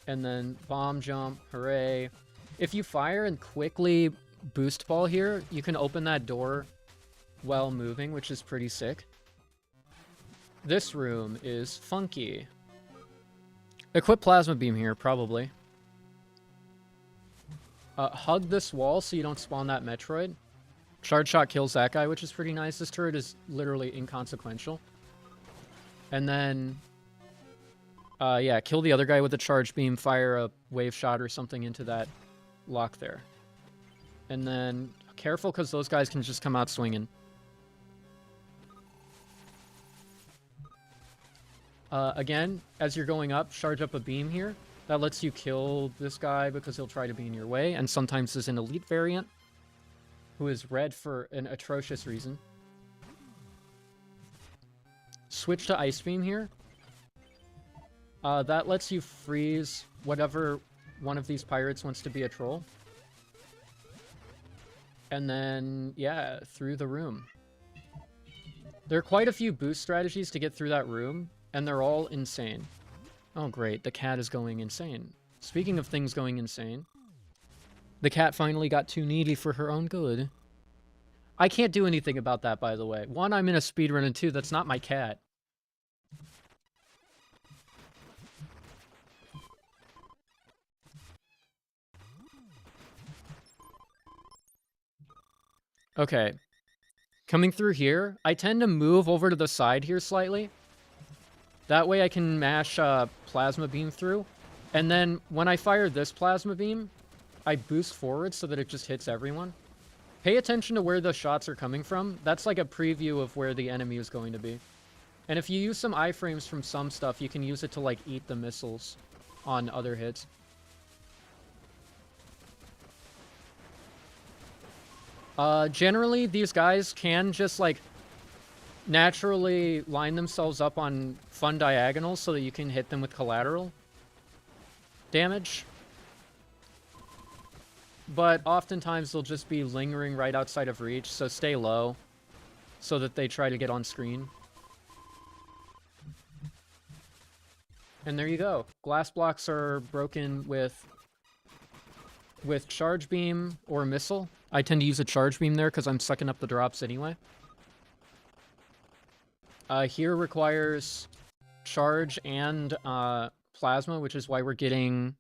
And then bomb jump, hooray. If you fire and quickly boost ball here, you can open that door while moving, which is pretty sick. This room is funky. Equip plasma beam here, probably. Hug this wall so you don't spawn that Metroid. Shard shot kills that guy, which is pretty nice. This turret is literally inconsequential. And then, yeah, kill the other guy with a charge beam, fire a wave shot or something into that lock there. And then, careful, because those guys can just come out swinging. Again, as you're going up, charge up a beam here. That lets you kill this guy because he'll try to be in your way. And sometimes there's an elite variant who is red for an atrocious reason. Switch to Ice Beam here. That lets you freeze whatever one of these pirates wants to be a troll. And then, yeah, through the room. There are quite a few boost strategies to get through that room, and they're all insane. Oh, great. The cat is going insane. Speaking of things going insane, the cat finally got too needy for her own good. I can't do anything about that, by the way. One, I'm in a speedrun, and two, that's not my cat. Okay. Coming through here, I tend to move over to the side here slightly. That way I can mash plasma beam through. And then when I fire this plasma beam, I boost forward so that it just hits everyone. Pay attention to where the shots are coming from. That's like a preview of where the enemy is going to be. And if you use some iframes from some stuff, you can use it to like eat the missiles on other hits. Generally, these guys can just like naturally line themselves up on fun diagonals so that you can hit them with collateral damage. But oftentimes they'll just be lingering right outside of reach, so stay low so that they try to get on screen. And there you go. Glass blocks are broken with charge beam or missile. I tend to use a charge beam there because I'm sucking up the drops anyway. Here requires charge and plasma, which is why we're getting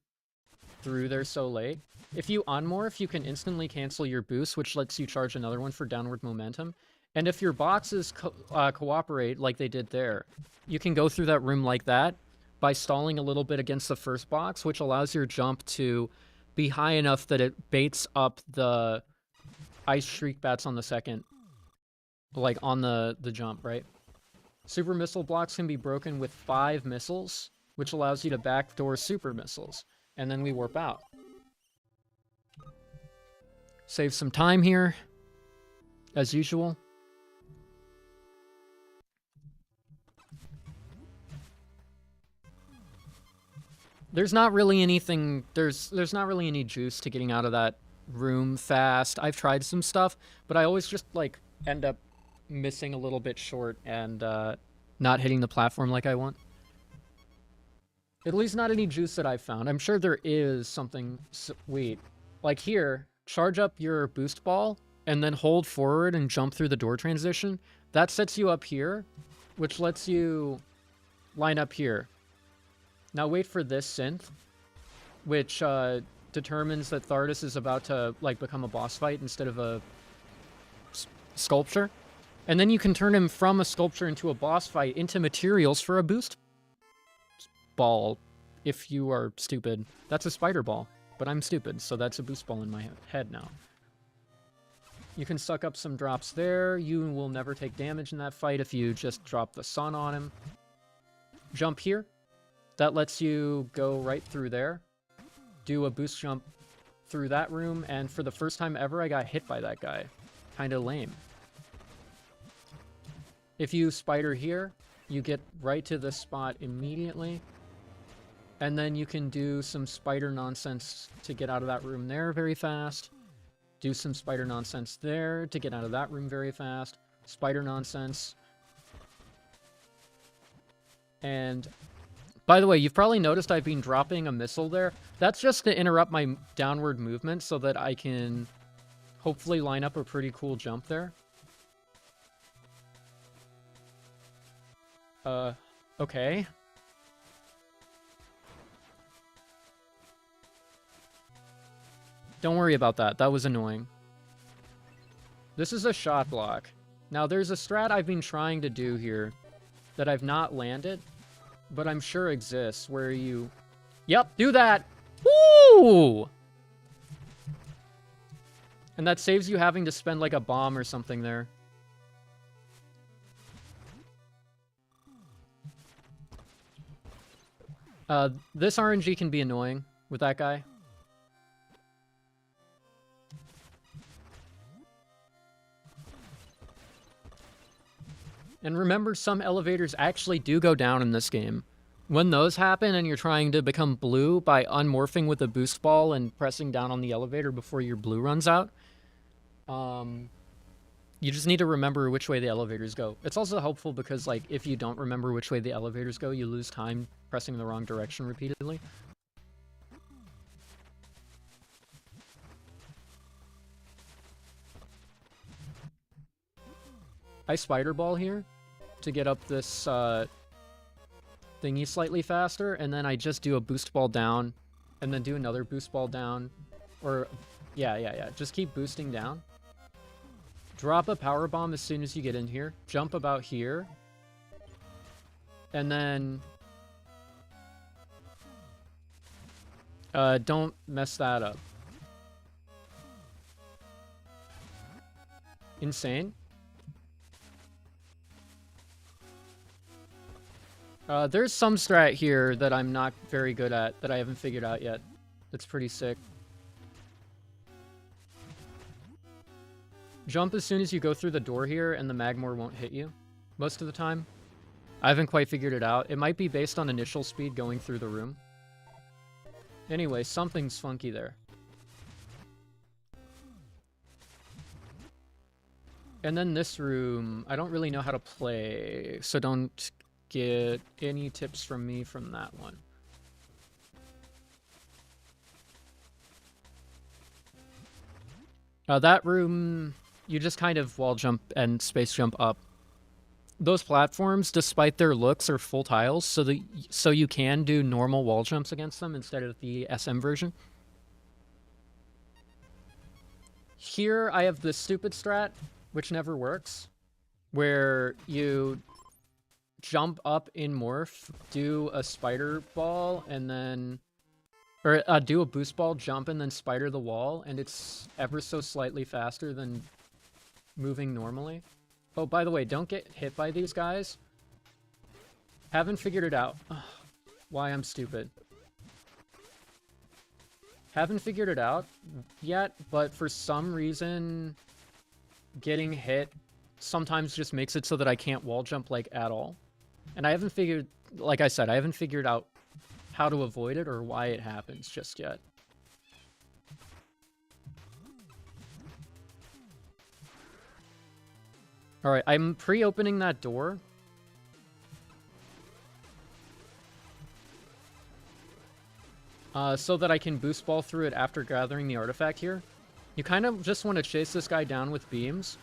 through there so late. If you unmorph, you can instantly cancel your boost, which lets you charge another one for downward momentum. And if your boxes cooperate like they did there, you can go through that room like that by stalling a little bit against the first box, which allows your jump to be high enough that it baits up the ice shriek bats on the second, like on the jump, right? Super missile blocks can be broken with 5 missiles, which allows you to backdoor super missiles. And then we warp out. Save some time here, as usual. There's not really anything, there's not really any juice to getting out of that room fast. I've tried some stuff, but I always just, like, end up missing a little bit short and not hitting the platform like I want. At least not any juice that I've found. I'm sure there is something sweet. Like here, charge up your boost ball and then hold forward and jump through the door transition. That sets you up here, which lets you line up here. Now wait for this synth, which determines that Thardus is about to, like, become a boss fight instead of a sculpture. And then you can turn him from a sculpture into a boss fight into materials for a boost ball, if you are stupid. That's a spider ball, but I'm stupid, so that's a boost ball in my head now. You can suck up some drops there. You will never take damage in that fight if you just drop the sun on him. Jump here. That lets you go right through there. Do a boost jump through that room, and for the first time ever, I got hit by that guy. Kinda lame. If you spider here, you get right to this spot immediately. And then you can do some spider nonsense to get out of that room there very fast. Do some spider nonsense there to get out of that room very fast. Spider nonsense. And by the way, you've probably noticed I've been dropping a missile there. That's just to interrupt my downward movement so that I can hopefully line up a pretty cool jump there. Okay. Don't worry about that. That was annoying. This is a shot block. Now, there's a strat I've been trying to do here that I've not landed, but I'm sure exists, where you... Yep, do that! Woo! And that saves you having to spend, like, a bomb or something there. This RNG can be annoying with that guy. And remember, some elevators actually do go down in this game. When those happen and you're trying to become blue by unmorphing with a boost ball and pressing down on the elevator before your blue runs out, you just need to remember which way the elevators go. It's also helpful because, like, if you don't remember which way the elevators go, you lose time pressing the wrong direction repeatedly. I spider ball here to get up this thingy slightly faster, and then I just do a boost ball down, and then do another boost ball down, or yeah. Just keep boosting down. Drop a power bomb as soon as you get in here. Jump about here, and then don't mess that up. Insane. There's some strat here that I'm not very good at, that I haven't figured out yet. That's pretty sick. Jump as soon as you go through the door here, and the Magmor won't hit you. most of the time. I haven't quite figured it out. It might be based on initial speed going through the room. Anyway, something's funky there. And then this room, I don't really know how to play, so don't get any tips from me from that one. That room, you just kind of wall jump and space jump up. Those platforms, despite their looks, are full tiles, so you can do normal wall jumps against them instead of the SM version. Here, I have this stupid strat, which never works, where you jump up in morph, do a spider ball, and then... Or do a boost ball, jump, and then spider the wall, and it's ever so slightly faster than moving normally. Oh, by the way, don't get hit by these guys. Haven't figured it out. Ugh, why I'm stupid. Haven't figured it out yet, but for some reason, getting hit sometimes just makes it so that I can't wall jump, like, at all. And I haven't figured, like I said, I haven't figured out how to avoid it or why it happens just yet. Alright, I'm pre-opening that door. So that I can boost ball through it after gathering the artifact here. You kind of just want to chase this guy down with beams.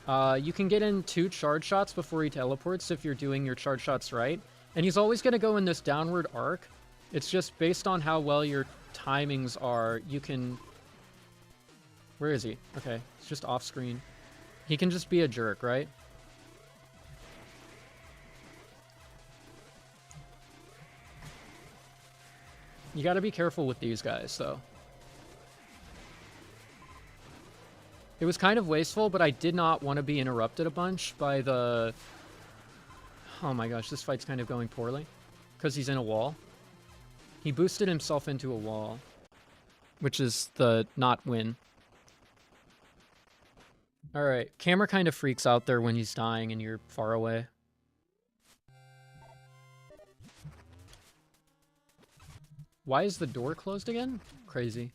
You can get in 2 charge shots before he teleports if you're doing your charge shots right. And he's always going to go in this downward arc. It's just based on how well your timings are, you can... Where is he? Okay, it's just off screen. He can just be a jerk, right? You gotta be careful with these guys, though. It was kind of wasteful, but I did not want to be interrupted a bunch by the... Oh my gosh, this fight's kind of going poorly. Because he's in a wall. He boosted himself into a wall. Which is the not win. Alright, camera kind of freaks out there when he's dying and you're far away. Why is the door closed again? Crazy.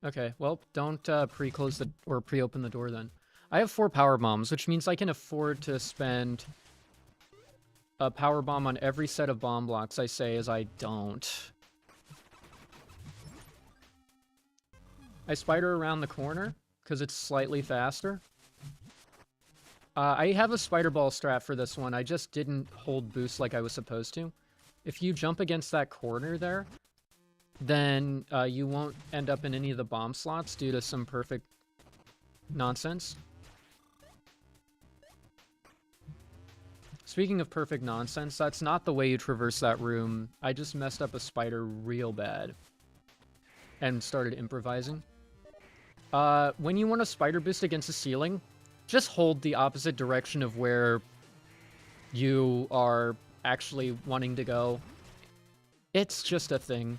Okay, well, don't pre-close the or pre-open the door then. I have 4 power bombs, which means I can afford to spend a power bomb on every set of bomb blocks I say as I don't. I spider around the corner because it's slightly faster. I have a spider ball strat for this one. I just didn't hold boost like I was supposed to. If you jump against that corner there, then you won't end up in any of the bomb slots due to some perfect nonsense. Speaking of perfect nonsense, that's not the way you traverse that room. I just messed up a spider real bad and started improvising. When you want to spider boost against a ceiling, just hold the opposite direction of where you are actually wanting to go. It's just a thing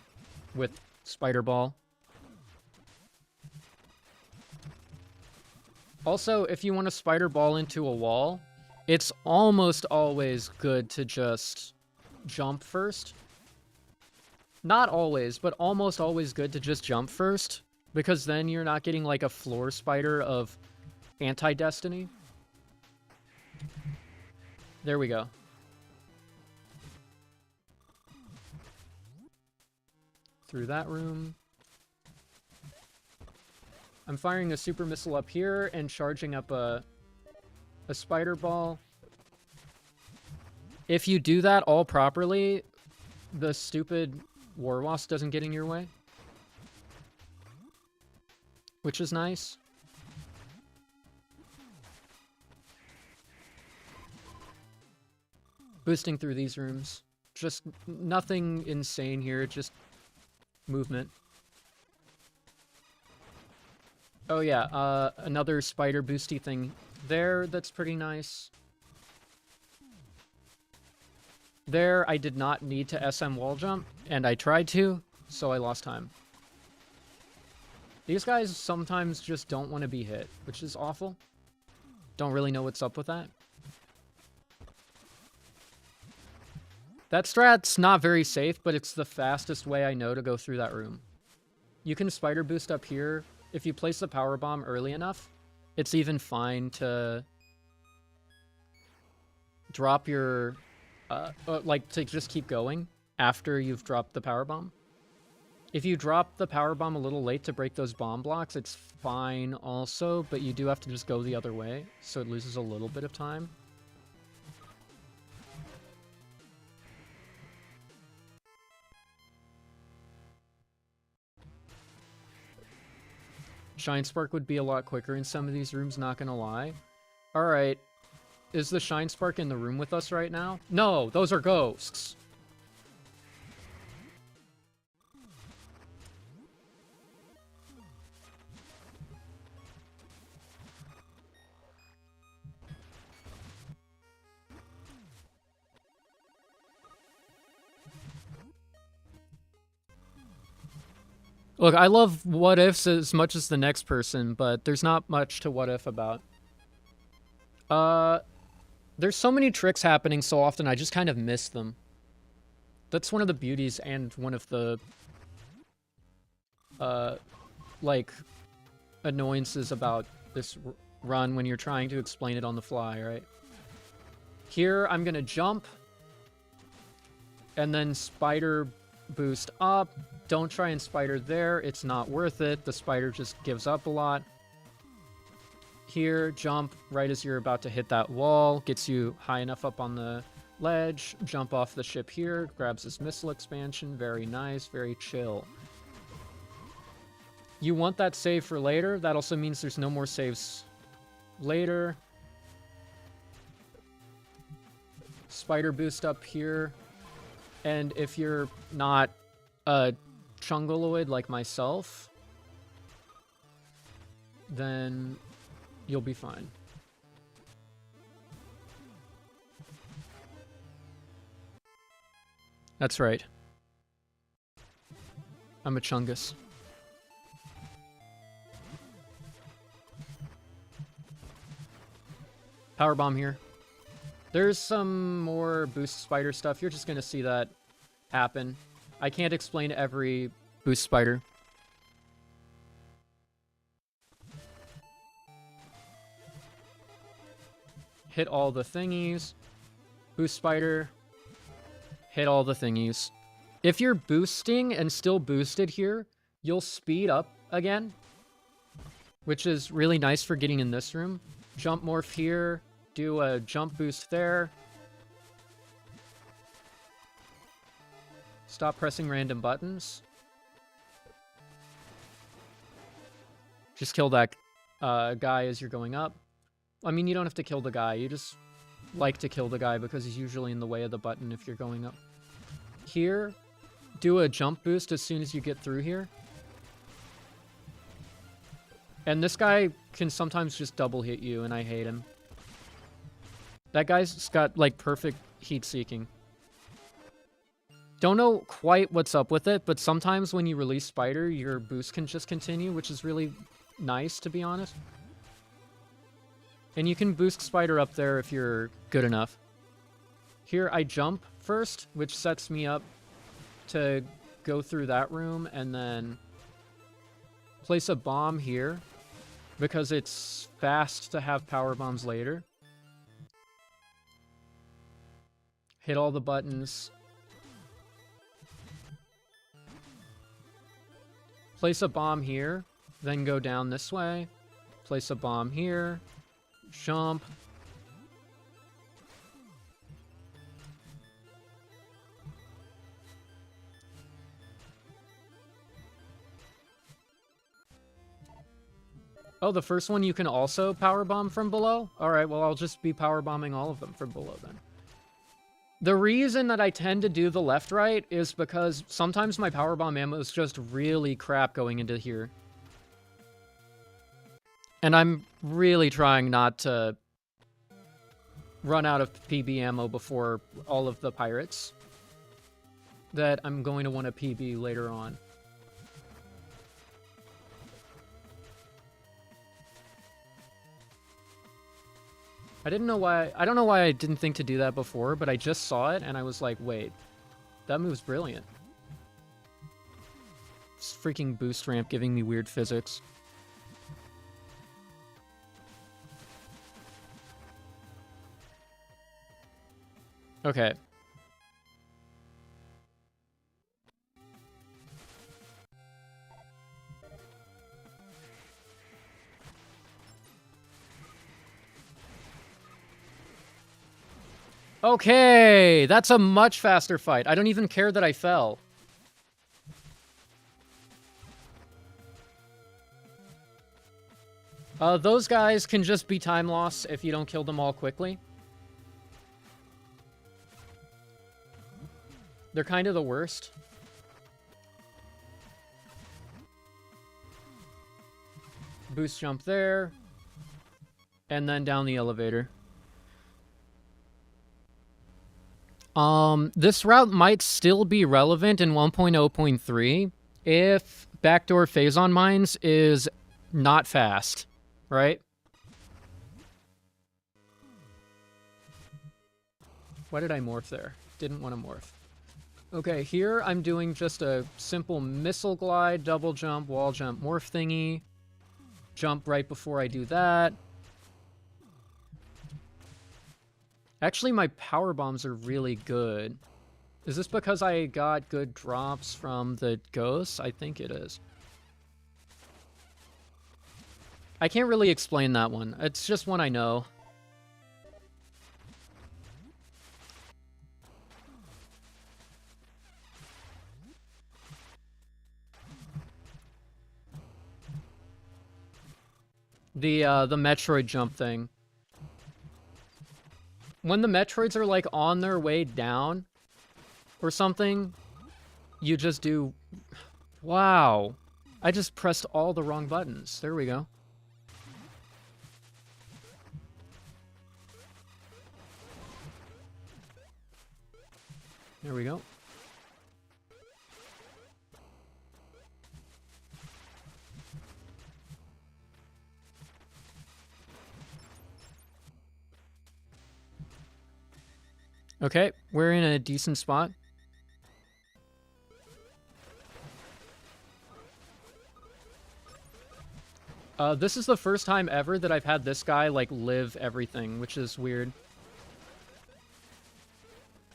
with Spider Ball. Also, if you want to Spider Ball into a wall, it's almost always good to just jump first. Not always, but almost always good to just jump first, because then you're not getting like a floor spider of anti-destiny. There we go. Through that room. I'm firing a super missile up here and charging up a spider ball. If you do that all properly, the stupid war wasp doesn't get in your way, which is nice. Boosting through these rooms. Just nothing insane here, just movement. Oh yeah, another spider boosty thing there that's pretty nice. There, I did not need to SM wall jump, and I tried to, so I lost time. These guys sometimes just don't want to be hit, which is awful. Don't really know what's up with that. That strat's not very safe, but it's the fastest way I know to go through that room. You can spider boost up here. If you place the power bomb early enough, it's even fine to drop your, like, to just keep going after you've dropped the power bomb. If you drop the power bomb a little late to break those bomb blocks, it's fine also, but you do have to just go the other way, so it loses a little bit of time. Shine Spark would be a lot quicker in some of these rooms, not gonna lie. Alright. Is the Shine Spark in the room with us right now? No, those are ghosts. Look, I love what ifs as much as the next person, but there's not much to what if about. There's so many tricks happening so often, I just kind of miss them. That's one of the beauties and one of the, like, annoyances about this run when you're trying to explain it on the fly, right? Here, I'm gonna jump, and then spider boost up. Don't try and spider there, it's not worth it. The spider just gives up a lot. Here, jump right as you're about to hit that wall, gets you high enough up on the ledge. Jump off the ship here, grabs this missile expansion. Very nice, very chill. You want that save for later. That also means there's no more saves later. Spider boost up here. And if you're not a chungaloid like myself, then you'll be fine. That's right. I'm a chungus. Power bomb here. There's some more boost spider stuff. You're just gonna see that happen. I can't explain every boost spider. Hit all the thingies. Boost spider. Hit all the thingies. If you're boosting and still boosted here, you'll speed up again, which is really nice for getting in this room. Jump morph here. Do a jump boost there. Stop pressing random buttons. Just kill that guy as you're going up. I mean, you don't have to kill the guy. You just like to kill the guy because he's usually in the way of the button if you're going up. Here, do a jump boost as soon as you get through here. And this guy can sometimes just double hit you, and I hate him. That guy's got, like, perfect heat-seeking. Don't know quite what's up with it, but sometimes when you release Spider, your boost can just continue, which is really nice, to be honest. And you can boost Spider up there if you're good enough. Here, I jump first, which sets me up to go through that room, and then place a bomb here, because it's fast to have power bombs later. Hit all the buttons. Place a bomb here, then go down this way. Place a bomb here. Jump. Oh, the first one you can also power bomb from below? Alright, well, I'll just be power bombing all of them from below then. The reason that I tend to do the left-right is because sometimes my power bomb ammo is just really crap going into here. And I'm really trying not to run out of PB ammo before all of the pirates that I'm going to want to PB later on. I don't know why I didn't think to do that before, but I just saw it and I was like, wait, that move's brilliant. This freaking boost ramp giving me weird physics. Okay. Okay, that's a much faster fight. I don't even care that I fell. Those guys can just be time loss if you don't kill them all quickly. They're kind of the worst. Boost jump there. And then down the elevator. This route might still be relevant in 1.0.3 if backdoor phazon mines is not fast, right? Why did I morph there? Didn't want to morph. Okay, here I'm doing just a simple missile glide, double jump, wall jump, morph thingy. Jump right before I do that. Actually, my power bombs are really good. Is this because I got good drops from the ghosts? I think it is. I can't really explain that one. It's just one I know. The Metroid jump thing. When the Metroids are, like, on their way down or something, you just do... Wow. I just pressed all the wrong buttons. There we go. There we go. Okay, we're in a decent spot. This is the first time ever that I've had this guy, like, live everything, which is weird.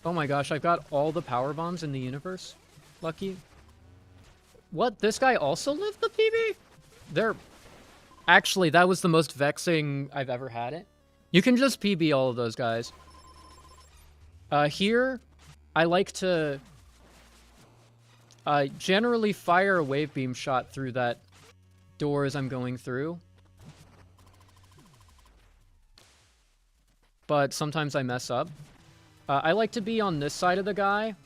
Oh my gosh, I've got all the power bombs in the universe. Lucky. What? This guy also lived the PB? They're... Actually, that was the most vexing I've ever had it. You can just PB all of those guys. Here, I like to generally fire a wave beam shot through that door as I'm going through. But sometimes I mess up. I like to be on this side of the guy,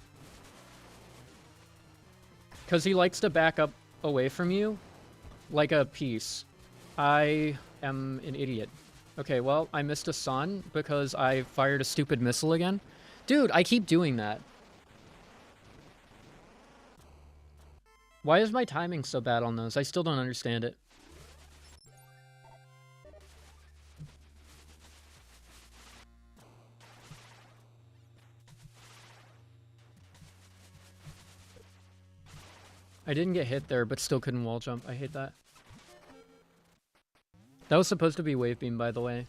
because he likes to back up away from you like a piece. I am an idiot. Okay, well, I missed a sun because I fired a stupid missile again. Dude, I keep doing that. Why is my timing so bad on those? I still don't understand it. I didn't get hit there, but still couldn't wall jump. I hate that. That was supposed to be wave beam, by the way.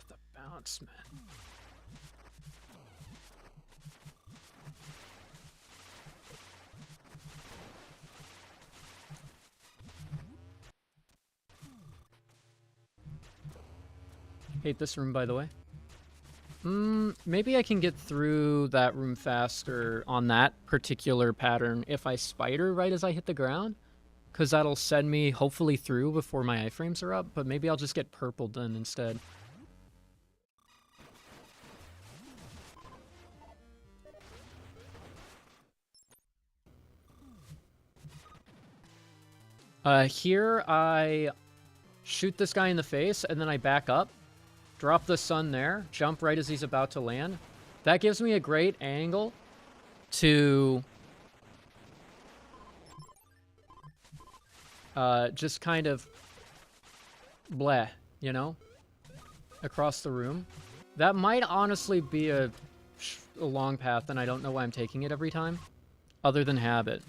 The bounce, man. Hate this room, by the way. Maybe I can get through that room faster on that particular pattern if I spider right as I hit the ground. Because that'll send me, hopefully, through before my iframes are up. But maybe I'll just get purpled then instead. Here I shoot this guy in the face, and then I back up. Drop the sun there. Jump right as he's about to land. That gives me a great angle to just kind of bleh, you know, across the room. That might honestly be a long path, and I don't know why I'm taking it every time, other than habit.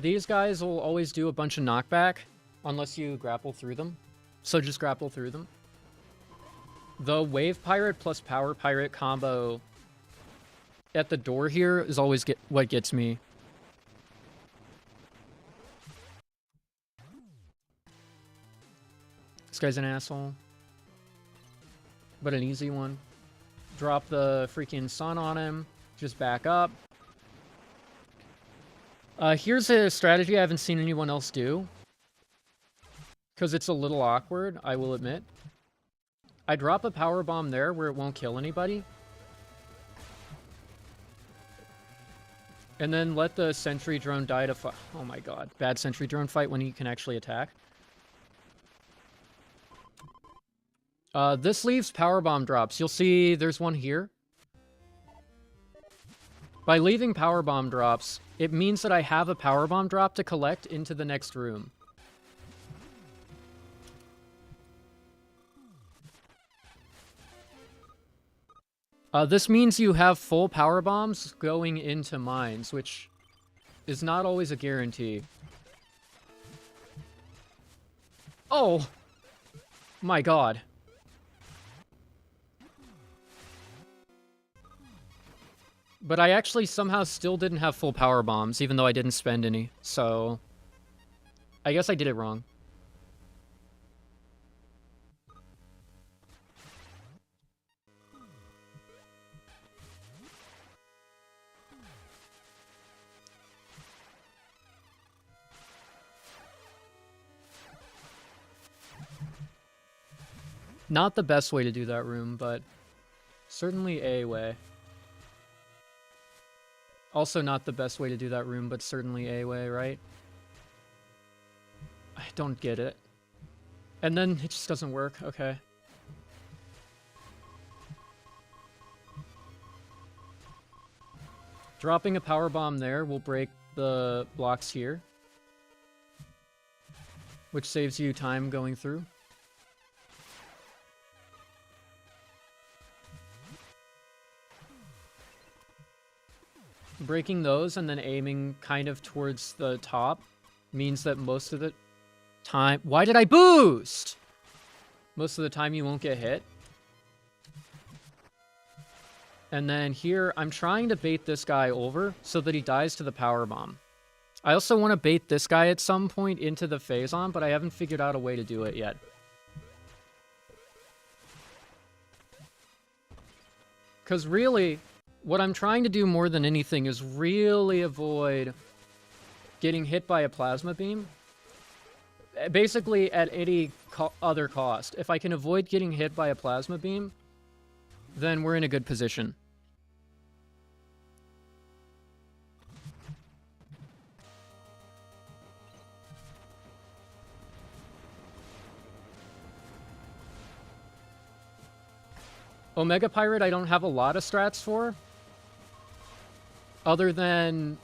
These guys will always do a bunch of knockback unless you grapple through them. So just grapple through them. The Wave Pirate plus Power Pirate combo at the door here is always what gets me. This guy's an asshole. But an easy one. Drop the freaking sun on him. Just back up. Here's a strategy I haven't seen anyone else do. Because it's a little awkward, I will admit. I drop a power bomb there where it won't kill anybody. And then let the sentry drone die to fight. Oh my god. Bad sentry drone fight when he can actually attack. This leaves power bomb drops. You'll see there's one here. By leaving power bomb drops, it means that I have a power bomb drop to collect into the next room. This means you have full power bombs going into mines, which is not always a guarantee. Oh! My god. But I actually somehow still didn't have full power bombs, even though I didn't spend any. So, I guess I did it wrong. Not the best way to do that room, but certainly a way. Also not the best way to do that room, but certainly a way, right? I don't get it. And then it just doesn't work, okay. Dropping a power bomb there will break the blocks here, which saves you time going through. Breaking those and then aiming kind of towards the top means that most of the time... Why did I boost? Most of the time you won't get hit. And then here, I'm trying to bait this guy over so that he dies to the power bomb. I also want to bait this guy at some point into the Phazon, but I haven't figured out a way to do it yet. Because really... what I'm trying to do more than anything is really avoid getting hit by a plasma beam. Basically, at any other cost. If I can avoid getting hit by a plasma beam, then we're in a good position. Omega Pirate I don't have a lot of strats for. Other than...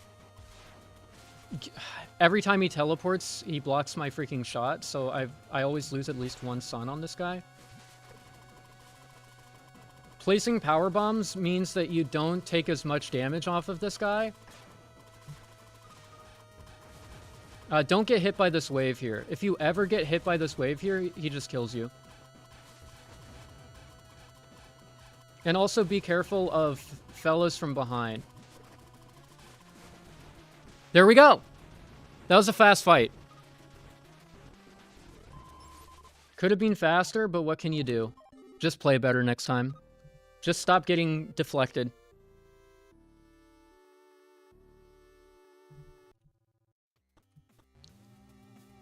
every time he teleports, he blocks my freaking shot, so I always lose at least one sun on this guy. Placing power bombs means that you don't take as much damage off of this guy. Don't get hit by this wave here. If you ever get hit by this wave here, he just kills you. And also be careful of fellas from behind. There we go! That was a fast fight. Could have been faster, but what can you do? Just play better next time. Just stop getting deflected.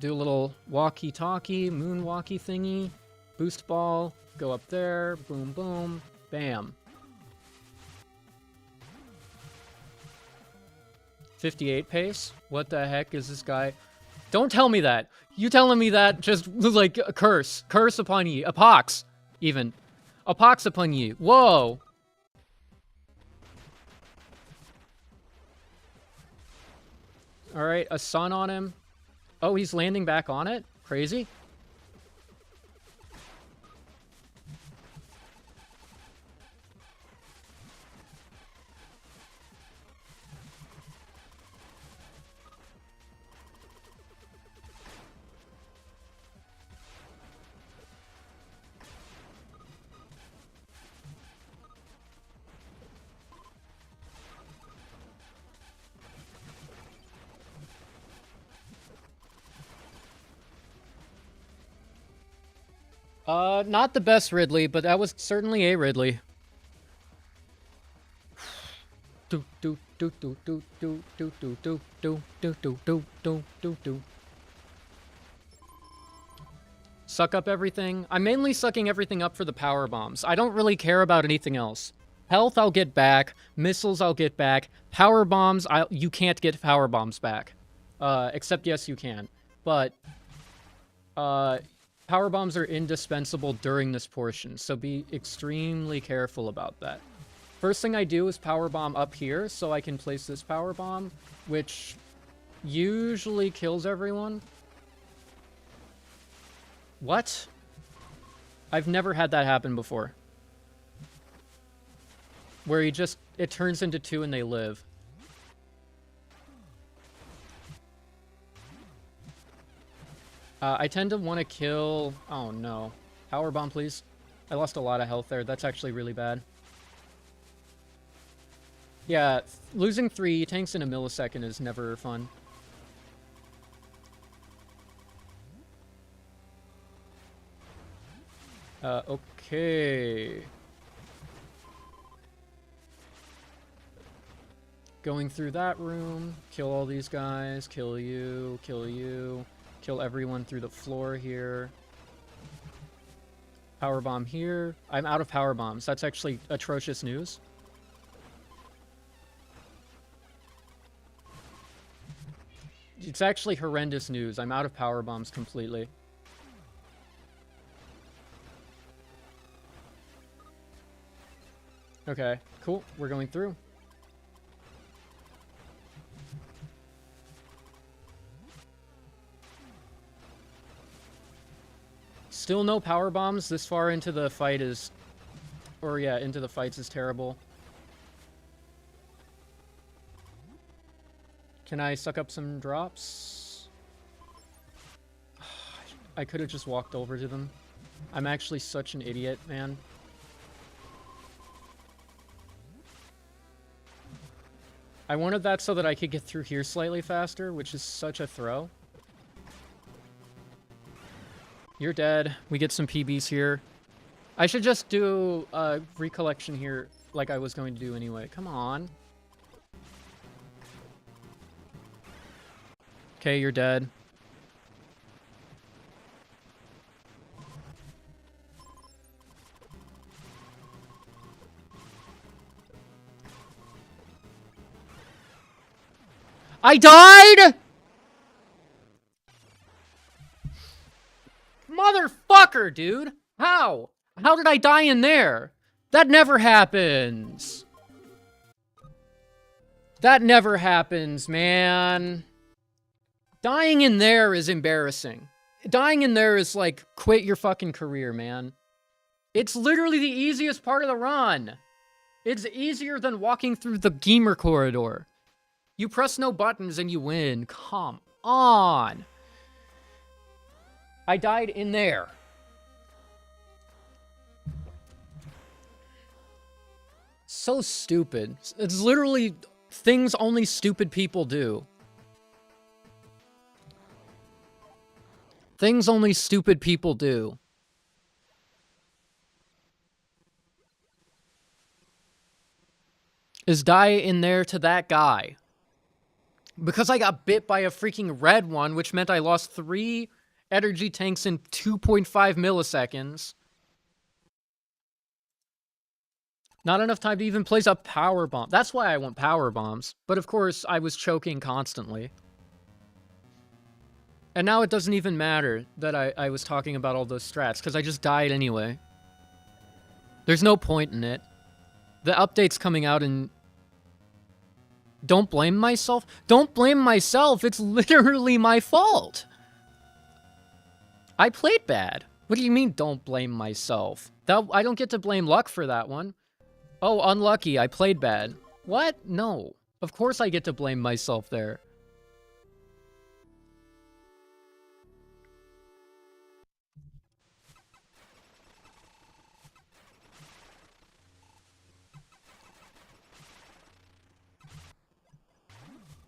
Do a little walkie-talkie, moonwalkie thingy. Boost ball. Go up there. Boom, boom. Bam. 58 pace? What the heck is this guy? Don't tell me that. You telling me that just like a curse. Curse upon ye. A pox, even. A pox upon ye. Whoa. Alright, a sun on him. Oh, he's landing back on it? Crazy. Not the best Ridley, but that was certainly a Ridley. Do do do do do do do do do do do do do do do do. Suck up everything. I'm mainly sucking everything up for the power bombs. I don't really care about anything else. Health I'll get back. Missiles I'll get back. Power bombs, you can't get power bombs back. Except yes you can. But power bombs are indispensable during this portion, so be extremely careful about that. First thing I do is power bomb up here, so I can place this power bomb, which usually kills everyone. What? I've never had that happen before. Where it turns into two and they live. I tend to want to kill... Oh, no. Power bomb, please. I lost a lot of health there. That's actually really bad. Yeah, losing 3 tanks in a millisecond is never fun. Okay. Going through that room. Kill all these guys. Kill you. Kill you. Kill everyone through the floor here. Power bomb here. I'm out of power bombs. That's actually atrocious news. It's actually horrendous news. I'm out of power bombs completely. Okay, cool. We're going through. Still no power bombs this far into the fight is... Or yeah, into the fights is terrible. Can I suck up some drops? I could have just walked over to them. I'm actually such an idiot, man. I wanted that so that I could get through here slightly faster, which is such a throw. You're dead. We get some PBs here. I should just do a recollection here like I was going to do anyway. Come on. Okay, you're dead. I died?! Motherfucker, dude! How? How did I die in there? That never happens. That never happens, man. Dying in there is embarrassing. Dying in there is like, quit your fucking career, man. It's literally the easiest part of the run. It's easier than walking through the gamer corridor. You press no buttons and you win. Come on. I died in there. So stupid. It's literally things only stupid people do. Things only stupid people do. Is die in there to that guy. Because I got bit by a freaking red one, which meant I lost 3 energy tanks in 2.5 milliseconds. Not enough time to even place a power bomb. That's why I want power bombs. But of course, I was choking constantly. And now it doesn't even matter that I was talking about all those strats, because I just died anyway. There's no point in it. The update's coming out in... Don't blame myself? Don't blame myself! It's literally my fault! I played bad. What do you mean, don't blame myself? I don't get to blame luck for that one. Oh, unlucky, I played bad. What? No. Of course I get to blame myself there.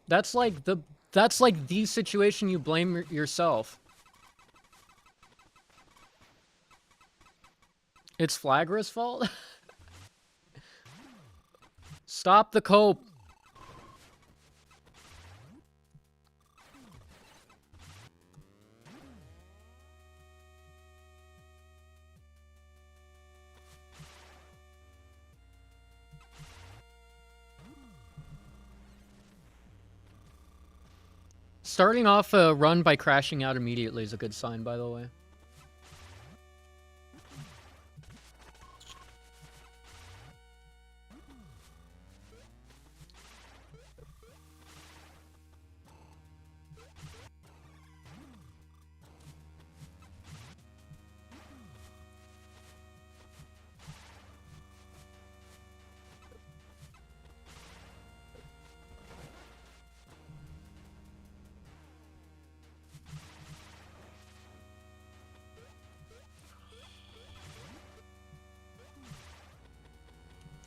That's like the situation you blame yourself. It's Flagra's fault? Stop the cope. Starting off a run by crashing out immediately is a good sign, by the way.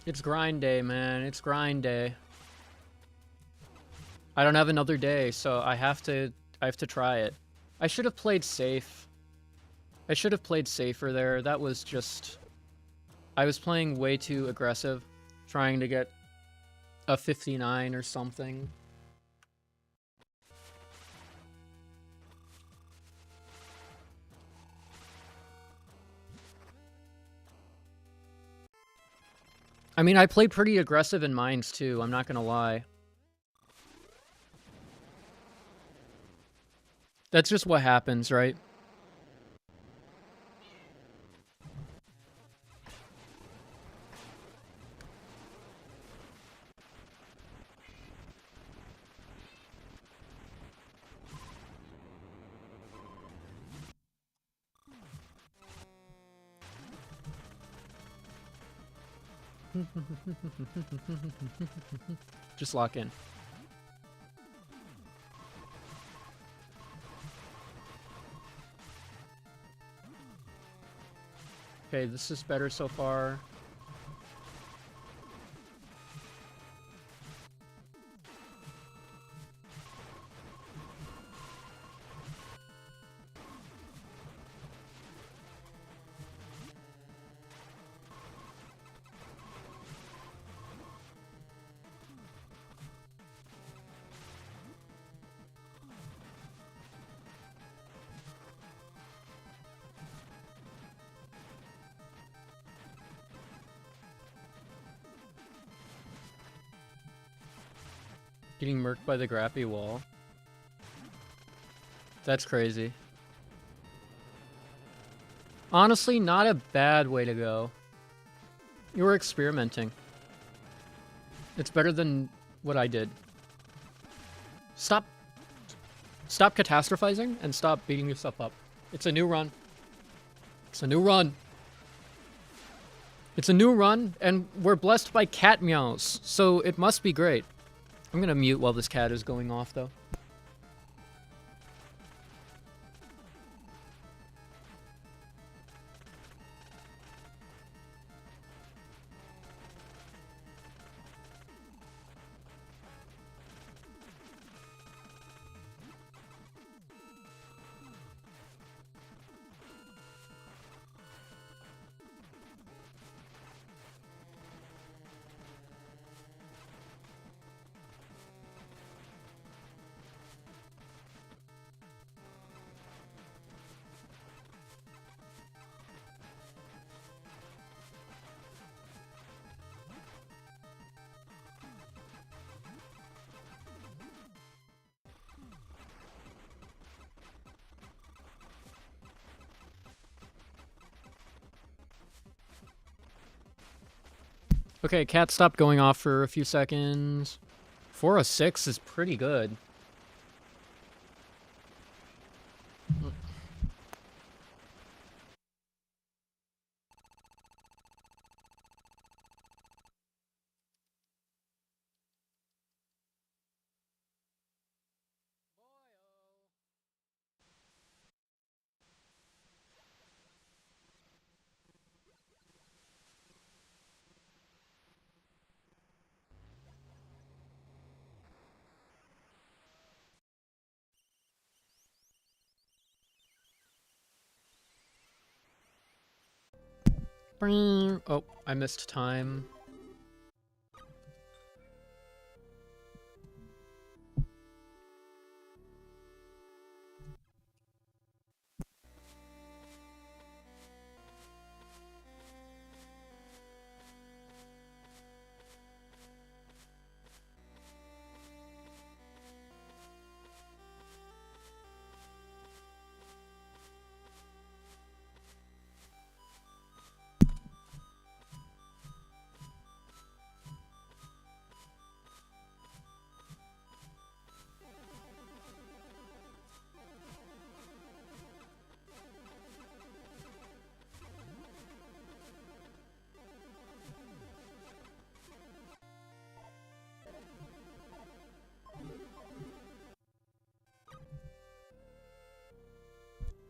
It's grind day, man. It's grind day. I don't have another day, so I have to try it. I should have played safe. I should have played safer there. That was just... I was playing way too aggressive, trying to get a 59 or something. I mean, I played pretty aggressive in mines too, I'm not gonna lie. That's just what happens, right? Just lock in. Okay, this is better so far. Getting murked by the Grappy wall. That's crazy. Honestly, not a bad way to go. You were experimenting. It's better than what I did. Stop catastrophizing and stop beating yourself up. It's a new run. It's a new run. It's a new run, and we're blessed by cat meows, so it must be great. I'm gonna mute while this cat is going off, though. Okay, cat stopped going off for a few seconds. 406 is pretty good. Oh, I missed time.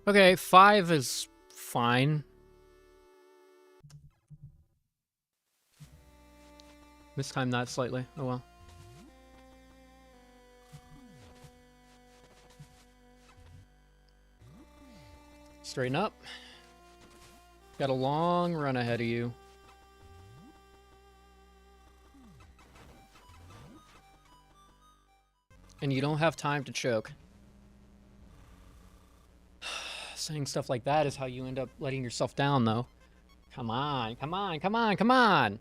Okay, 5 is fine. Mistimed that slightly. Oh well. Straighten up. Got a long run ahead of you. And you don't have time to choke. Saying stuff like that is how you end up letting yourself down, though. Come on, come on, come on, come on!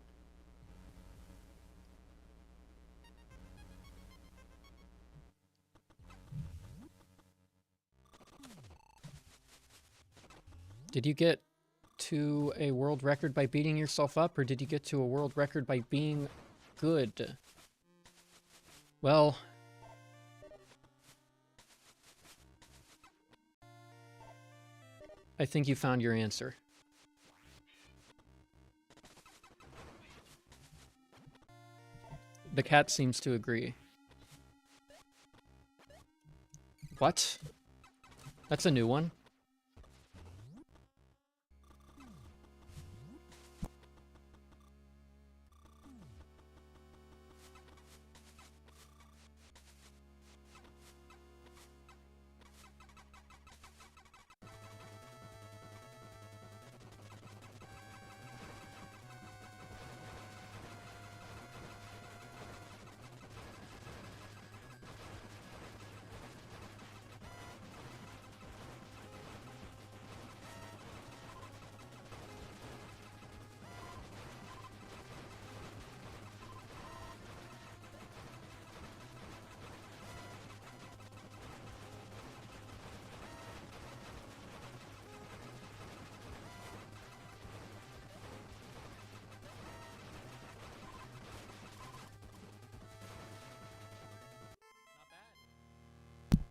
Did you get to a world record by beating yourself up, or did you get to a world record by being good? Well... I think you found your answer. The cat seems to agree. What? That's a new one.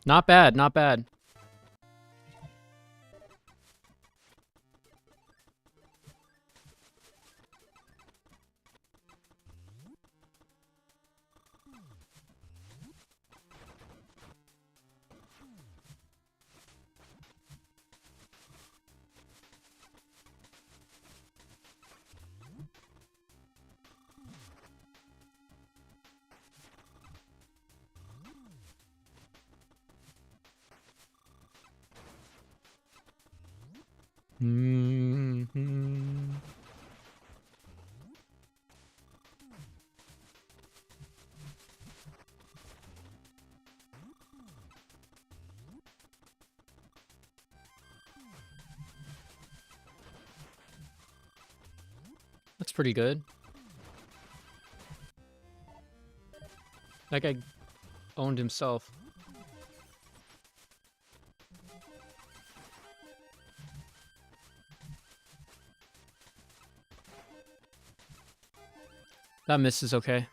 Not bad, not bad. Mm-hmm. That's pretty good. That guy owned himself. That miss is okay.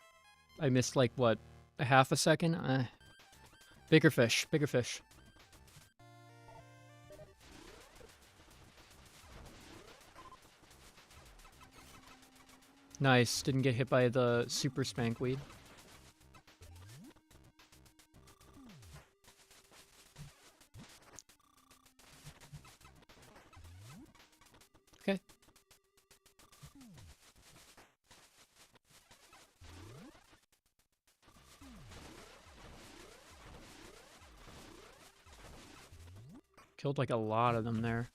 I missed like, what, a half a second? Bigger fish, bigger fish. Nice, didn't get hit by the super spankweed. Okay. Killed like a lot of them there.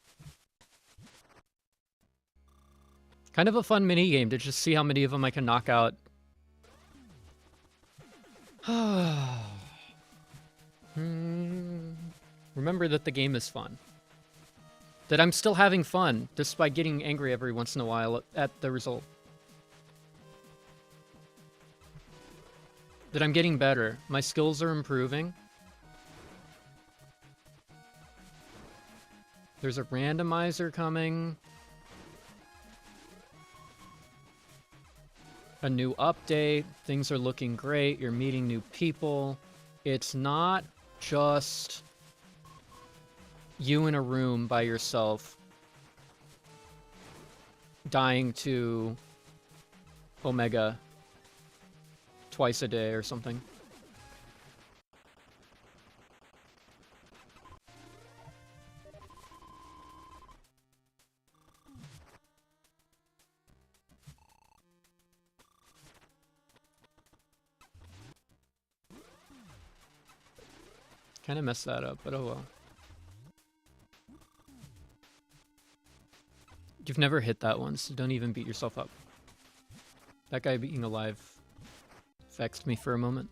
Kind of a fun mini game to just see how many of them I can knock out. Remember that the game is fun. That I'm still having fun, despite getting angry every once in a while at the result. That I'm getting better. My skills are improving. There's a randomizer coming. A new update. Things are looking great. You're meeting new people. It's not just you in a room by yourself dying to Omega twice a day or something. Kind of messed that up, but oh well. You've never hit that one, so don't even beat yourself up. That guy being alive vexed me for a moment.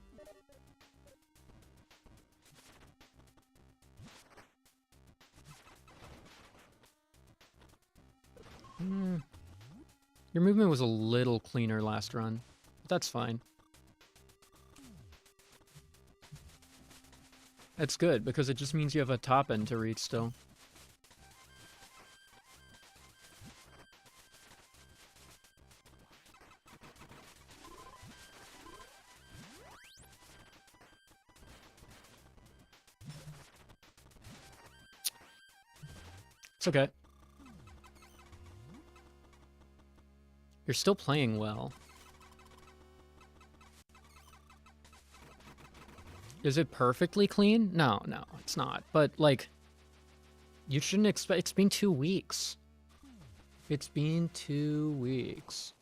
Your movement was a little cleaner last run. But that's fine. That's good, because it just means you have a top end to reach still. It's okay. You're still playing well. Is it perfectly clean? No, no, it's not. But, like, you shouldn't expect... It's been 2 weeks. It's been 2 weeks.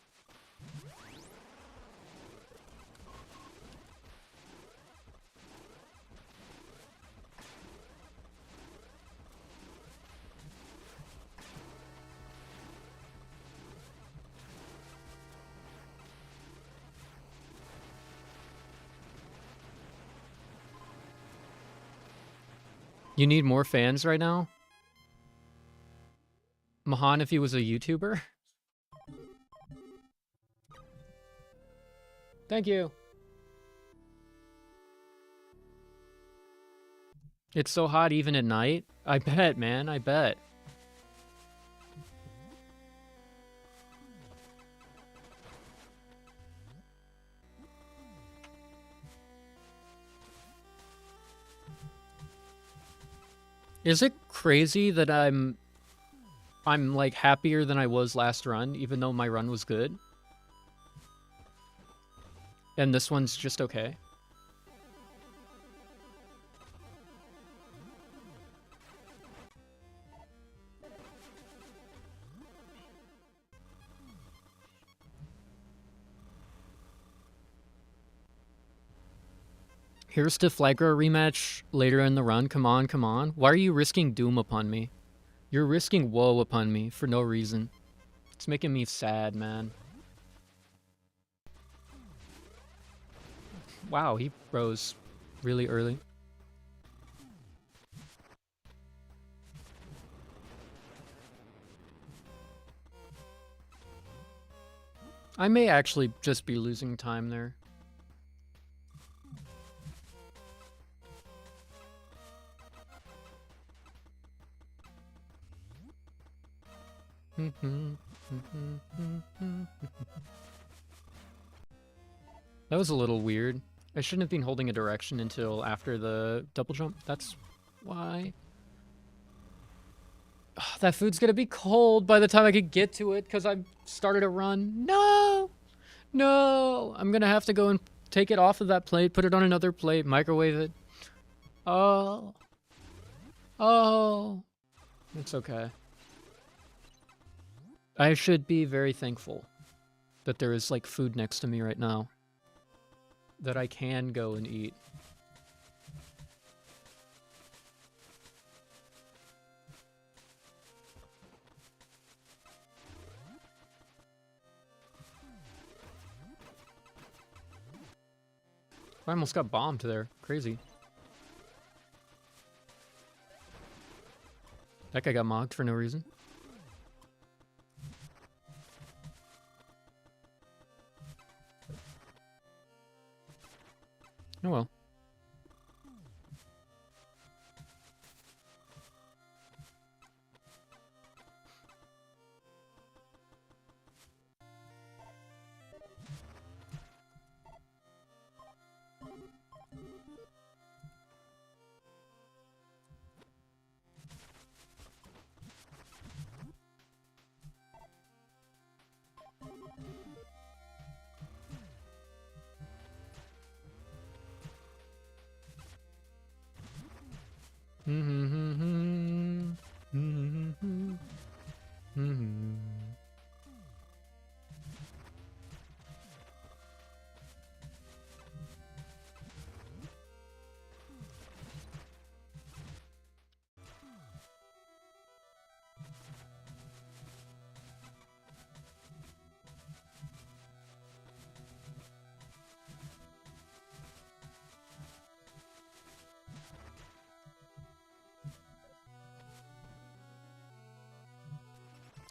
You need more fans right now? Mahan, if he was a YouTuber? Thank you. It's so hot even at night? I bet, man, I bet. Is it crazy that I'm like happier than I was last run, even though my run was good? And this one's just okay. Here's to Flagra rematch later in the run. Come on, come on. Why are you risking doom upon me? You're risking woe upon me for no reason. It's making me sad, man. Wow, he rose really early. I may actually just be losing time there. That was a little weird. I shouldn't have been holding a direction until after the double jump. That's why. Ugh, that food's gonna be cold by the time I could get to it because I started a run. No! No! I'm gonna have to go and take it off of that plate, put it on another plate, microwave it. Oh. Oh. It's okay. I should be very thankful that there is, like, food next to me right now that I can go and eat. I almost got bombed there. Crazy. That guy got mocked for no reason. Oh well.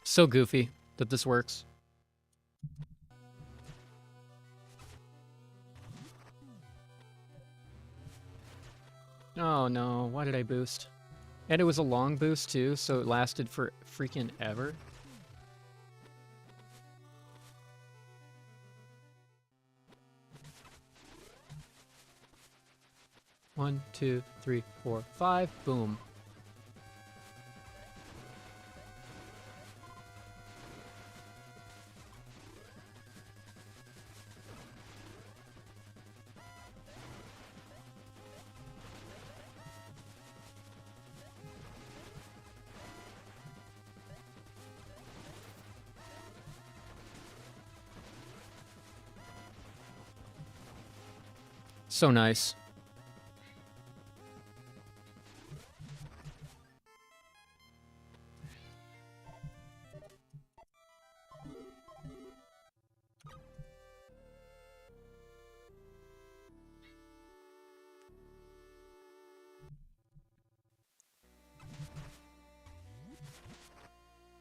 So goofy that this works. Oh no, why did I boost? And it was a long boost too, so it lasted for freaking ever. One, two, three, four, five, boom. So nice.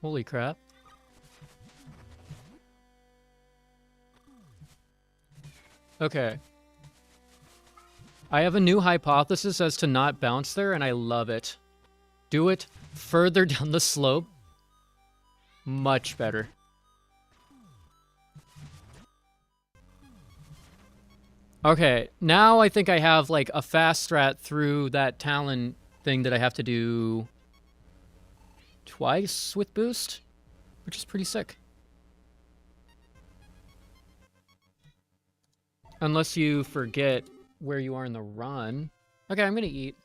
Holy crap. Okay. I have a new hypothesis as to not bounce there, and I love it. Do it further down the slope. Much better. Okay, now I think I have, like, a fast strat through that Talon thing that I have to do twice with boost, which is pretty sick. Unless you forget where you are in the run. Okay, I'm gonna eat.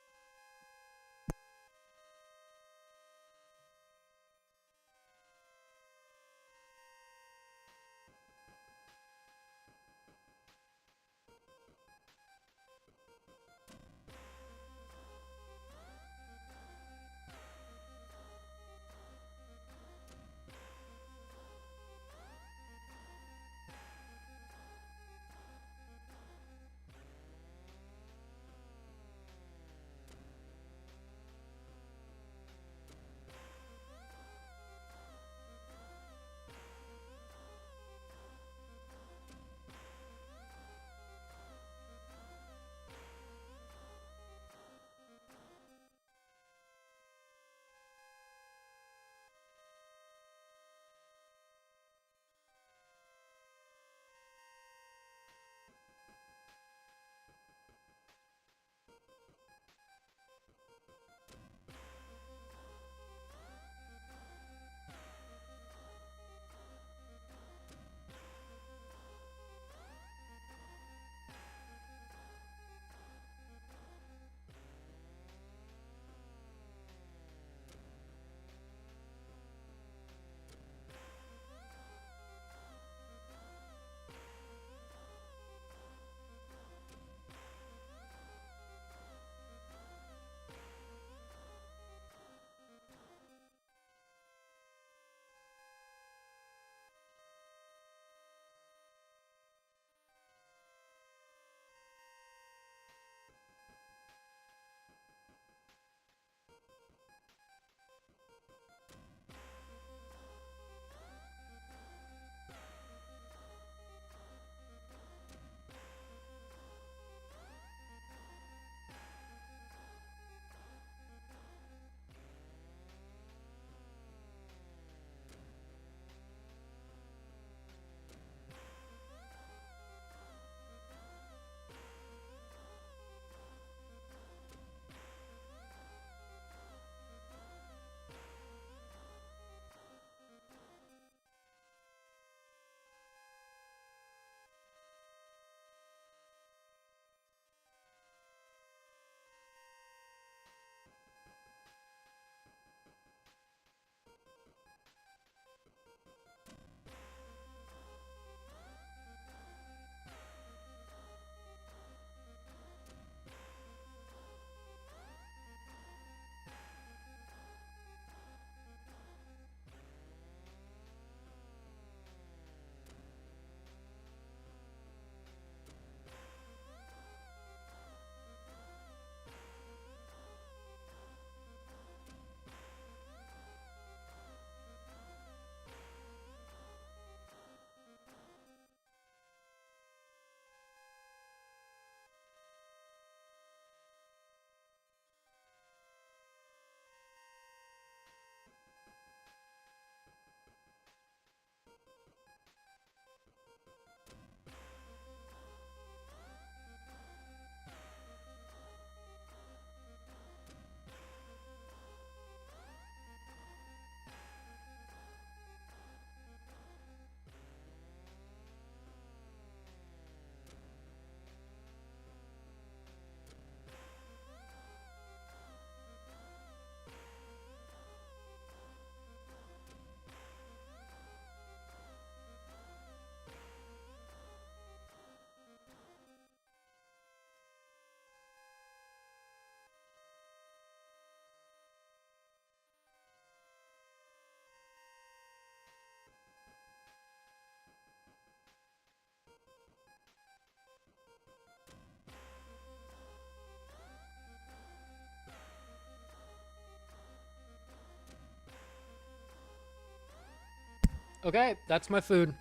Okay, that's my food.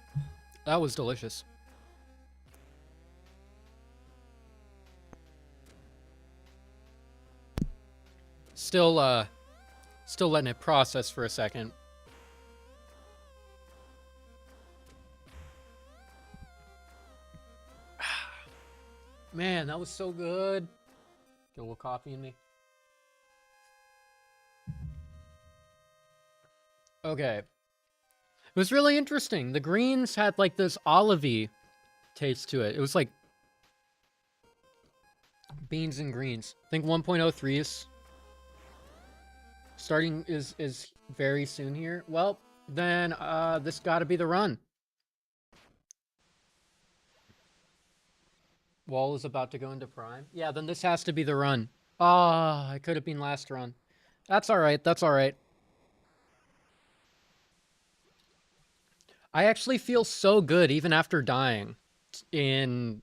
That was delicious. Still letting it process for a second. Man, that was so good. Get a little coffee in me. Okay. It was really interesting. The greens had like this olivey taste to it. It was like beans and greens. I think 1.03 is starting is very soon here. Well, then this got to be the run. Wall is about to go into prime. Yeah, then this has to be the run. Ah, it could have been last run. That's all right. That's all right. I actually feel so good even after dying in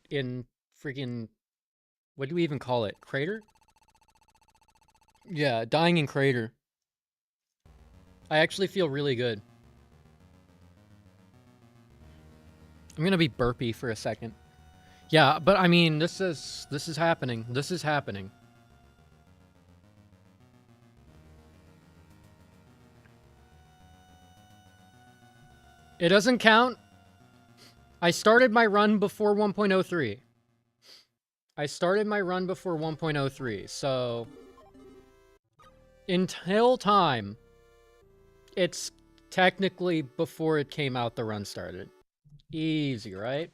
freaking, what do we even call it? Crater? Yeah, dying in Crater. I actually feel really good. I'm gonna be burpy for a second. Yeah, but I mean, this is happening. This is happening. It doesn't count. I started my run before 1.03. I started my run before 1.03, so until time, it's technically before it came out the run started. Easy, right?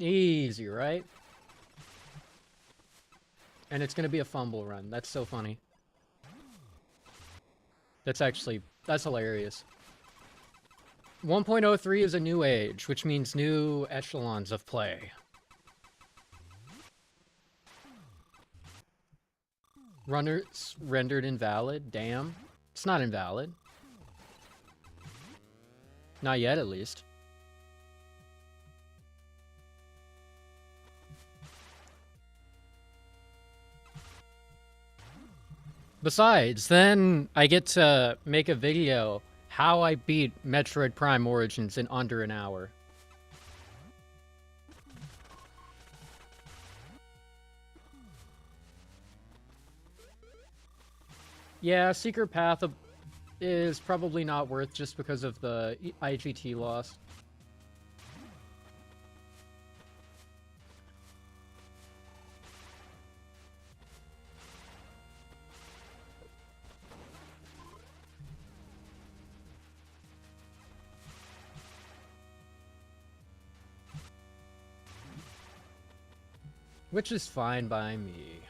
Easy, right? And it's gonna be a fumble run. That's so funny. That's hilarious. 1.03 is a new age, which means new echelons of play. Runners rendered invalid? Damn. It's not invalid. Not yet, at least. Besides, then I get to make a video how I beat Metroid Prime Origins in under an hour. Yeah, Secret Path is probably not worth just because of the IGT loss. Which is fine by me.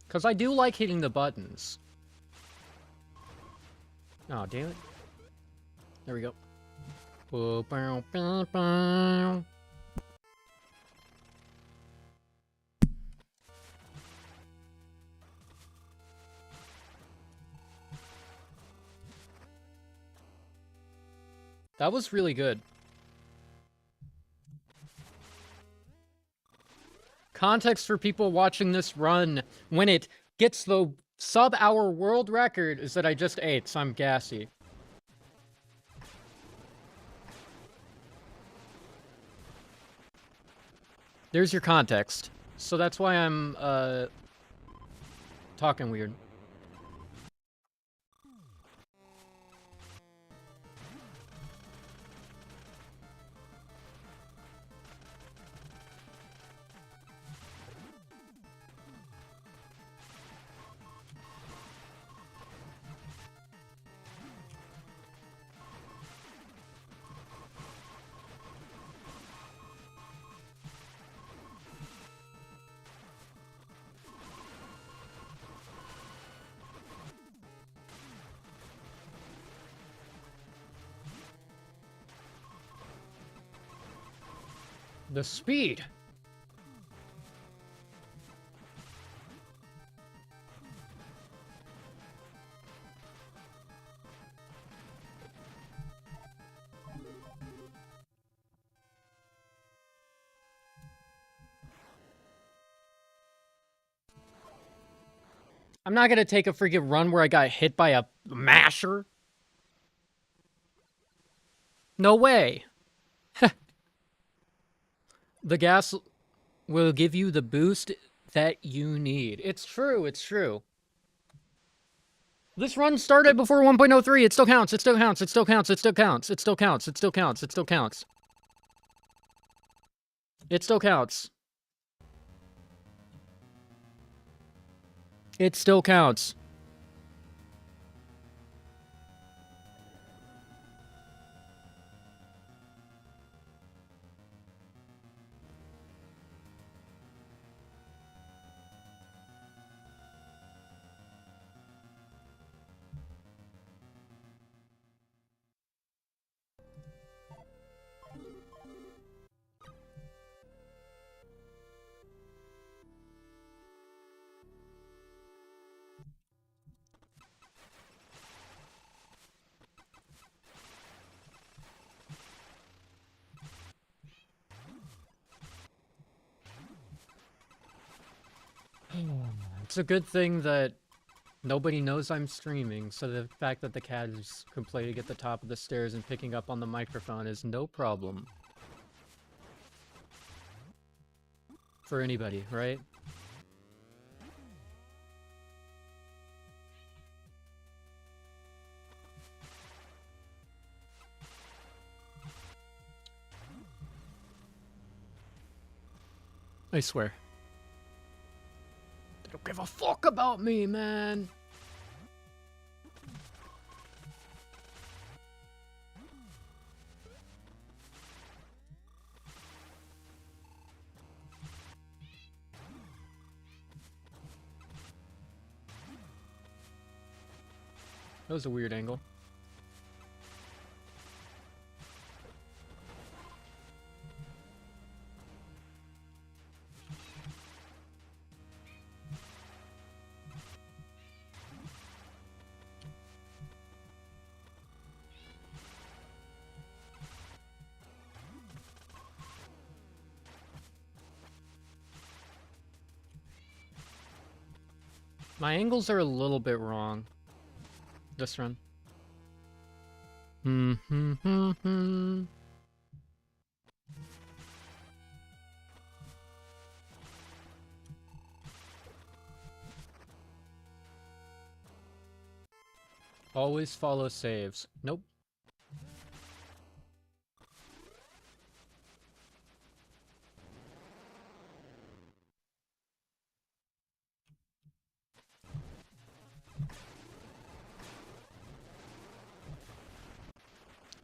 Because I do like hitting the buttons. Oh, damn it. There we go. That was really good. Context for people watching this run when it gets the sub-hour world record is that I just ate, so I'm gassy. There's your context. So that's why I'm, talking weird. The speed. I'm not gonna take a freaking run where I got hit by a masher. No way. The gas will give you the boost that you need. It's true, it's true. This run started before 1.03. It still counts, it still counts, it still counts, it still counts, it still counts, it still counts, it still counts. It still counts. It still counts. It's a good thing that nobody knows I'm streaming, so the fact that the cat is complaining at the top of the stairs and picking up on the microphone is no problem. For anybody, right? I swear. They don't give a fuck about me, man. That was a weird angle. My angles are a little bit wrong. This run. Always follow saves. Nope.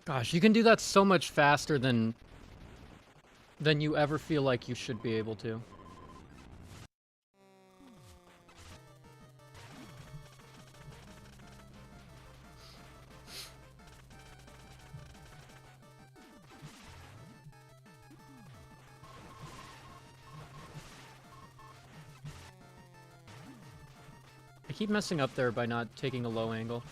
Gosh, you can do that so much faster than you ever feel like you should be able to. I keep messing up there by not taking a low angle.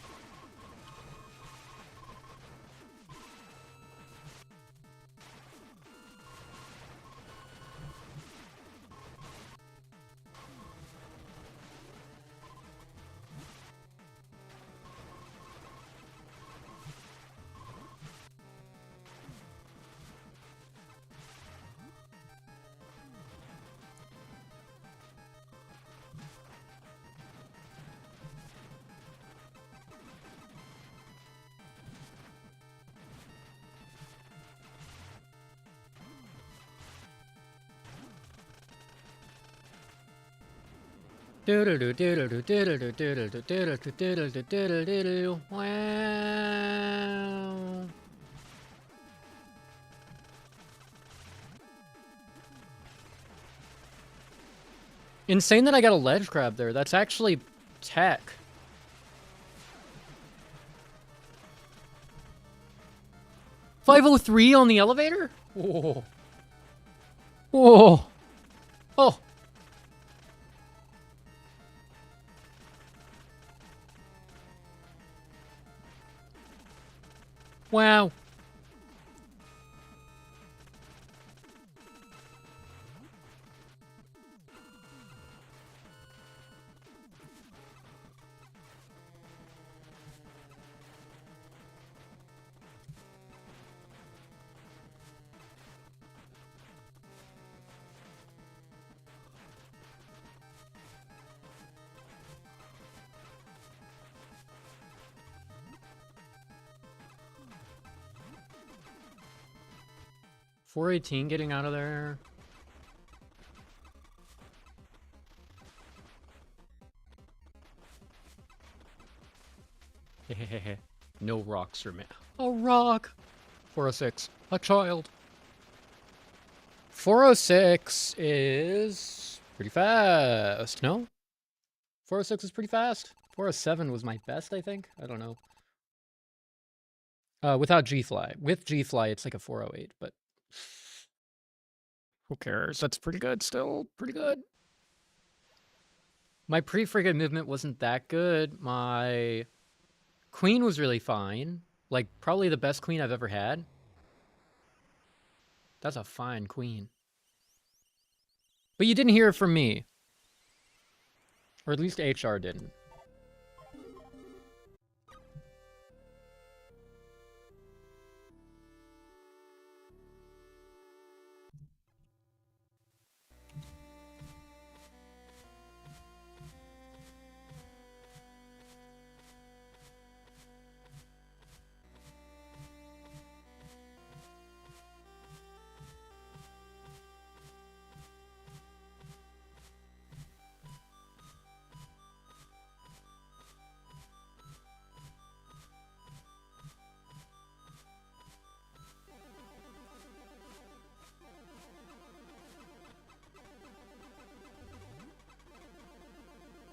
Wow. Insane that I got a ledge grab there. That's actually tech. .503 on the elevator? Whoa. Whoa. Oh. Wow. 418 getting out of there. Hehehe. No rocks for me. A rock! 406. A child. 406 is pretty fast, no? 406 is pretty fast. 407 was my best, I think. I don't know. Without G-Fly. With G-Fly, it's like a 408, but who cares? That's pretty good still. Pretty good. My pre-frigate movement wasn't that good. My queen was really fine. Like, probably the best queen I've ever had. That's a fine queen. But you didn't hear it from me. Or at least HR didn't.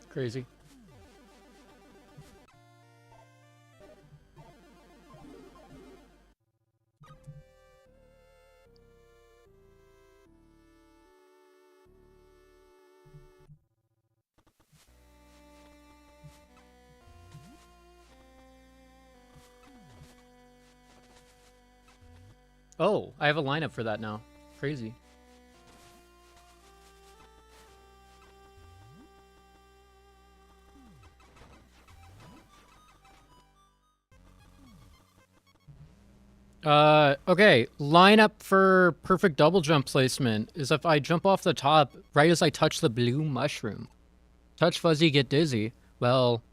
Crazy. Oh, I have a lineup for that now. Crazy. Okay. Lineup for perfect double jump placement is if I jump off the top right as I touch the blue mushroom. Touch Fuzzy, get dizzy. Well,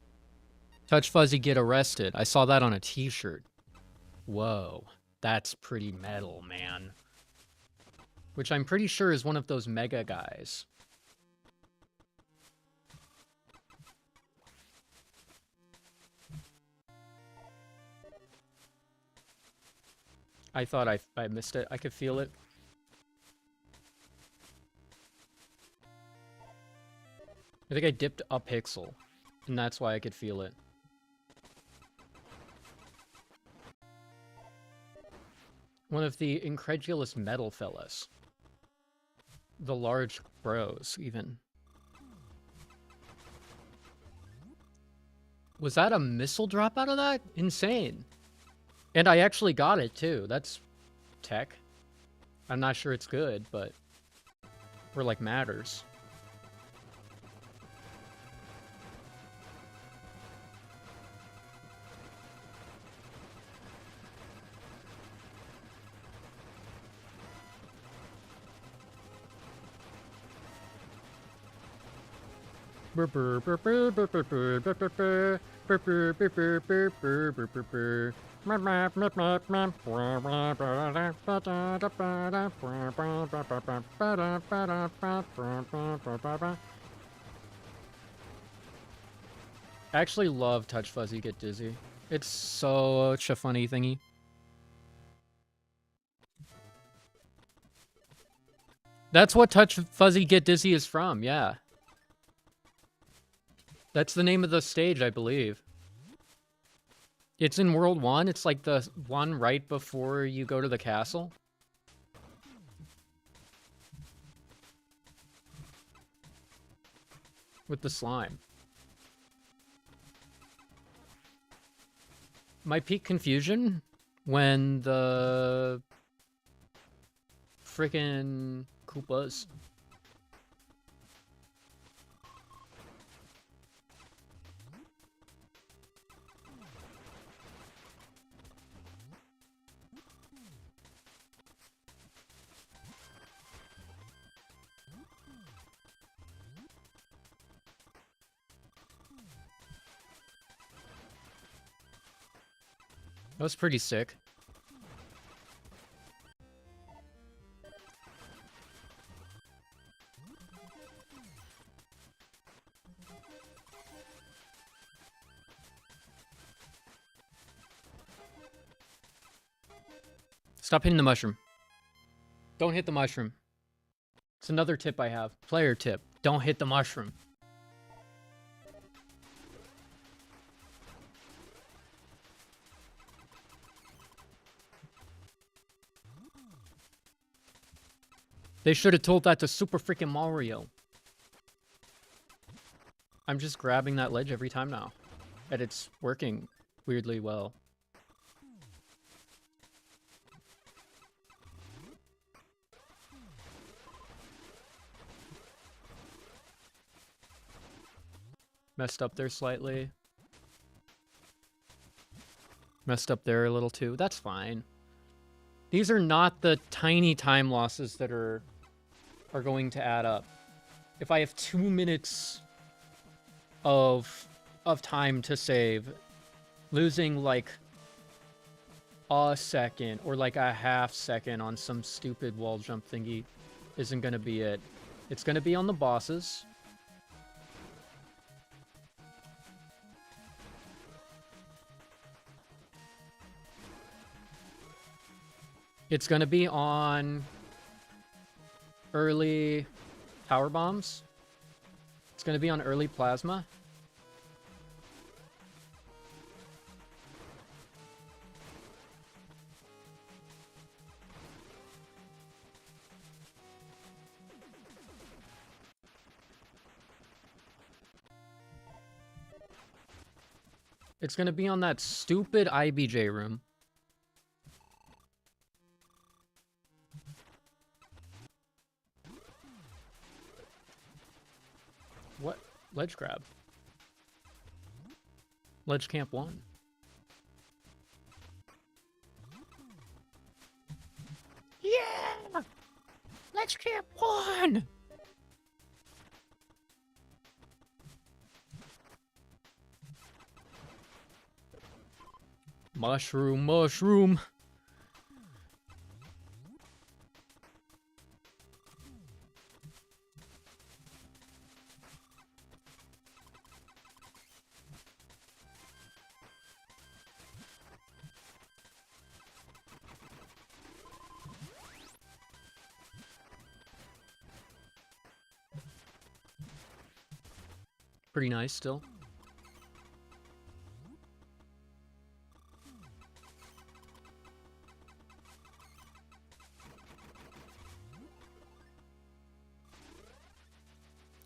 touch Fuzzy, get arrested. I saw that on a t-shirt. Whoa. That's pretty metal, man. Which I'm pretty sure is one of those mega guys. I thought I missed it. I could feel it. I think I dipped a pixel, and that's why I could feel it. One of the incredulous metal fellas. The large bros, even. Was that a missile drop out of that? Insane. And I actually got it, too. That's tech. I'm not sure it's good, but... Or, like, matters. I actually love Touch Fuzzy Get Dizzy. It's such a funny thingy. That's what Touch Fuzzy Get Dizzy is from, yeah. That's the name of the stage, I believe. It's in World 1. It's like the one right before you go to the castle. With the slime. My peak confusion when the frickin' Koopas. That was pretty sick. Stop hitting the mushroom. Don't hit the mushroom. It's another tip I have. Player tip. Don't hit the mushroom. They should have told that to Super freaking Mario. I'm just grabbing that ledge every time now. And it's working weirdly well. Messed up there slightly. Messed up there a little too. That's fine. These are not the tiny time losses that are going to add up. If I have 2 minutes of time to save, losing like a second or like a half second on some stupid wall jump thingy isn't gonna be it. It's gonna be on the bosses. It's gonna be on early power bombs. It's gonna be on early plasma. It's gonna be on that stupid IBJ room. What? Ledge grab. Ledge camp 1. Yeah! Ledge camp 1! Mushroom, mushroom. Pretty nice still.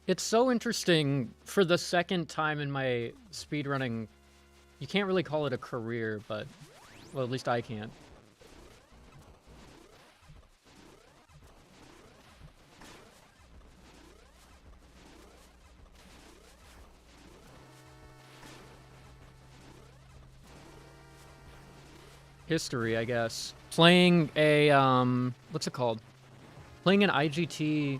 It's so interesting, for the second time in my speedrunning, you can't really call it a career, but, well, at least I can't. History, I guess. Playing a, what's it called? Playing an IGT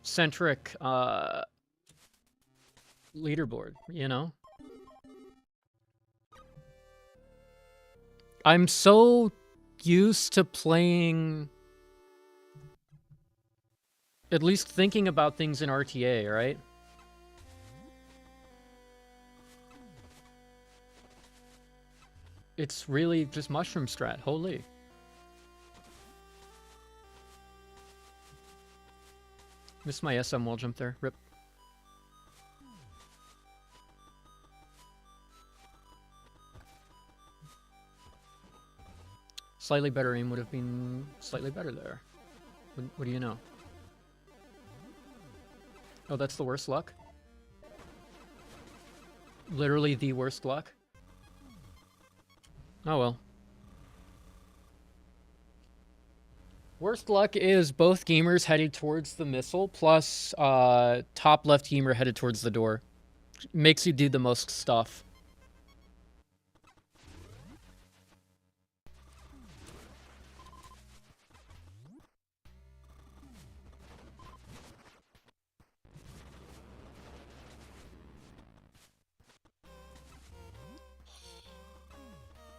centric leaderboard, you know? I'm so used to playing, at least thinking about things in RTA, right? It's really just mushroom strat, holy. Missed my SM wall jump there, rip. Slightly better aim would have been slightly better there. What do you know? Oh, that's the worst luck? Literally the worst luck? Oh well. Worst luck is both gamers headed towards the missile, plus top left gamer headed towards the door. Makes you do the most stuff.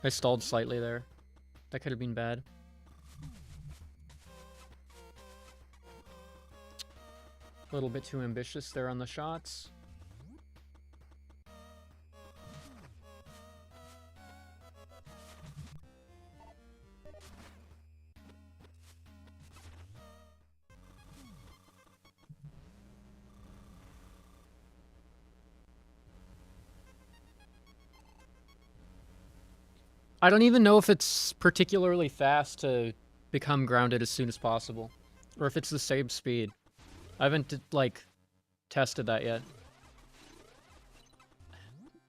I stalled slightly there. That could have been bad. A little bit too ambitious there on the shots. I don't even know if it's particularly fast to become grounded as soon as possible. Or if it's the same speed. I haven't, like, tested that yet.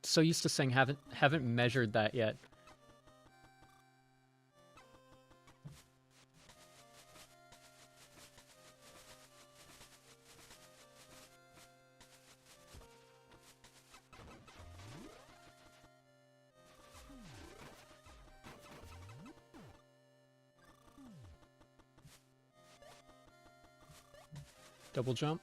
So used to saying haven't measured that yet. Double jump.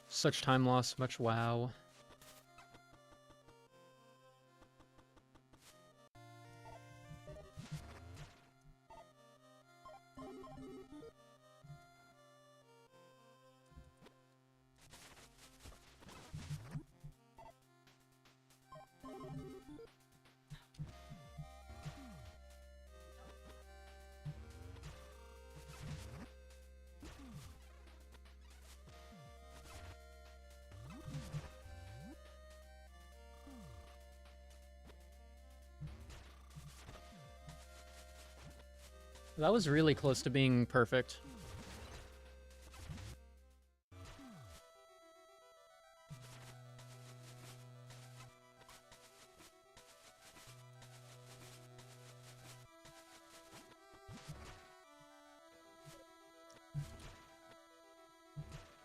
Such time loss, much wow. That was really close to being perfect.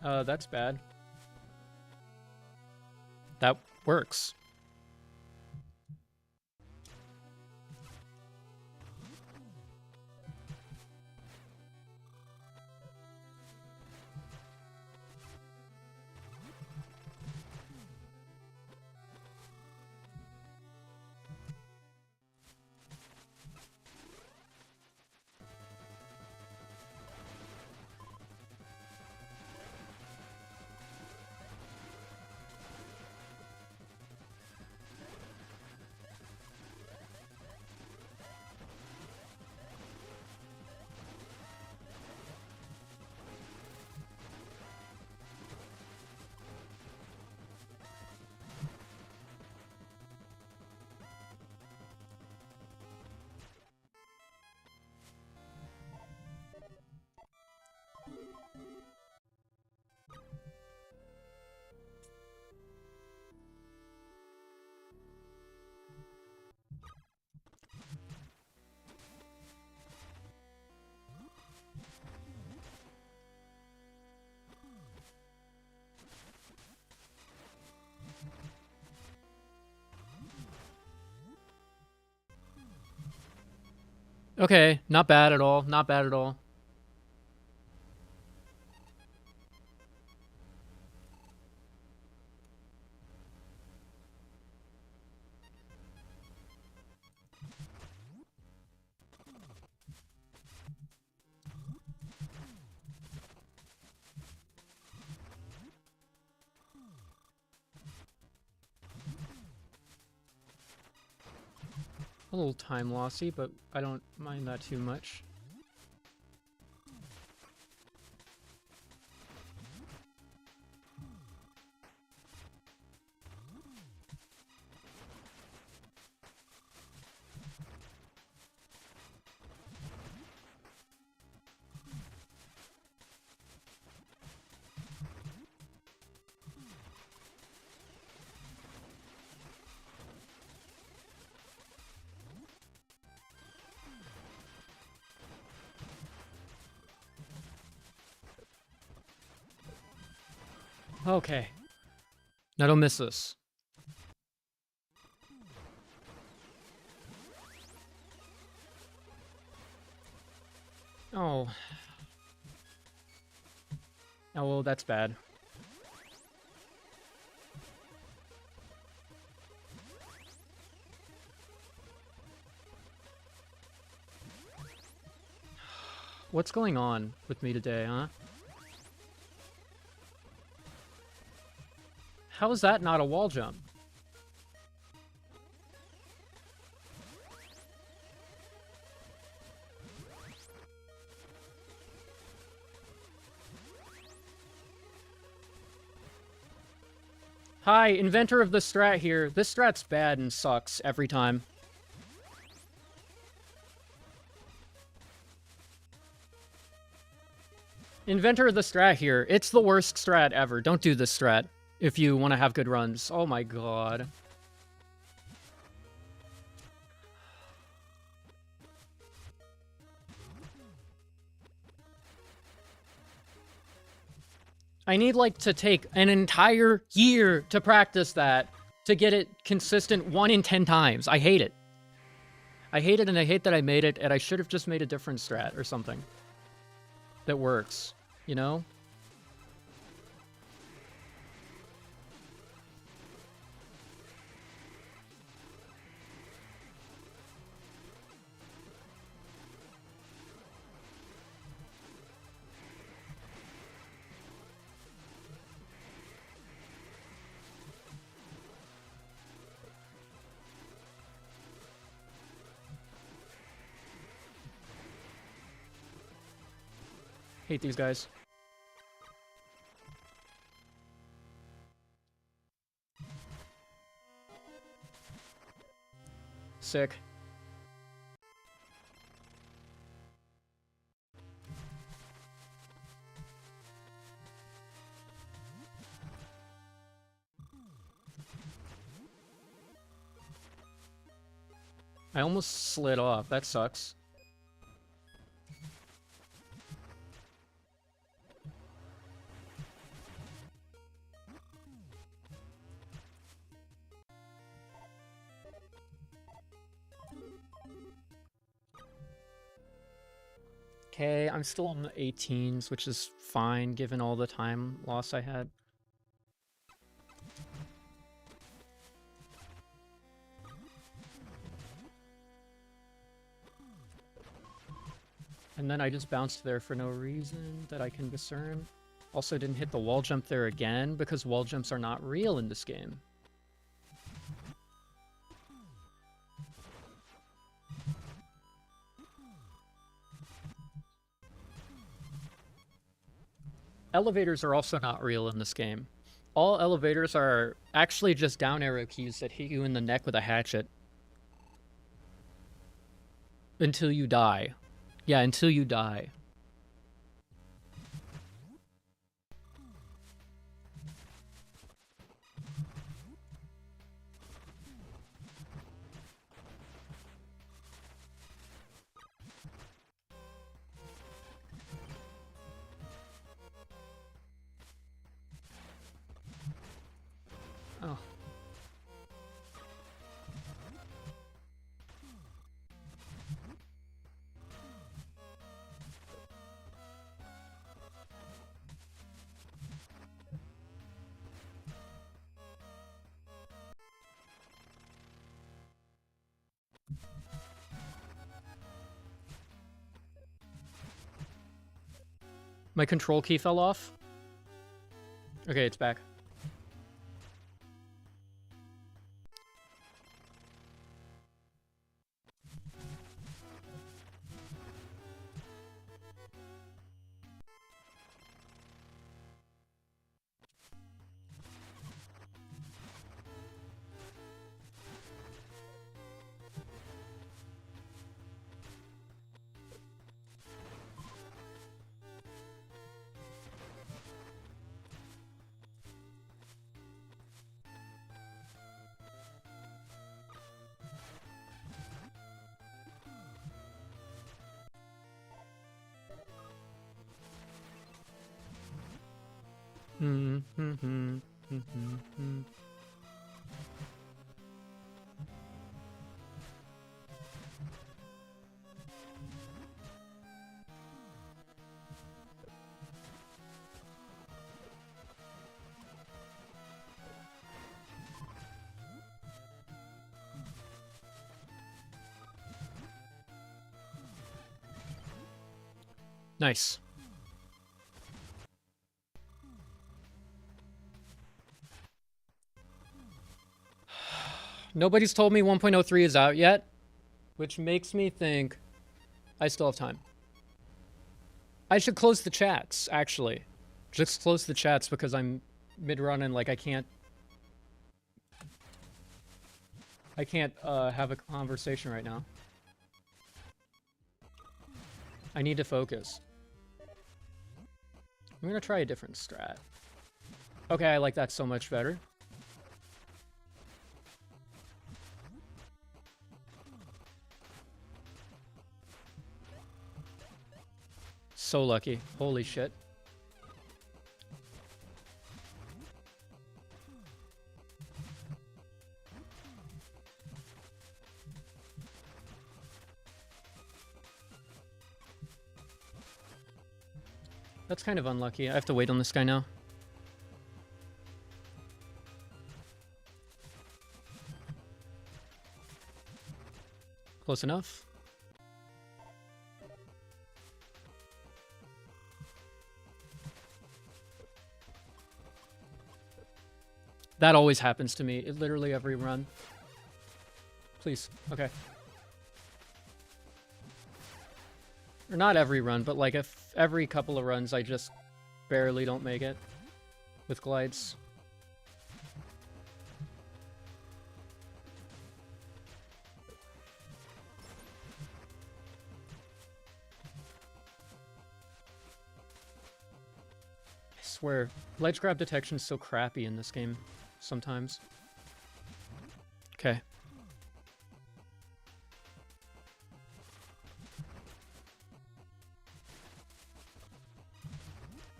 That's bad. That works. Okay, not bad at all. Not bad at all. A little time lossy, but I don't mind that too much. Okay. Now don't miss this. Oh. Oh, well, that's bad. What's going on with me today, huh? How is that not a wall jump? Hi, inventor of the strat here. This strat's bad and sucks every time. Inventor of the strat here. It's the worst strat ever. Don't do this strat if you want to have good runs. Oh my god. I need, like, to take an entire year to practice that to get it consistent 1 in 10 times. I hate it. I hate it, and I hate that I made it, and I should have just made a different strat or something that works, you know? Hate these guys. Sick. I almost slid off. That sucks. Okay, I'm still on the 18s, which is fine given all the time loss I had. And then I just bounced there for no reason that I can discern. Also didn't hit the wall jump there again because wall jumps are not real in this game. Elevators are also not real in this game. All elevators are actually just down arrow keys that hit you in the neck with a hatchet. Until you die. Yeah, until you die. Oh. My control key fell off. Okay, it's back. Nice. Nobody's told me 1.03 is out yet, which makes me think I still have time. I should close the chats, actually. Just close the chats because I'm mid-run and, like, I can't I can't have a conversation right now. I need to focus. I'm gonna try a different strat. Okay, I like that so much better. So lucky. Holy shit. That's kind of unlucky. I have to wait on this guy now. Close enough. That always happens to me. It literally every run. Please. Okay. Or not every run, but like if every couple of runs I just barely don't make it with glides. I swear, ledge grab detection is so crappy in this game sometimes. Okay.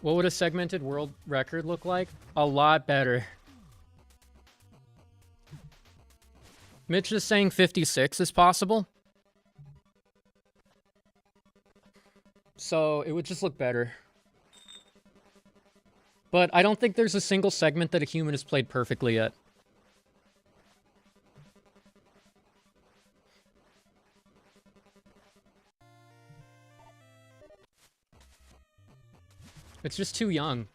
What would a segmented world record look like? A lot better. Mitch is saying 56 is possible. So it would just look better. But I don't think there's a single segment that a human has played perfectly yet. It's just too young.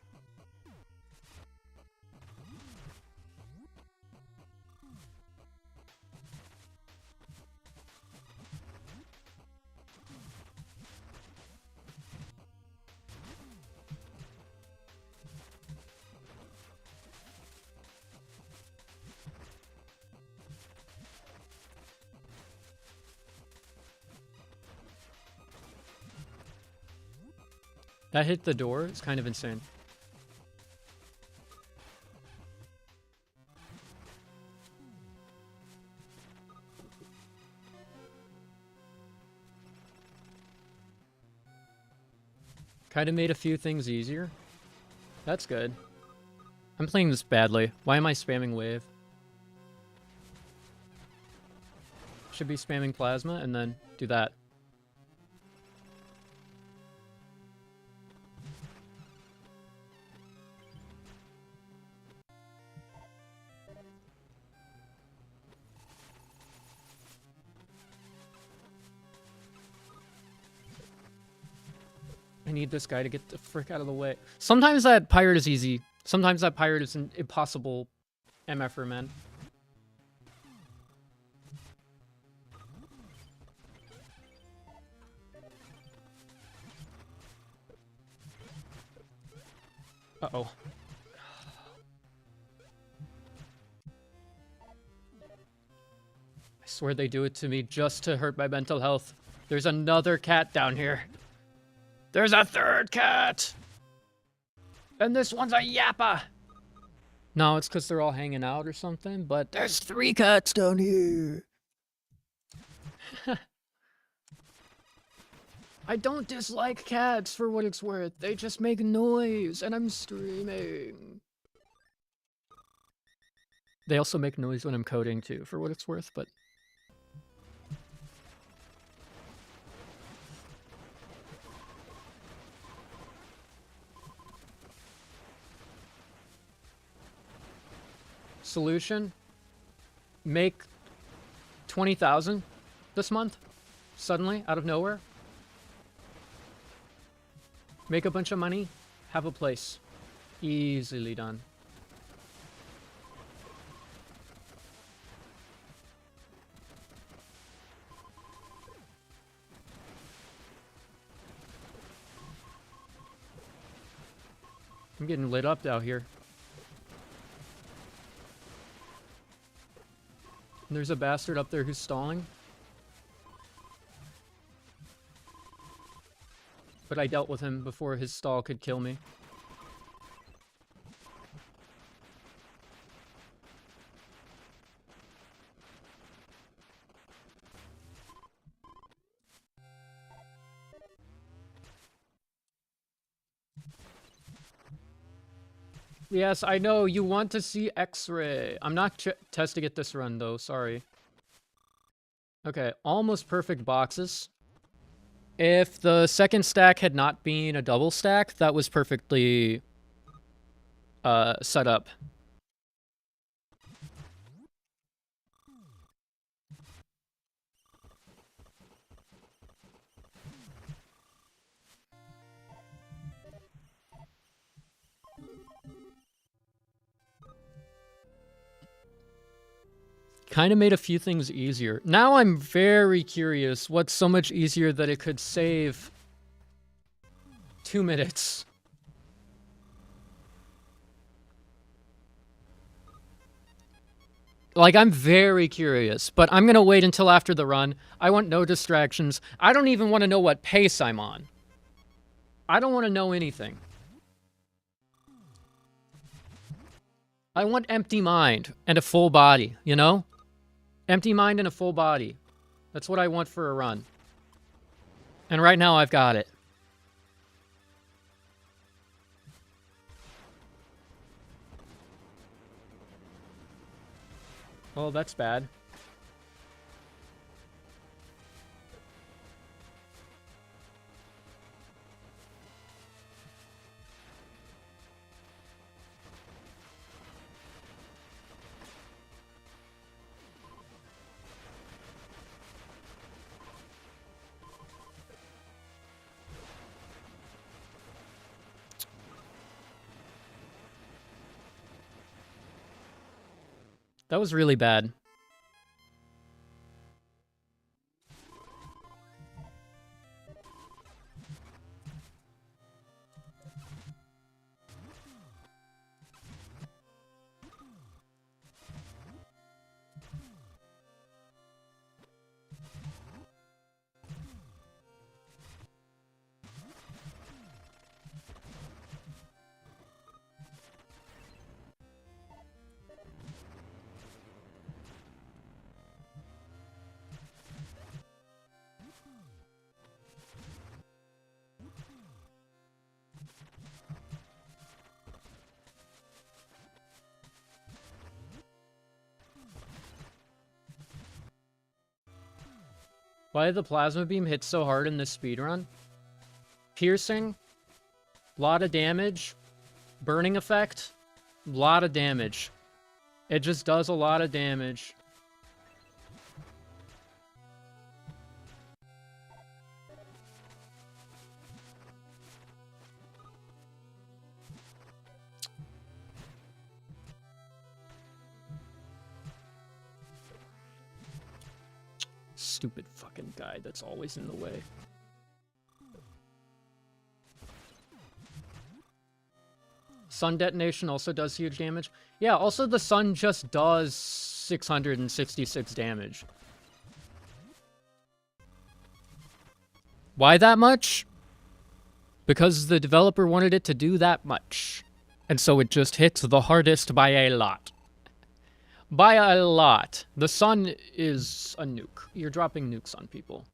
That hit the door. It's kind of insane. Kind of made a few things easier. That's good. I'm playing this badly. Why am I spamming wave? Should be spamming plasma and then do that. I need this guy to get the frick out of the way. Sometimes that pirate is easy. Sometimes that pirate is an impossible MFer, man. Uh-oh. I swear they do it to me just to hurt my mental health. There's another cat down here. There's a third cat! And this one's a yappa! No, it's because they're all hanging out or something, but there's 3 cats down here. I don't dislike cats for what it's worth. They just make noise, and I'm streaming. They also make noise when I'm coding, too, for what it's worth, but... Solution, make 20,000 this month, suddenly, out of nowhere. Make a bunch of money, have a place. Easily done. I'm getting lit up out here. There's a bastard up there who's stalling. But I dealt with him before his stall could kill me. Yes, I know, you want to see X-ray. I'm not testing it this run, though, sorry. Okay, almost perfect boxes. If the second stack had not been a double stack, that was perfectly set up. Kind of made a few things easier. Now I'm very curious what's so much easier that it could save 2 minutes. Like, I'm very curious, but I'm gonna wait until after the run. I want no distractions. I don't even want to know what pace I'm on. I don't want to know anything. I want empty mind and a full body, you know? Empty mind and a full body. That's what I want for a run. And right now I've got it. Oh, that's bad. That was really bad. Why did the plasma beam hit so hard in this speedrun? Piercing, lot of damage, burning effect, lot of damage. It just does a lot of damage. Stupid fucking guy that's always in the way. Sun detonation also does huge damage. Yeah, also the sun just does 666 damage. Why that much? Because the developer wanted it to do that much. And so it just hits the hardest by a lot. By a lot. The sun is a nuke. You're dropping nukes on people.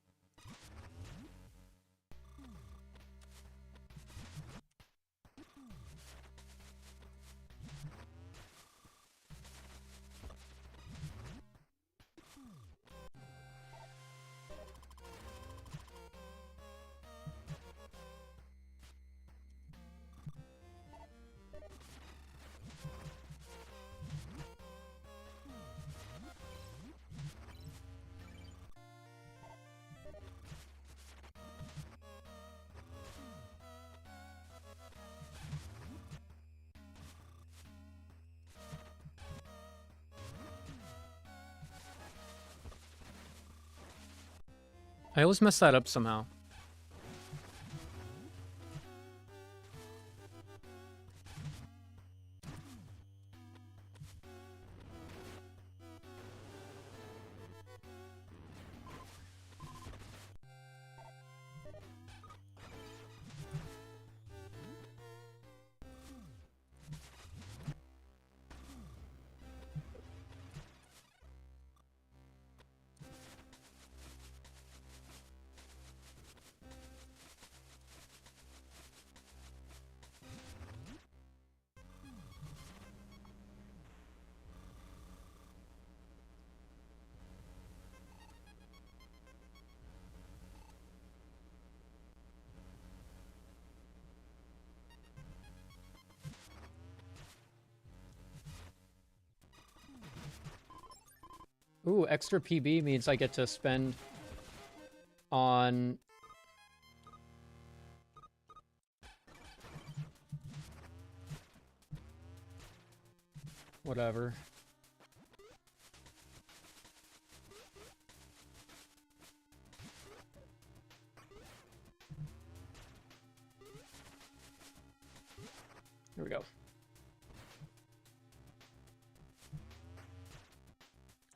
I always mess that up somehow. Ooh, extra PB means I get to spend on... whatever. Here we go.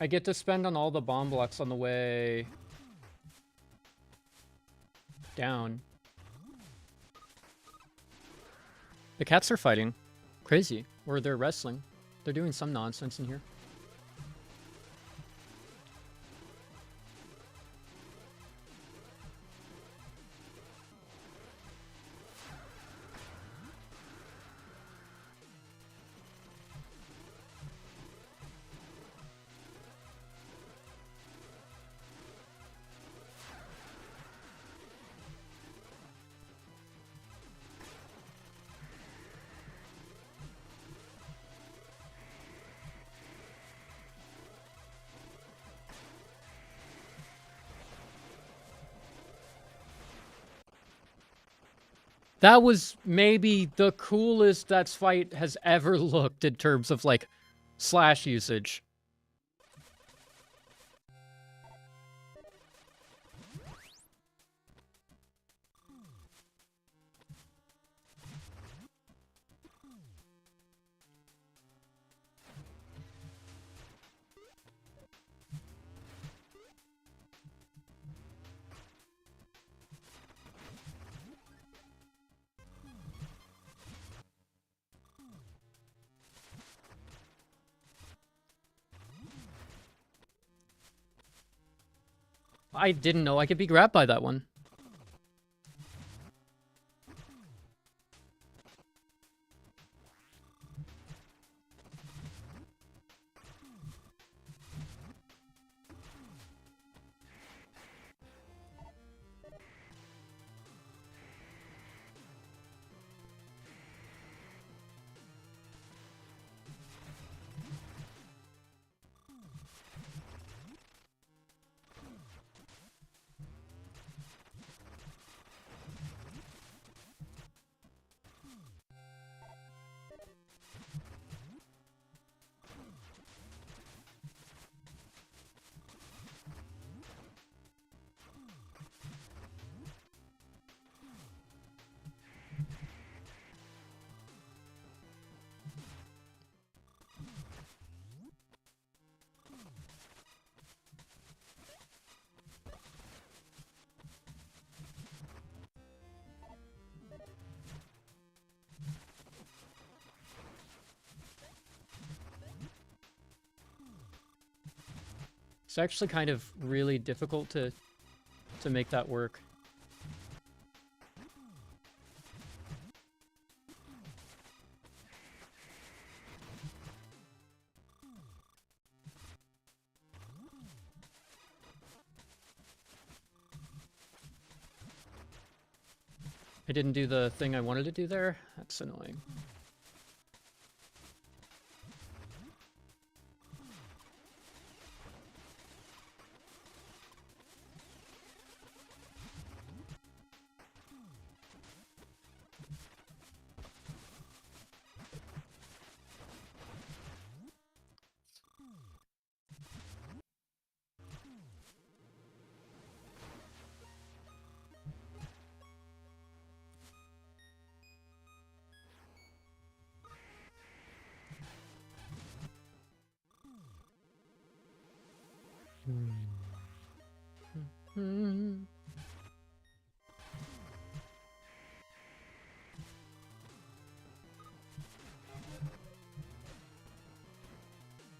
I get to spend on all the bomb blocks on the way down. The cats are fighting. Crazy. Or they're wrestling. They're doing some nonsense in here. That was maybe the coolest that fight has ever looked in terms of, like, slash usage. I didn't know I could be grabbed by that one. It's actually kind of really difficult to make that work. I didn't do the thing I wanted to do there. That's annoying.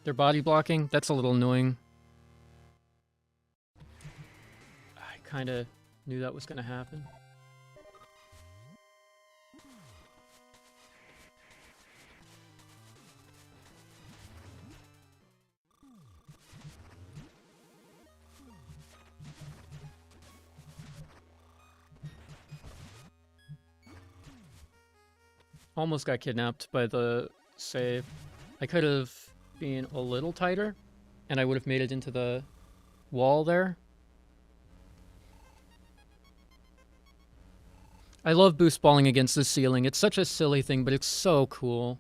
They're body blocking. That's a little annoying. I kind of knew that was going to happen. Almost got kidnapped by the save. I could have been a little tighter and I would have made it into the wall there. I love boost balling against the ceiling. It's such a silly thing, but it's so cool.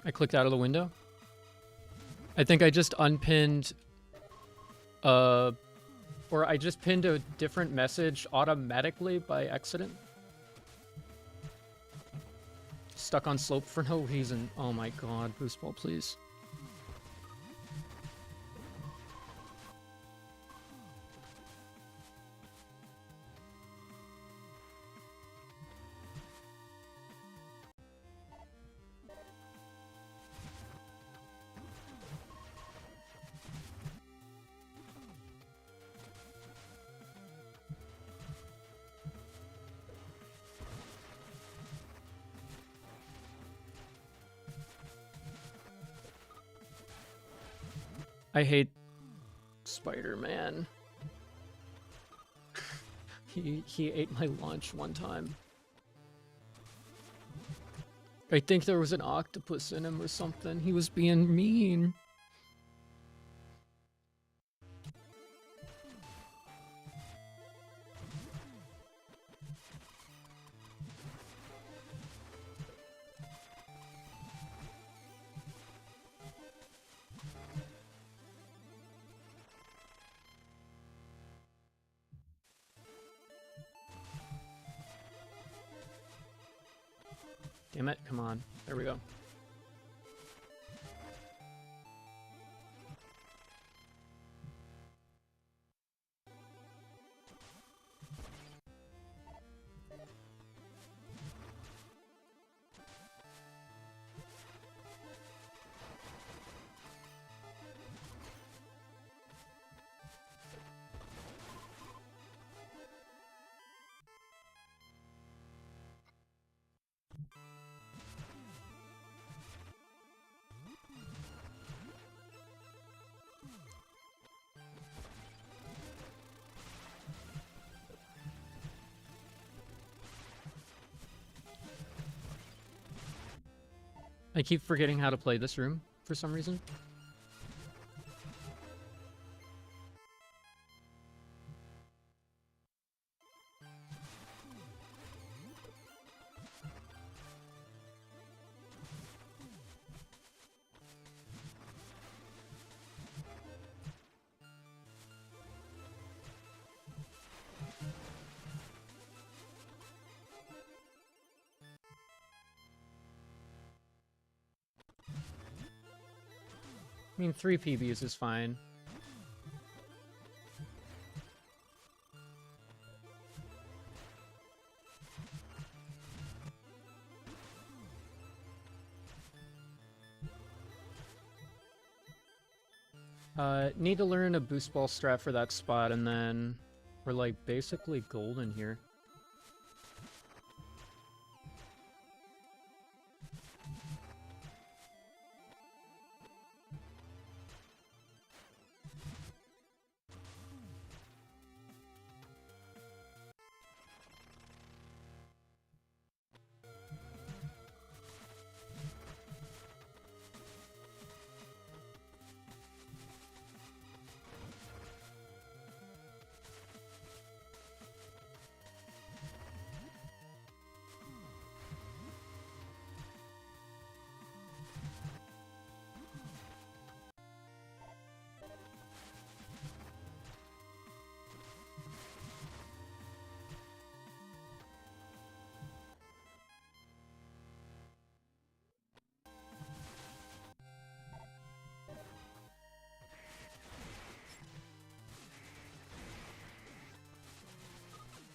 I clicked out of the window. I think I just unpinned, or I just pinned a different message automatically by accident. Stuck on slope for no reason. Oh my god, boost ball, please. I hate Spider-Man. He ate my lunch one time. I think there was an octopus in him or something. He was being mean. Damn it, come on. There we go. I keep forgetting how to play this room for some reason. I mean, 3 PBs is fine. Need to learn a boost ball strat for that spot, and then we're like basically golden here.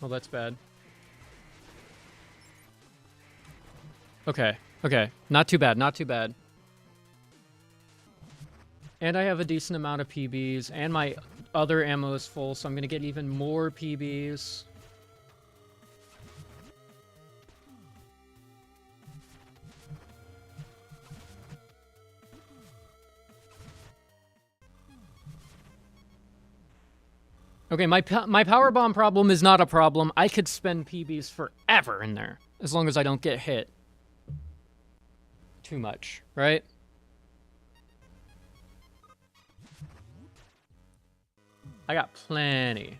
Oh, that's bad. Okay, okay. Not too bad, not too bad. And I have a decent amount of PBs, and my other ammo is full, so I'm gonna get even more PBs. Okay, my power bomb problem is not a problem. I could spend PBs forever in there. As long as I don't get hit too much, right? I got plenty.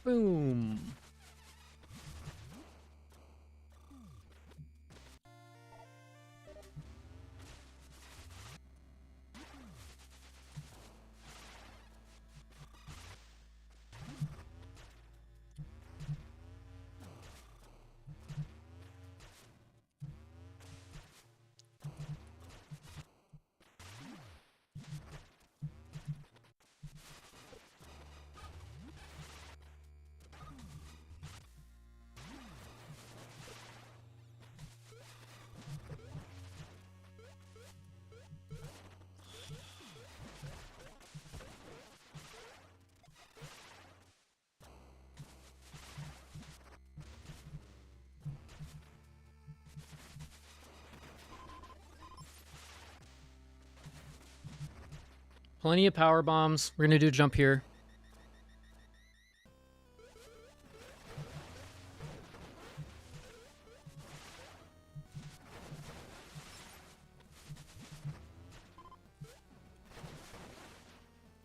Boom. Plenty of power bombs. We're gonna do a jump here.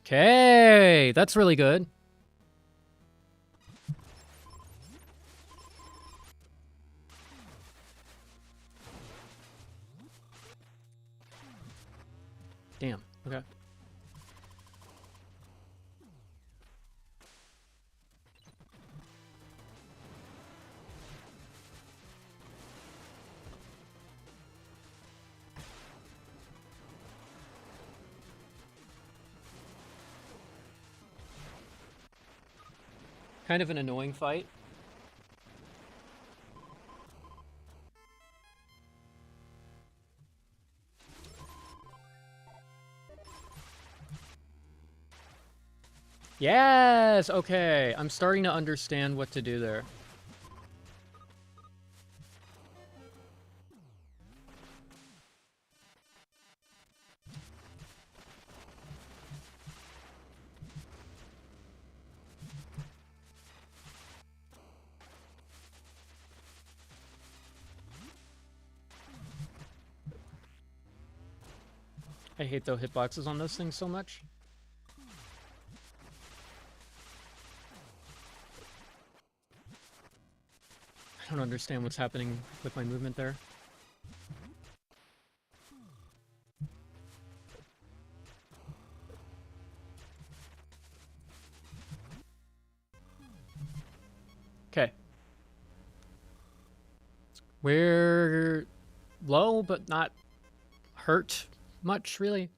Okay, that's really good. Damn, okay. Kind of an annoying fight. Yes! Okay, I'm starting to understand what to do there. I hate the hitboxes on those things so much. I don't understand what's happening with my movement there. Okay. We're low, but not hurt much, really.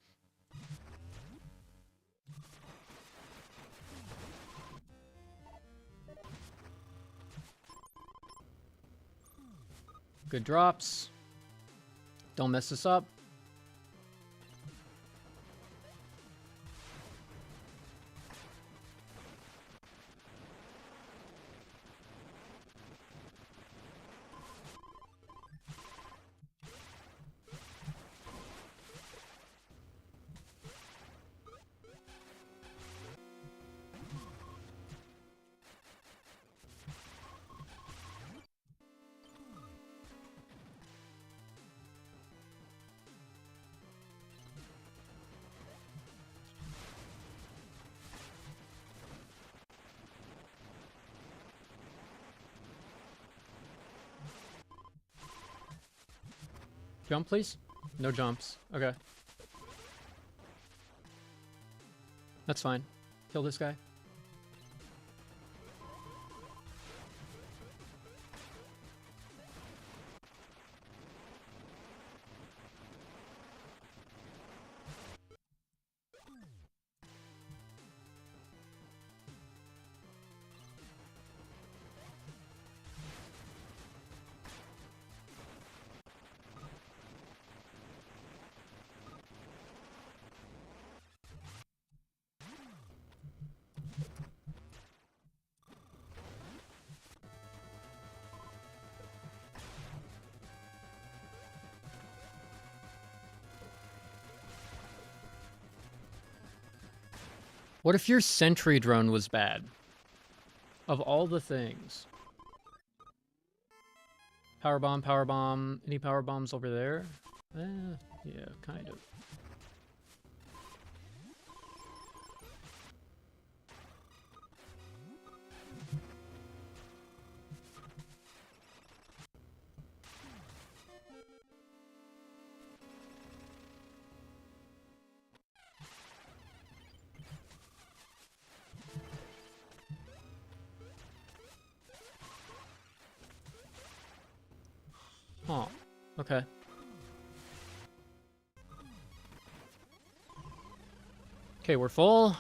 Good drops. Don't mess this up. Jump, please? No jumps. Okay. That's fine. Kill this guy. What if your sentry drone was bad? Of all the things. Power bomb, power bomb. Any power bombs over there? Yeah, kind of. Oh, okay. Okay, we're full.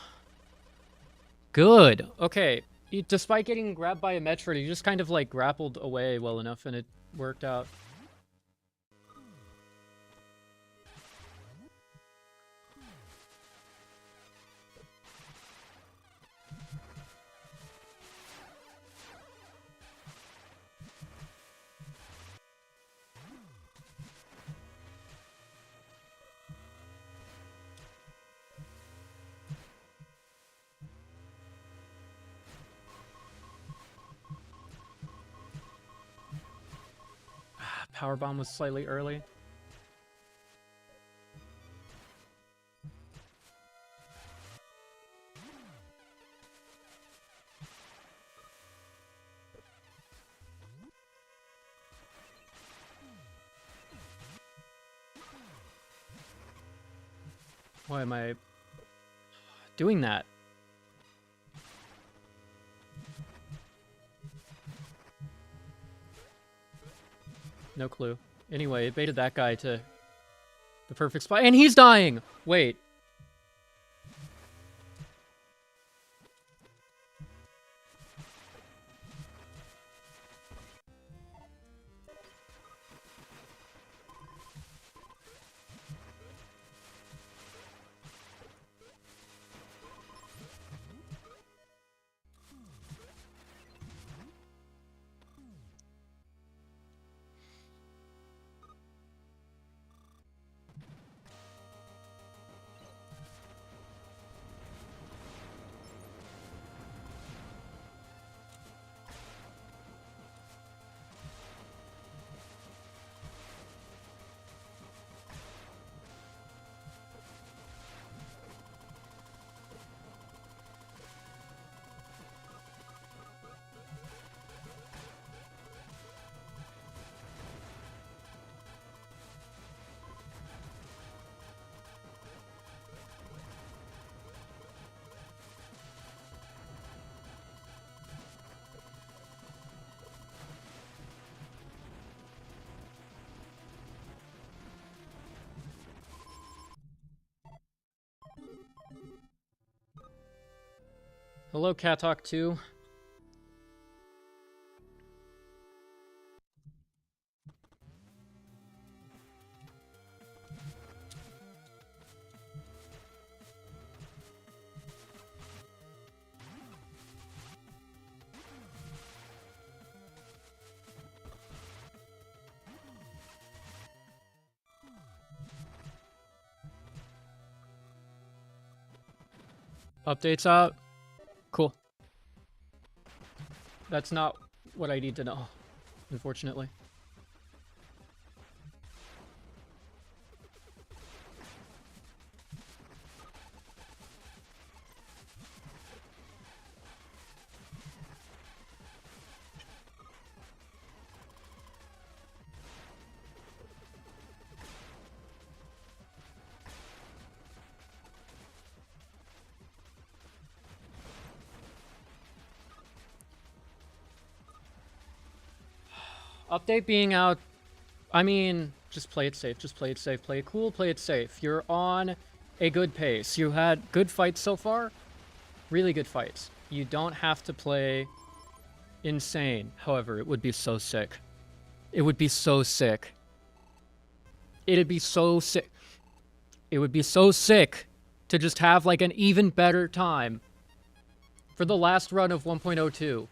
Good. Okay. Despite getting grabbed by a Metroid, you just kind of like grappled away well enough and it worked out. Power bomb was slightly early. Why am I doing that? No clue. Anyway, it baited that guy to the perfect spot. And he's dying! Wait. Hello, Cat Talk 2. Updates out. Cool. That's not what I need to know, unfortunately. Update being out, I mean, just play it safe, just play it safe, play it cool, play it safe. You're on a good pace. You had good fights so far, really good fights. You don't have to play insane. However, it would be so sick. It would be so sick. It'd be so sick. It would be so sick to just have like an even better time for the last run of 1.02.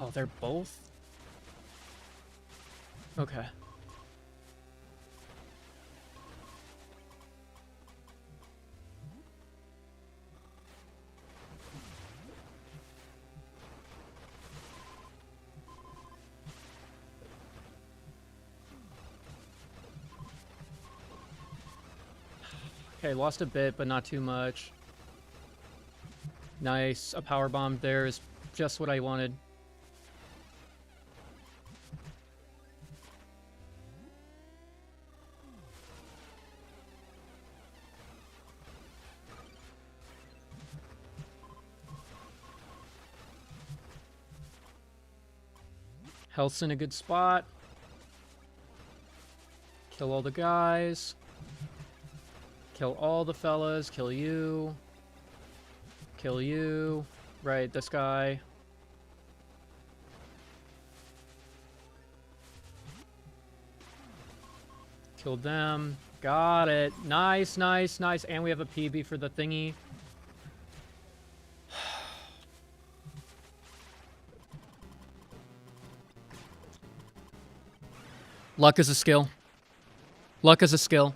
Oh, they're both? Okay. Okay, lost a bit, but not too much. Nice. A power bomb there is just what I wanted. Health's in a good spot. Kill all the guys. Kill all the fellas. Kill you. Kill you. Right, this guy. Killed them. Got it. Nice, nice, nice. And we have a PB for the thingy. Luck is a skill. Luck is a skill.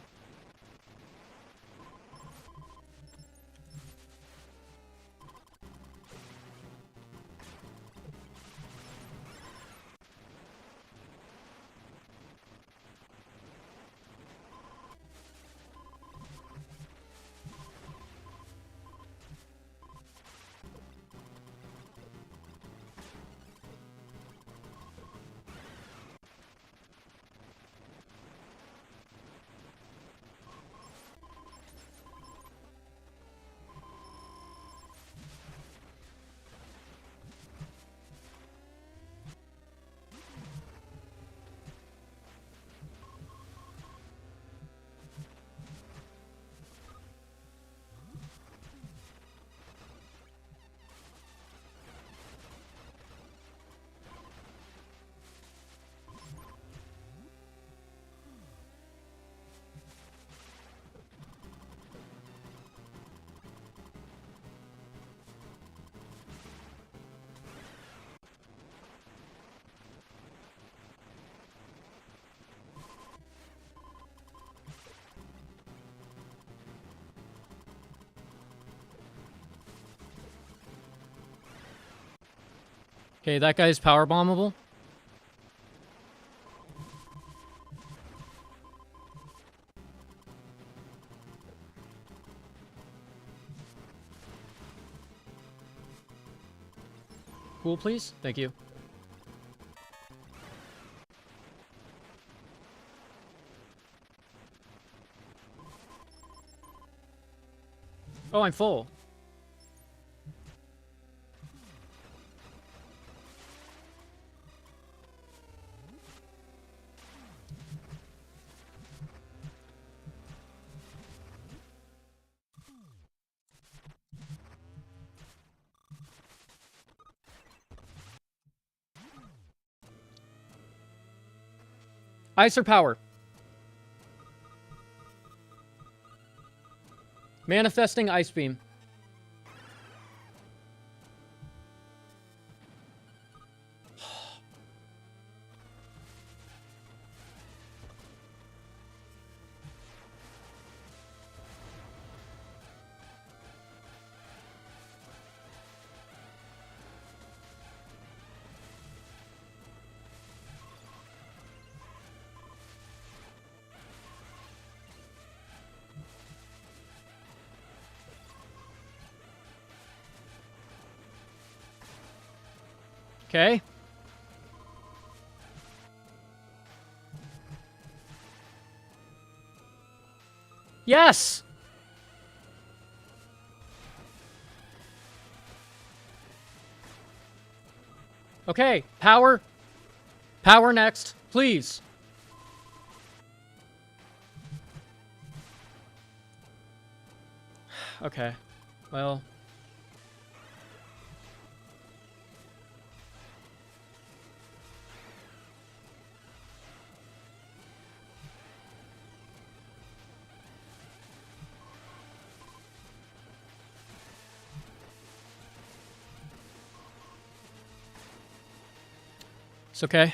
Okay, that guy's power bombable. Cool, please. Thank you. Oh, I'm full. Ice or power? Manifesting ice beam. Okay. Yes! Okay, power. Power next, please. Okay, well. It's okay.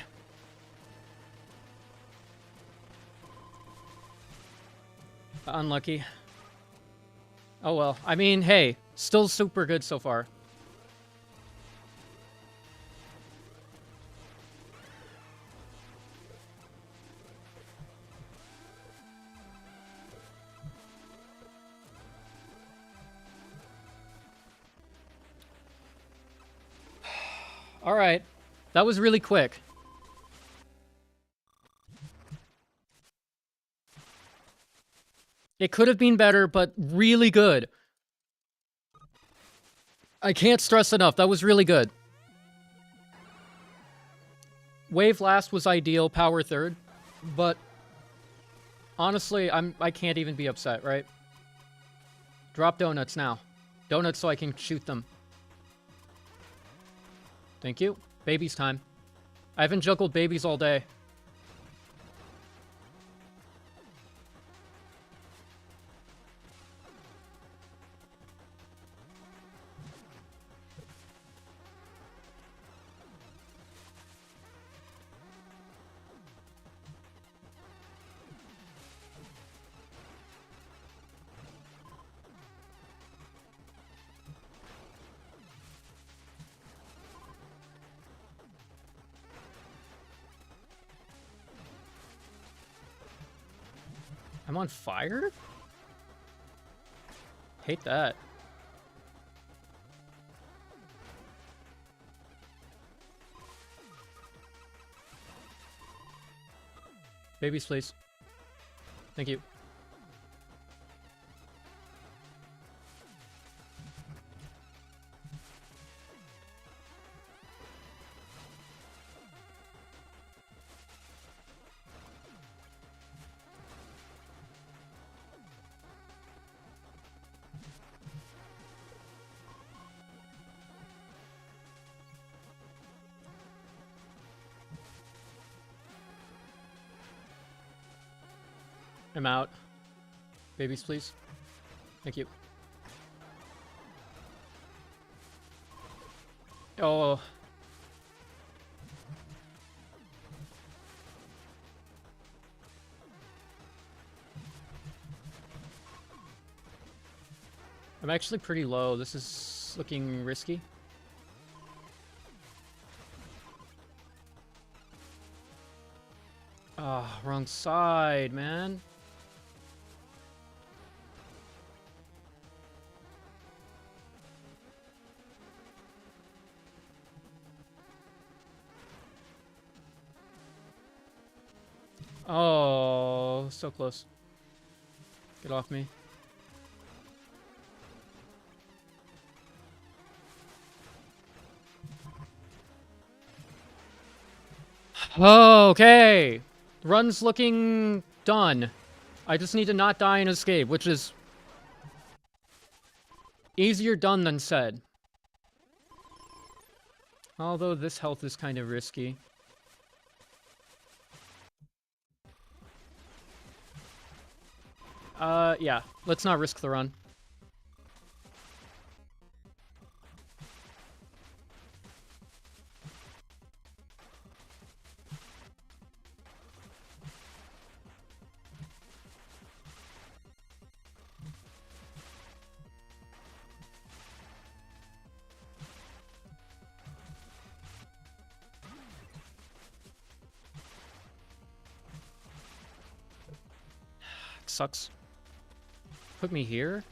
Unlucky. Oh well. I mean, hey, still super good so far. All right. That was really quick. It could have been better, but really good. I can't stress enough. That was really good. Wave last was ideal, power third, but honestly, I can't even be upset, right? Drop donuts now. Donuts so I can shoot them. Thank you. Babies time. I haven't juggled babies all day. I'm on fire? Hate that. Babies, please. Thank you. I'm out. Babies, please. Thank you. Oh. I'm actually pretty low. This is looking risky. Ah, oh, wrong side, man. Oh, so close. Get off me. Okay. Run's looking done. I just need to not die and escape, which is easier done than said. Although this health is kind of risky. Yeah. Let's not risk the run. It sucks. Put me here?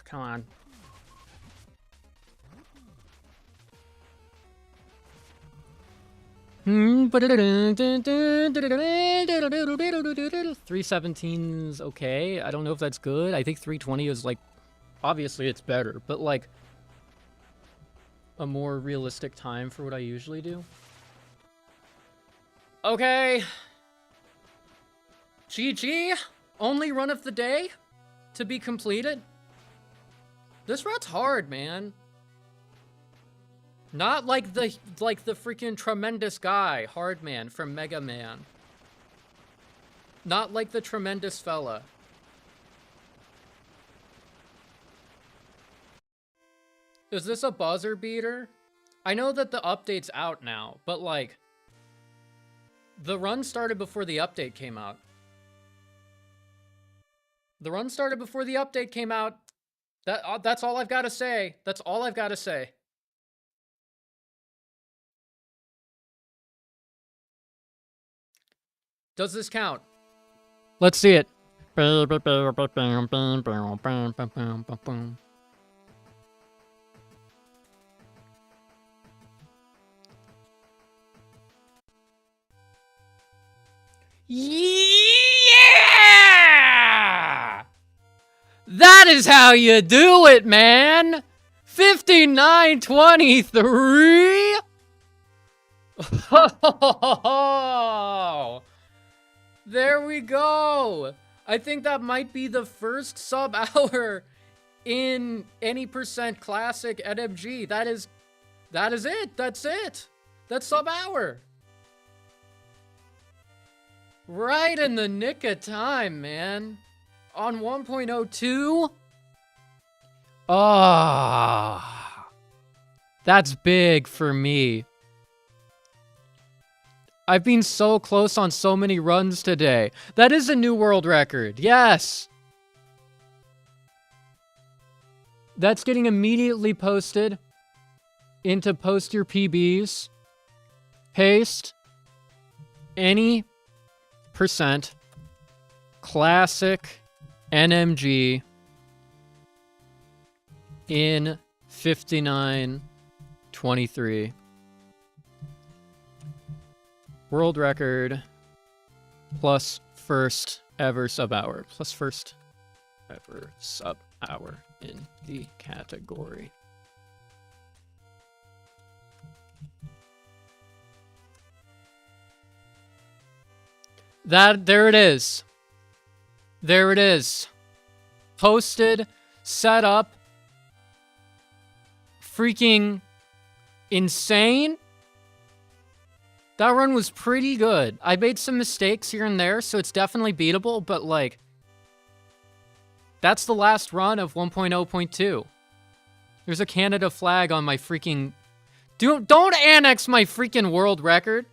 Come on. Hmm. 317's okay. I don't know if that's good. I think 320 is like, obviously it's better, but like a more realistic time for what I usually do. Okay. GG. Only run of the day to be completed. This route's hard, man. Not like the freaking tremendous guy, Hardman from Mega Man. Not like the tremendous fella. Is this a buzzer beater? I know that the update's out now, but like, the run started before the update came out. The run started before the update came out. That's all I've got to say. That's all I've got to say. Does this count? Let's see it. Yeah! That is how you do it, man! 5923! Oh, there we go! I think that might be the first sub-hour in any percent classic NMG. That is it. That's it. That's sub-hour. Right in the nick of time, man. On 1.02? Ah, that's big for me. I've been so close on so many runs today. That is a new world record. Yes. That's getting immediately posted into post your PBs. Paste any percent classic NMG in 5923. World record plus first ever sub-hour. Plus first ever sub-hour in the category. There it is. There it is. Posted, set up. Freaking insane. That run was pretty good. I made some mistakes here and there, so it's definitely beatable, but like, that's the last run of 1.0.2. There's a Canada flag on my freaking... Don't annex my freaking world record.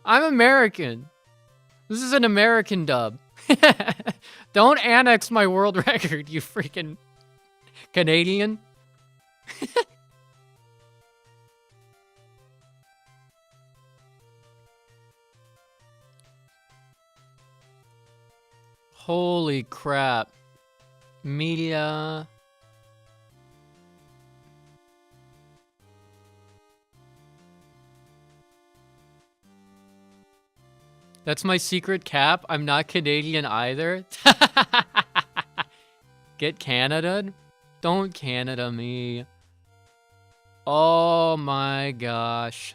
I'm American. This is an American dub. Don't annex my world record, you freaking Canadian. Holy crap. Media. That's my secret cap. I'm not Canadian either. Get Canada? Don't Canada me. Oh my gosh.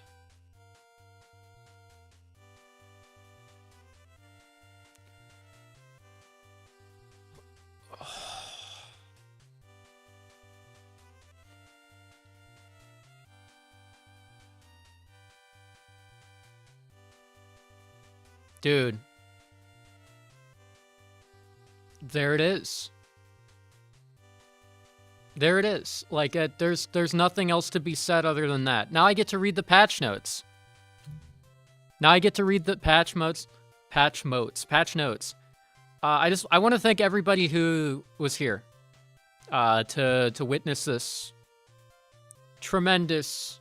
Dude. There it is. There it is. Like, there's nothing else to be said other than that. Now I get to read the patch notes. Now I get to read the patch notes. I want to thank everybody who was here to witness this tremendous,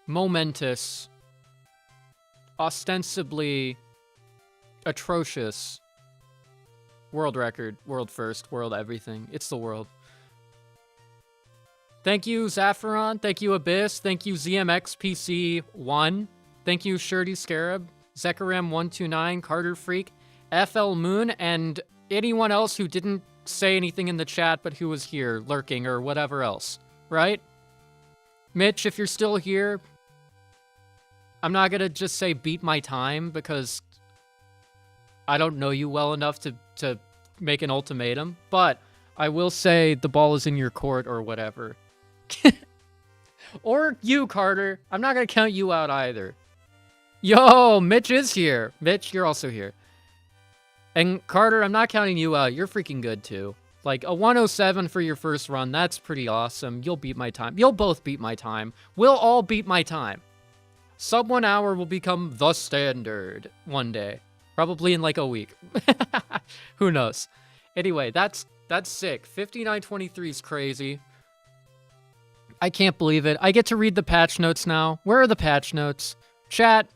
momentous, ostensibly atrocious World record. World first. World everything. It's the world. Thank you, Zaffiron. Thank you, Abyss. Thank you, ZMXPC1. Thank you, Shirty Scarab, Zekaram129, Carter Freak, FL Moon, and anyone else who didn't say anything in the chat but who was here, lurking, or whatever else. Right? Mitch, if you're still here, I'm not gonna just say beat my time because I don't know you well enough to make an ultimatum, but I will say the ball is in your court or whatever. Or you, Carter. I'm not gonna count you out either. Yo, Mitch is here. Mitch, you're also here. And Carter, I'm not counting you out. You're freaking good too. Like a 107 for your first run, that's pretty awesome. You'll beat my time. You'll both beat my time. We'll all beat my time. Sub 1 hour will become the standard one day. Probably in like a week. Who knows? Anyway, that's sick. 5923 is crazy. I can't believe it. I get to read the patch notes now. Where are the patch notes? Chat,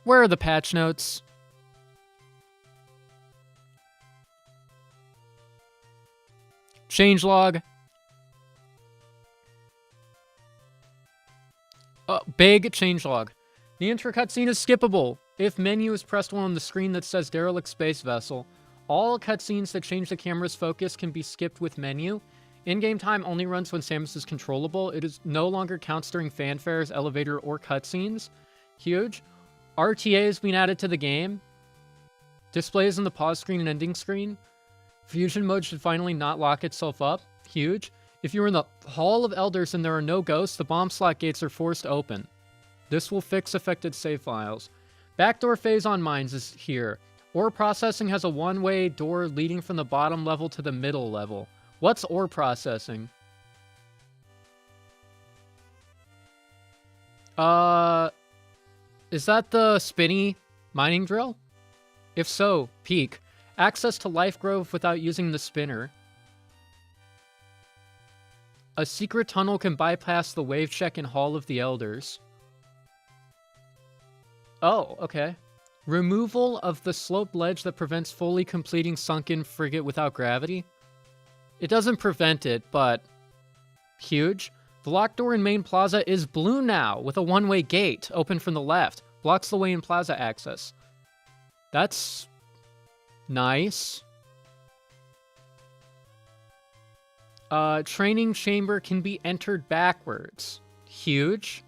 where are the patch notes? Changelog. Big changelog. The intro cutscene is skippable. If menu is pressed while on the screen that says derelict space vessel, all cutscenes that change the camera's focus can be skipped with menu. In-game time only runs when Samus is controllable. It is no longer counts during fanfares, elevator, or cutscenes. Huge. RTA has been added to the game. Displays on the pause screen and ending screen. Fusion mode should finally not lock itself up. Huge. If you're in the Hall of Elders and there are no ghosts, the bomb slot gates are forced open. This will fix affected save files. Backdoor phase-on mines is here. Ore processing has a one-way door leading from the bottom level to the middle level. What's ore processing? Is that the spinny mining drill? If so, peek. Access to Life Grove without using the spinner. A secret tunnel can bypass the wave check in Hall of the Elders. Oh, okay. Removal of the sloped ledge that prevents fully completing sunken frigate without gravity. It doesn't prevent it, but huge. The locked door in main plaza is blue now, with a one-way gate open from the left. Blocks the way in plaza access. That's nice. Training chamber can be entered backwards. Huge.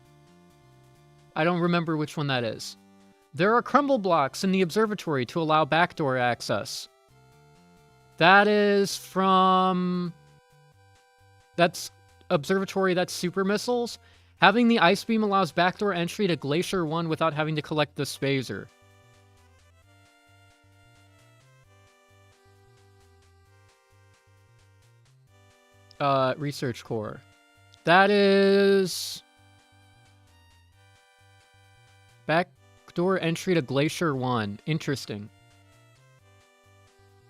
I don't remember which one that is. There are crumble blocks in the observatory to allow backdoor access. That is from... That's observatory, that's super missiles. Having the ice beam allows backdoor entry to Glacier 1 without having to collect the Spazer. Research core. That is... Backdoor entry to Glacier 1. Interesting.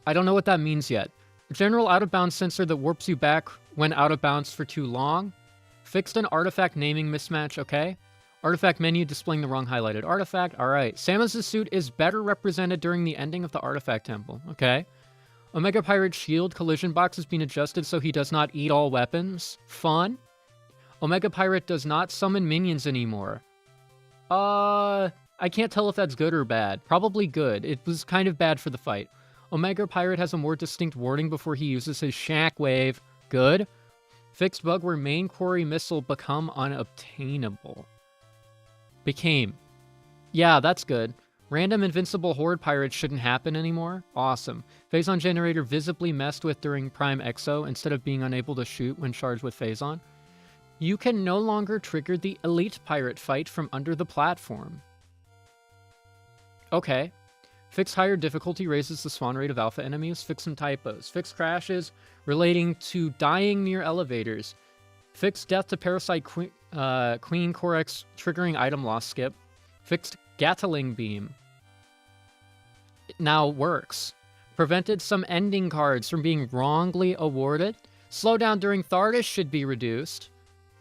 I don't know what that means yet. General out-of-bounds sensor that warps you back when out of bounds for too long. Fixed an artifact naming mismatch, okay. Artifact menu displaying the wrong highlighted artifact, alright. Samus' suit is better represented during the ending of the artifact temple, okay. Omega Pirate's shield collision box has been adjusted so he does not eat all weapons. Fun. Omega Pirate does not summon minions anymore. I can't tell if that's good or bad. Probably good. It was kind of bad for the fight. Omega Pirate has a more distinct warning before he uses his Shockwave. Good. Fixed bug where main quarry missile become unobtainable. Became. Yeah, that's good. Random invincible horde pirates shouldn't happen anymore. Awesome. Phazon generator visibly messed with during Prime Exo instead of being unable to shoot when charged with Phazon. You can no longer trigger the elite pirate fight from under the platform. Okay. Fix higher difficulty raises the spawn rate of alpha enemies. Fix some typos. Fix crashes relating to dying near elevators. Fix death to Parasite Queen Corex triggering item loss skip. Fixed Gatling Beam. It now works. Prevented some ending cards from being wrongly awarded. Slowdown during Thardus should be reduced.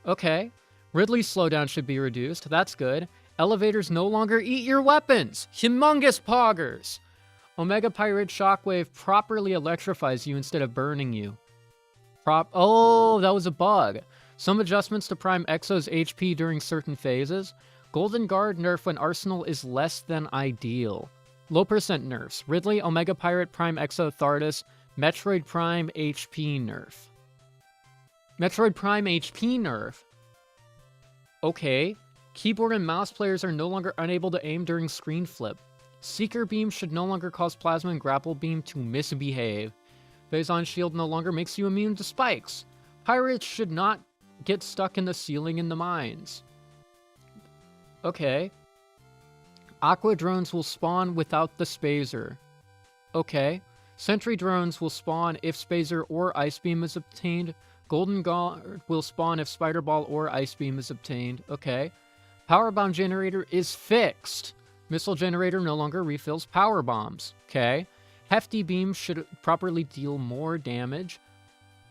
Okay. Ridley's slowdown should be reduced. That's good. Elevators no longer eat your weapons. Humongous poggers. Omega Pirate Shockwave properly electrifies you instead of burning you. Oh, that was a bug. Some adjustments to Prime Exo's HP during certain phases. Golden Guard nerf when Arsenal is less than ideal. Low percent nerfs. Ridley, Omega Pirate, Prime Exo, Thardus, Metroid Prime HP nerf. Metroid Prime HP nerf. Okay. Keyboard and mouse players are no longer unable to aim during screen flip. Seeker Beam should no longer cause Plasma and Grapple Beam to misbehave. Phazon Shield no longer makes you immune to spikes. Pirates should not get stuck in the ceiling in the mines. Okay. Aqua drones will spawn without the Spazer. Okay. Sentry drones will spawn if Spazer or Ice Beam is obtained. Golden Guard will spawn if Spider Ball or Ice Beam is obtained. Okay. Power Bomb Generator is fixed. Missile Generator no longer refills Power Bombs. Okay. Hefty Beam should properly deal more damage.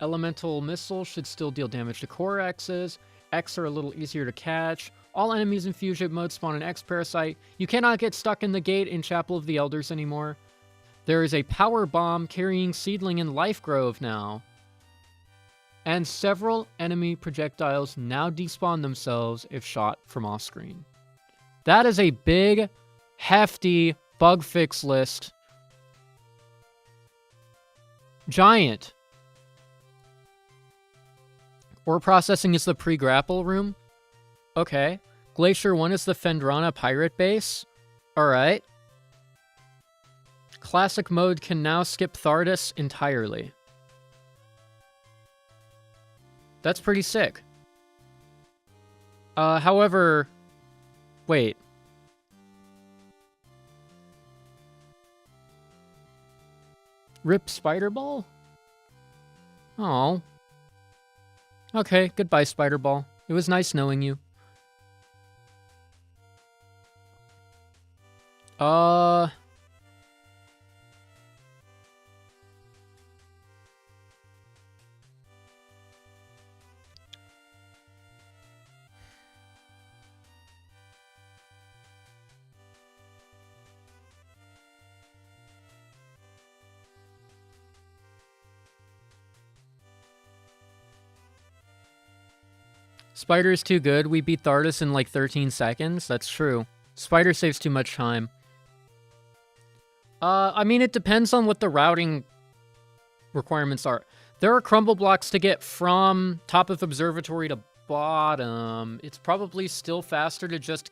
Elemental Missile should still deal damage to Core X's. X are a little easier to catch. All enemies in Fusion mode spawn an X Parasite. You cannot get stuck in the gate in Chapel of the Elders anymore. There is a Power Bomb carrying Seedling in Life Grove now. And several enemy projectiles now despawn themselves if shot from off-screen. That is a big, hefty bug fix list. Giant. Ore processing is the pre-grapple room. Okay. Glacier 1 is the Fendrana pirate base. Alright. Classic mode can now skip Thardus entirely. That's pretty sick. However... Wait. Rip Spider Ball? Oh. Okay, goodbye, Spider Ball. It was nice knowing you. Spider is too good. We beat Thardus in like 13 seconds. That's true. Spider saves too much time. I mean, it depends on what the routing requirements are. There are crumble blocks to get from top of Observatory to bottom. It's probably still faster to just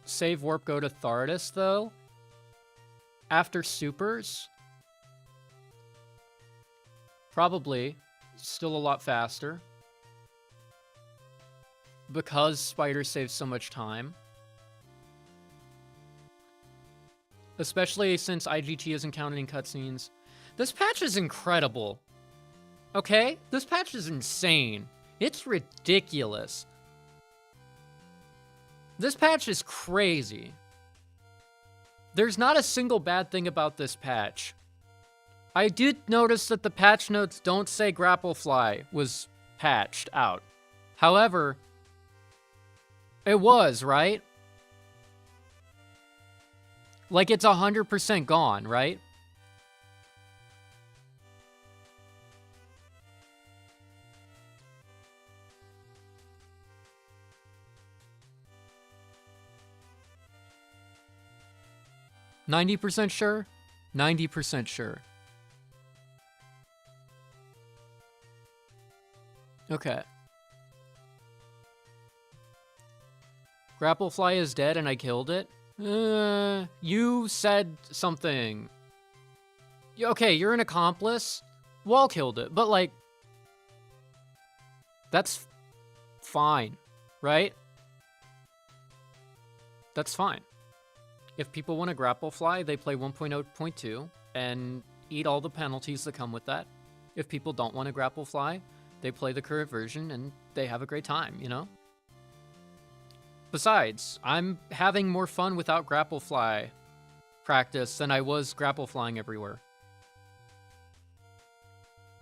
save warp go to Thardus, though. After supers. Probably. Still a lot faster. Because Spider saves so much time. Especially since IGT isn't counted in cutscenes. This patch is incredible. Okay? This patch is insane. It's ridiculous. This patch is crazy. There's not a single bad thing about this patch. I did notice that the patch notes don't say Grapplefly was patched out. However, it was, right? Like, it's 100% gone, right? %90 sure? 90% sure. Okay. Grapplefly is dead and I killed it? You said something. Okay, you're an accomplice. Wall killed it, but like... That's fine, right? That's fine. If people want to Grapplefly, they play 1.0.2 and eat all the penalties that come with that. If people don't want to Grapplefly, they play the current version and they have a great time, you know? Besides, I'm having more fun without Grapplefly practice than I was Grappleflying everywhere.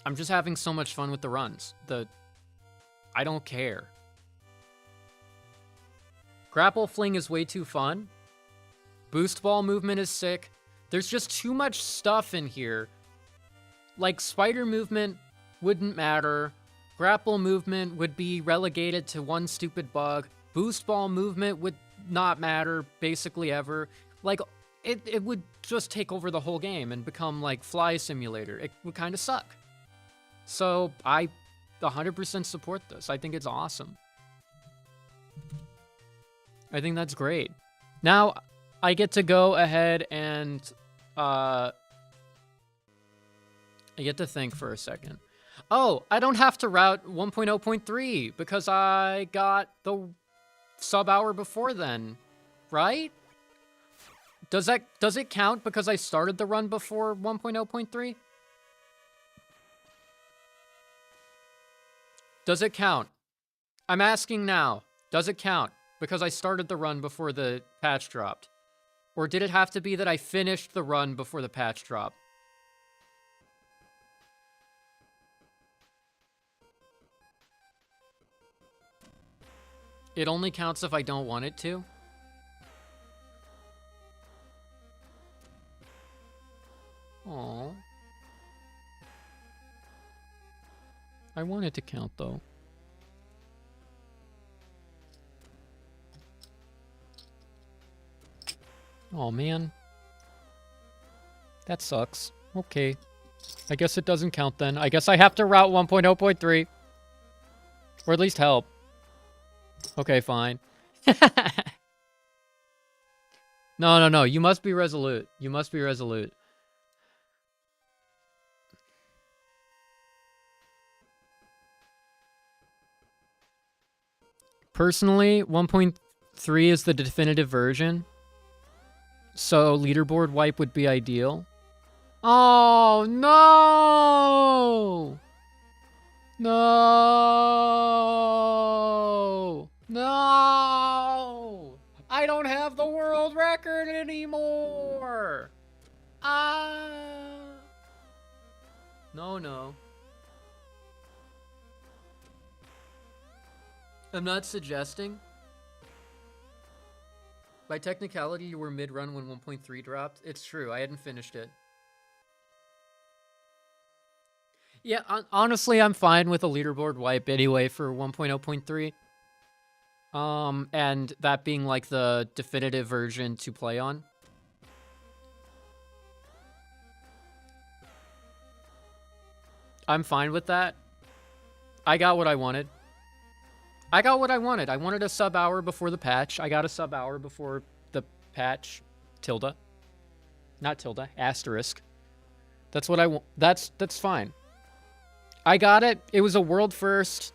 I'm just having so much fun with the runs. I don't care. Grapple Fling is way too fun. Boost Ball movement is sick. There's just too much stuff in here. Like, spider movement wouldn't matter. Grapple movement would be relegated to one stupid bug. Boost ball movement would not matter, basically ever. Like, it would just take over the whole game and become, like, Fly Simulator. It would kind of suck. So, I 100% support this. I think it's awesome. I think that's great. Now, I get to go ahead and, I get to think for a second. Oh, I don't have to route 1.0.3 because I got the sub-hour before then, right? Does it count because I started the run before 1.0.3? Does it count? I'm asking now. Does it count because I started the run before the patch dropped? Or did it have to be that I finished the run before the patch dropped? It only counts if I don't want it to? Aww. I want it to count, though. Oh man. That sucks. Okay. I guess it doesn't count then. I guess I have to route 1.0.3. Or at least help. Okay, fine. No. You must be resolute. You must be resolute. Personally, 1.3 is the definitive version. So leaderboard wipe would be ideal. Oh, no! No! No! I don't have the world record anymore! No. I'm not suggesting. By technicality, you were mid-run when 1.3 dropped. It's true, I hadn't finished it. Yeah, honestly, I'm fine with a leaderboard wipe anyway for 1.0.3. And that being like the definitive version to play on. I'm fine with that. I got what I wanted. I wanted a sub-hour before the patch. I got a sub-hour before the patch. Tilde. Not tilde. Asterisk. That's what I want. That's fine. I got it. It was a world first.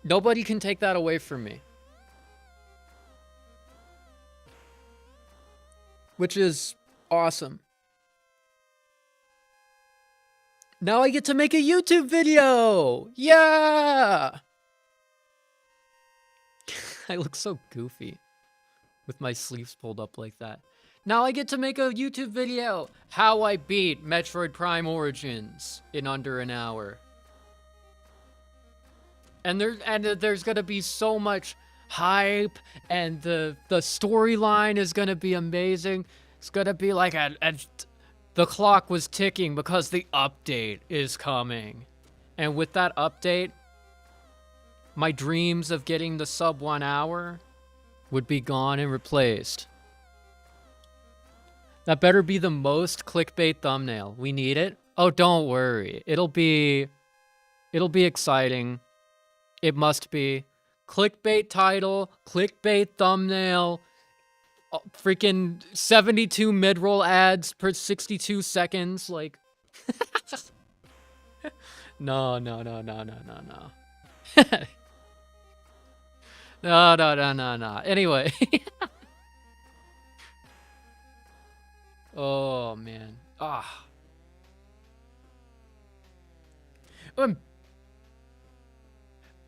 Nobody can take that away from me. Which is awesome. Now I get to make a YouTube video! Yeah! I look so goofy with my sleeves pulled up like that. Now I get to make a YouTube video. How I beat Metroid Prime Origins in under an hour. And there's gonna be so much hype, and the storyline is gonna be amazing. It's gonna be like the clock was ticking because the update is coming. And with that update, my dreams of getting the sub 1 hour would be gone and replaced. That better be the most clickbait thumbnail. We need it. Oh, don't worry. It'll be exciting. It must be. Clickbait title, clickbait thumbnail, freaking 72 mid-roll ads per 62 seconds. Like, no. No. Anyway. Oh, man.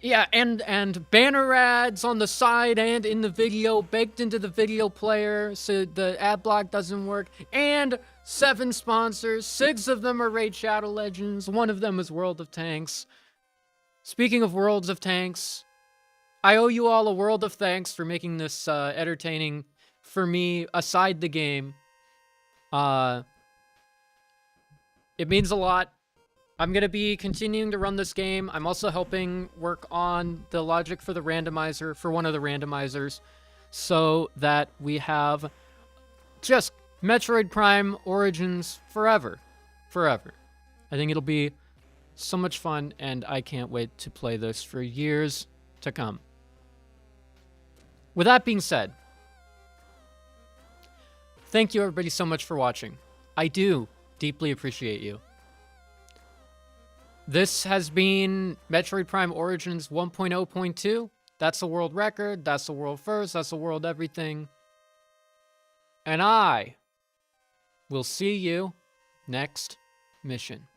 Yeah, and banner ads on the side and in the video, baked into the video player so the ad block doesn't work. And 7 sponsors, 6 of them are Raid Shadow Legends, 1 of them is World of Tanks. Speaking of Worlds of Tanks, I owe you all a world of thanks for making this entertaining for me, aside the game. It means a lot. I'm going to be continuing to run this game. I'm also helping work on the logic for the randomizer, for one of the randomizers, so that we have just Metroid Prime Origins forever. Forever. I think it'll be so much fun, and I can't wait to play this for years to come. With that being said, thank you everybody so much for watching. I do deeply appreciate you. This has been Metroid Prime Origins 1.0.2. That's a world record, that's a world first, that's a world everything. And I will see you next mission.